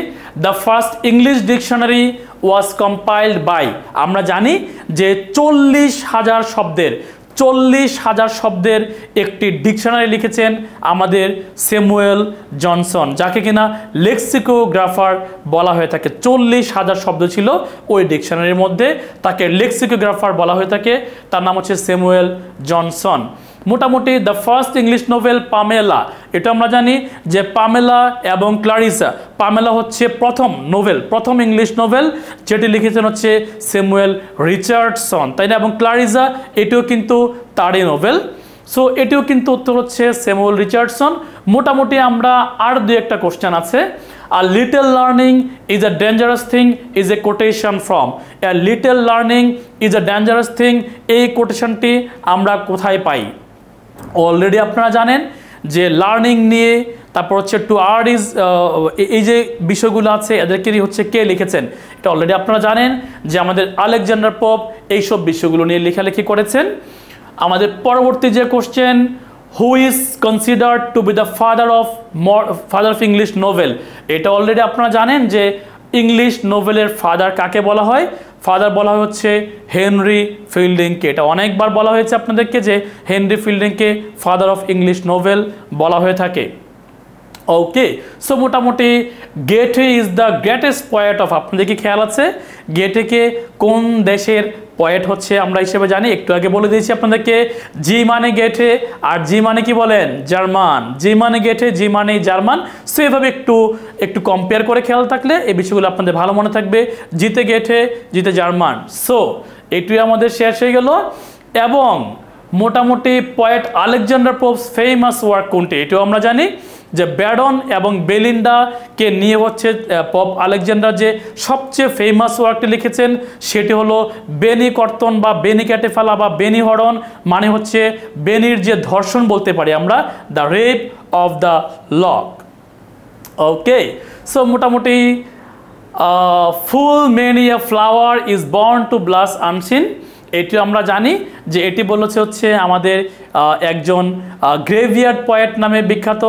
The first English dictionary was compiled by, আমরা জানি যে 40,000 শব্দের একটি ডিকশনারি লিখেছেন আমাদের স্যামুয়েল জনসন, যাকে কিনা লেক্সিকোগ্রাফার বলা হয়ে থাকে। 40,000 শব্দ ছিল ওই ডিকশনারির মধ্যে, তাকে লেক্সিকোগ্রাফার বলা হয়ে থাকে। তার নাম হচ্ছে স্যামুয়েল জনসন। মোটামুটি the first English novel Pamela, এটা আমরা জানি যে পামেলা এবং ক্লারিসা, পামেলা হচ্ছে প্রথম ইংলিশ নোভেল, যেটি লিখেছেন হচ্ছে স্যামুয়েল রিচার্ডসন, তাই না? এবং ক্লারিসা এটিও কিন্তু তারই নোভেল। সো এটিও কিন্তু উত্তর হচ্ছে স্যামুয়েল রিচার্ডসন। মোটামুটি আমরা আর 2-একটা কোশ্চেন আছে। A little learning is a dangerous thing is a quotation from. A little learning is a dangerous thing, এই কোটেশনটি আমরা কোথায় পাই? অলরেডি আপনারা জানেন যে লার্নিং নিয়ে, তারপর হচ্ছে টু আর্ট ইজ, এই যে বিষয়গুলো আছে এদেরকে হচ্ছে কে লিখেছেন এটা অলরেডি আপনারা জানেন যে আমাদের আলেকজান্ডার পোপ এইসব বিষয়গুলো নিয়ে লেখালেখি করেছেন। আমাদের পরবর্তী যে question, who is considered two B the father of English novel, এটা অলরেডি আপনারা জানেন যে ইংলিশ নোভেলের ফাদার কাকে বলা হয়? ফাদার বলা হচ্ছে হেনরি ফিল্ডিংকে। এটা অনেকবার বলা হয়েছে আপনাদেরকে যে হেনরি ফিল্ডিংকে ফাদার অফ ইংলিশ নোভেল বলা হয়ে থাকে। ওকে, সো মোটামুটি Goethe is the greatest poet of, আপনাদের কি খেয়াল আছে গেটেকে কোন দেশের পয়েট হচ্ছে আমরা হিসেবে জানি? একটু আগে বলে দিয়েছি আপনাদেরকে, জি মানে গেটে, আর জি মানে কি বলেন? জার্মান। জি মানে গেটে, জি মানে জার্মান। সো এভাবে একটু কম্পেয়ার করে খেয়াল থাকলে এই বিষয়গুলো আপনাদের ভালো মনে থাকবে। জিতে গেটে, জিতে জার্মান। সো এটুই আমাদের শেষ হয়ে গেল। এবং মোটামুটি poet Alexander popes famous work কোনটি? এটাও আমরা জানি যে ব্যাডন এবং বেলিন্ডাকে নিয়ে হচ্ছে পপ আলেকজান্ডার যে সবচেয়ে ফেমাস ওয়ার্কটি লিখেছেন সেটি হলো বেনি কর্তন বা বেনি কেটে ফেলা বা বেনি হরণ, মানে হচ্ছে বেনির যে ধর্ষণ বলতে পারি আমরা, the rape of the lock. Okay, so মোটামুটি full many a flower is born to blush unseen, এটি আমরা জানি যে এটি বলেছে হচ্ছে আমাদের একজন গ্রেভিয়ার্ড পয়েট নামে বিখ্যাত।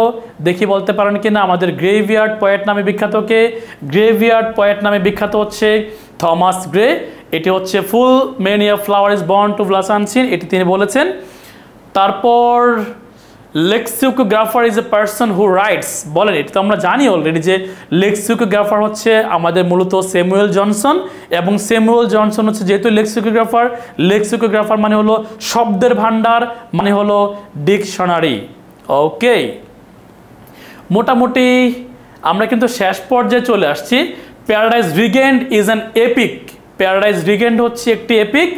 দেখি বলতে পারেন কিনা আমাদের গ্রেভিয়ার্ড পয়েট নামে বিখ্যাতকে? গ্রেভিয়ার্ড পয়েট নামে বিখ্যাত হচ্ছে থমাস গ্রে। এটি হচ্ছে full many of flower is born to blossom seen, এটি তিনি বলেছেন। তারপর lexicographer is a person who writes, বলেন এটা তো আমরা জানি অলরেডি যে লেক্সিকোগ্রাফার হচ্ছে আমাদের মূলত স্যামুয়েল জনসন, এবং স্যামুয়েল জনসন হচ্ছে যেহেতু লেক্সিকোগ্রাফার মানে হলো শব্দের ভান্ডার, মানে হলো ডিকশনারি। ওকে, মোটামুটি আমরা কিন্তু শেষ পর্যায়ে চলে আসছি। Paradise Regained is an epic, Paradise Regained হচ্ছে একটি এপিক,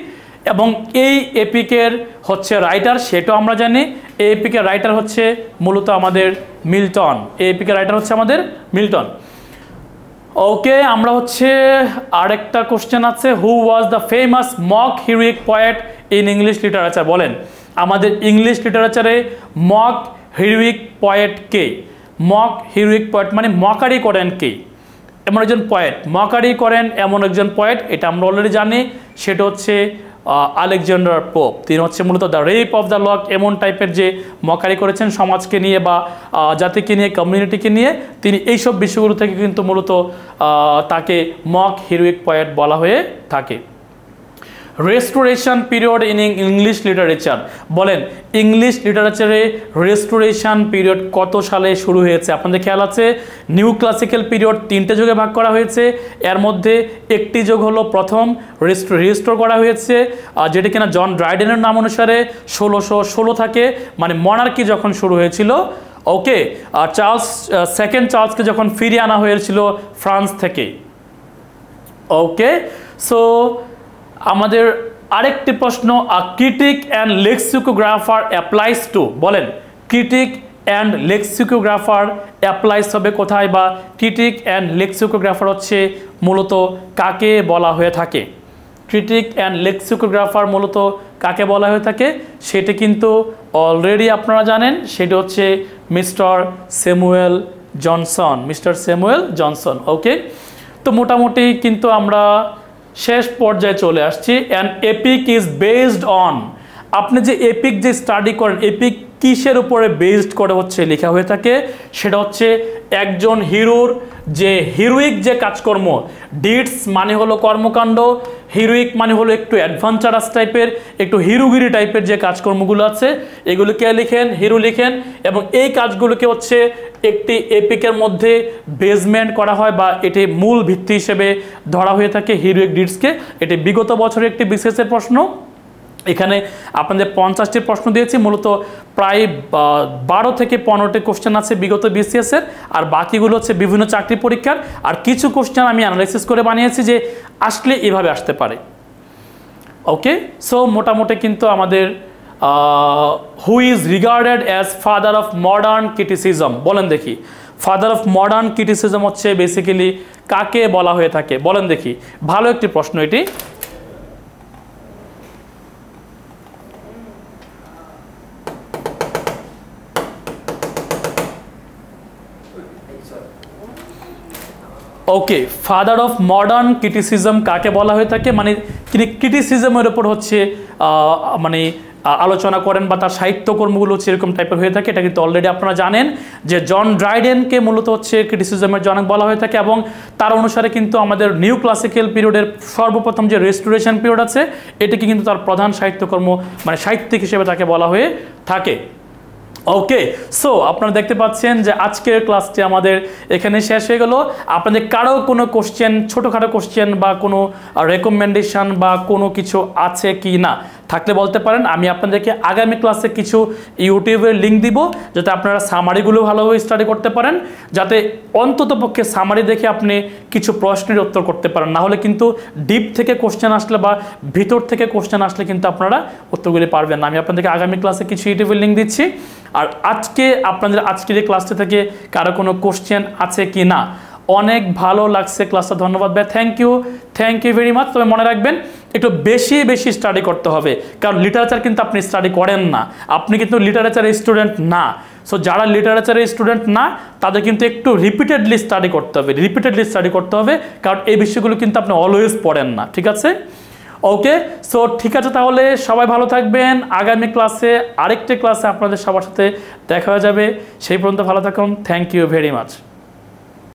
এবং এই এপিকের হচ্ছে রাইটার সেটাও আমরা জানি। এই এপিকের রাইটার হচ্ছে মূলত আমাদের মিল্টন, এই এপিকের রাইটার হচ্ছে আমাদের মিল্টন। ওকে, আমরা হচ্ছে আরেকটা কোশ্চেন আছে, who was the famous mock heroic poet in English literature? বলেন আমাদের ইংলিশ লিটারেচারে মক হিরোইক পয়েট কে? মক হিরোইক পয়েট মানে মকারি করেন কে? এমন একজন পয়েট, মকারি করেন এমন একজন পয়েট, এটা আমরা অলরেডি জানি, সেটা হচ্ছে আলেকজান্ডার পোপ। তিনি হচ্ছে মূলত the rape of the lock এমন টাইপের যে মকারি করেছেন সমাজকে নিয়ে বা জাতিকে নিয়ে, কমিউনিটিকে নিয়ে, তিনি এইসব বিষয়গুলো থেকে কিন্তু মূলত তাকে মক হিরোইক পয়েট বলা হয়ে থাকে। Restoration period in English literature, বলেন ইংলিশ লিটারেচারে রেস্টোরেশন পিরিয়ড কত সালে শুরু হয়েছে? আপনাদের খেয়াল আছে নিউ ক্লাসিক্যাল পিরিয়ড 3টে যুগে ভাগ করা হয়েছে, এর মধ্যে একটি যুগ হলো প্রথম রিস্টোর করা হয়েছে, যেটা কিনা জন ড্রাইডেনের নাম অনুসারে 1616 থাকে, মানে মনার্কি যখন শুরু হয়েছিল। ওকে, আর সেকেন্ড চার্লসকে যখন ফিরিয়ে আনা হয়েছিল ফ্রান্স থেকে। ওকে, সো আমাদের আরেকটি প্রশ্ন, ক্রিটিক অ্যান্ড লেক্সিকোগ্রাফার অ্যাপ্লাইজ টু, বলেন ক্রিটিক অ্যান্ড লেক্সিকোগ্রাফার অ্যাপ্লাইজ হবে কোথায়, বা ক্রিটিক অ্যান্ড লেক্সিকোগ্রাফার হচ্ছে মূলত কাকে বলা হয়ে থাকে? ক্রিটিক অ্যান্ড লেক্সিকোগ্রাফার মূলত কাকে বলা হয়ে থাকে সেটা কিন্তু অলরেডি আপনারা জানেন, সেটা হচ্ছে mister Samuel Johnson, mister Samuel Johnson. Okay, তো মোটামুটি কিন্তু আমরা শেষ পর্যায়ে চলে আসছি। An epic is based on, আপনি যে এপিক যে স্টাডি করেন, এপিক কিসের উপরে বেসড করে হচ্ছে লেখা হয়ে থাকে? সেটা হচ্ছে একজন হিরোর যে হিরোইক যে কাজকর্ম, ডিডস মানে হলো কর্মকাণ্ড, হিরোইক মানে হলো একটু অ্যাডভেঞ্চারাস টাইপের, একটু হিরোগিরি টাইপের যে কাজকর্মগুলো আছে এগুলোকে লিখেন, হিরো লিখেন, এবং এই কাজগুলোকে হচ্ছে একটি এপিকের মধ্যে বেসমেন্ট করা হয় বা এটি মূল ভিত্তি হিসেবে ধরা হয়ে থাকে হিরোইক ডিডসকে। এটি বিগত বছরের একটি বিশেষের প্রশ্ন। এখানে আপনাদের 50টি প্রশ্ন দিয়েছি, মূলত প্রায় 12 থেকে 15টি কোশ্চেন আছে বিগত বিসিএসের, আর বাকিগুলো হচ্ছে বিভিন্ন চাকরি পরীক্ষার, আর কিছু কোশ্চেন আমি অ্যানালাইসিস করে বানিয়েছি যে আসলে এভাবে আসতে পারে। ওকে, সো মোটামুটি কিন্তু আমাদের who is regarded as father of modern criticism, বলেন দেখি ফাদার অফ মডার্ন ক্রিটিসিজম হচ্ছে বেসিক্যালি কাকে বলা হয়ে থাকে? বলেন দেখি, ভালো একটি প্রশ্ন এটি। ওকে, ফাদার অফ মডার্ন ক্রিটিসিজম কাকে বলা হয়ে থাকে? মানে তিনি ক্রিটিসিজমের উপর হচ্ছে মানে আলোচনা করেন বা তার সাহিত্যকর্মগুলো হচ্ছে এরকম টাইপের হয়ে থাকে। এটা কিন্তু অলরেডি আপনারা জানেন যে জন ড্রাইডেনকে মূলত হচ্ছে ক্রিটিসিজমের জনক বলা হয়ে থাকে, এবং তার অনুসারে কিন্তু আমাদের নিউ ক্লাসিক্যাল পিরিয়ডের সর্বপ্রথম যে রেস্টোরেশন পিরিয়ড আছে এটিকে কিন্তু তার প্রধান সাহিত্যকর্ম মানে সাহিত্যিক হিসেবে তাকে বলা হয়ে থাকে। ওকে, সো আপনারা দেখতে পাচ্ছেন যে আজকের ক্লাসটি আমাদের এখানে শেষ হয়ে গেল। আপনাদের কারো কোনো কোশ্চেন, ছোটোখাটো কোশ্চেন বা কোনো রেকমেন্ডেশন বা কোনো কিছু আছে কি না থাকলে বলতে পারেন। আমি আপনাদেরকে আগামী ক্লাসে কিছু ইউটিউবের লিঙ্ক দিব যাতে আপনারা সামারিগুলো ভালোভাবে স্টাডি করতে পারেন, যাতে অন্তত পক্ষে সামারি দেখে আপনি কিছু প্রশ্নের উত্তর করতে পারেন। না হলে কিন্তু ডিপ থেকে কোশ্চেন আসলে বা ভিতর থেকে কোশ্চেন আসলে কিন্তু আপনারা উত্তরগুলি পারবেন না। আমি আপনাদেরকে আগামী ক্লাসে কিছু ইউটিউবের লিঙ্ক দিচ্ছি। আর আপনাদের আজকের এই ক্লাসটা থেকে কারো কোনো কোশ্চেন আছে কি না? অনেক ভালো লাগছে ক্লাসটা, ধন্যবাদ ভাই, থ্যাংক ইউ ভেরি মাচ। তবে মনে রাখবেন একটু বেশি স্টাডি করতে হবে, কারণ লিটারেচার কিন্তু আপনি স্টাডি করেন না, আপনি কিন্তু লিটারেচারের স্টুডেন্ট না। সো যারা লিটারেচারের স্টুডেন্ট না তাদের কিন্তু একটু রিপিটেডলি স্টাডি করতে হবে, কারণ এই বিষয়গুলো কিন্তু আপনি অলওয়েজ পড়েন না, ঠিক আছে? ওকে, সো ঠিক আছে, তাহলে সবাই ভালো থাকবেন। আগামী ক্লাসে আরেকটি ক্লাসে আপনাদের সবার সাথে দেখা হয়ে যাবে। সেই পর্যন্ত ভালো থাকুন। Thank you very much.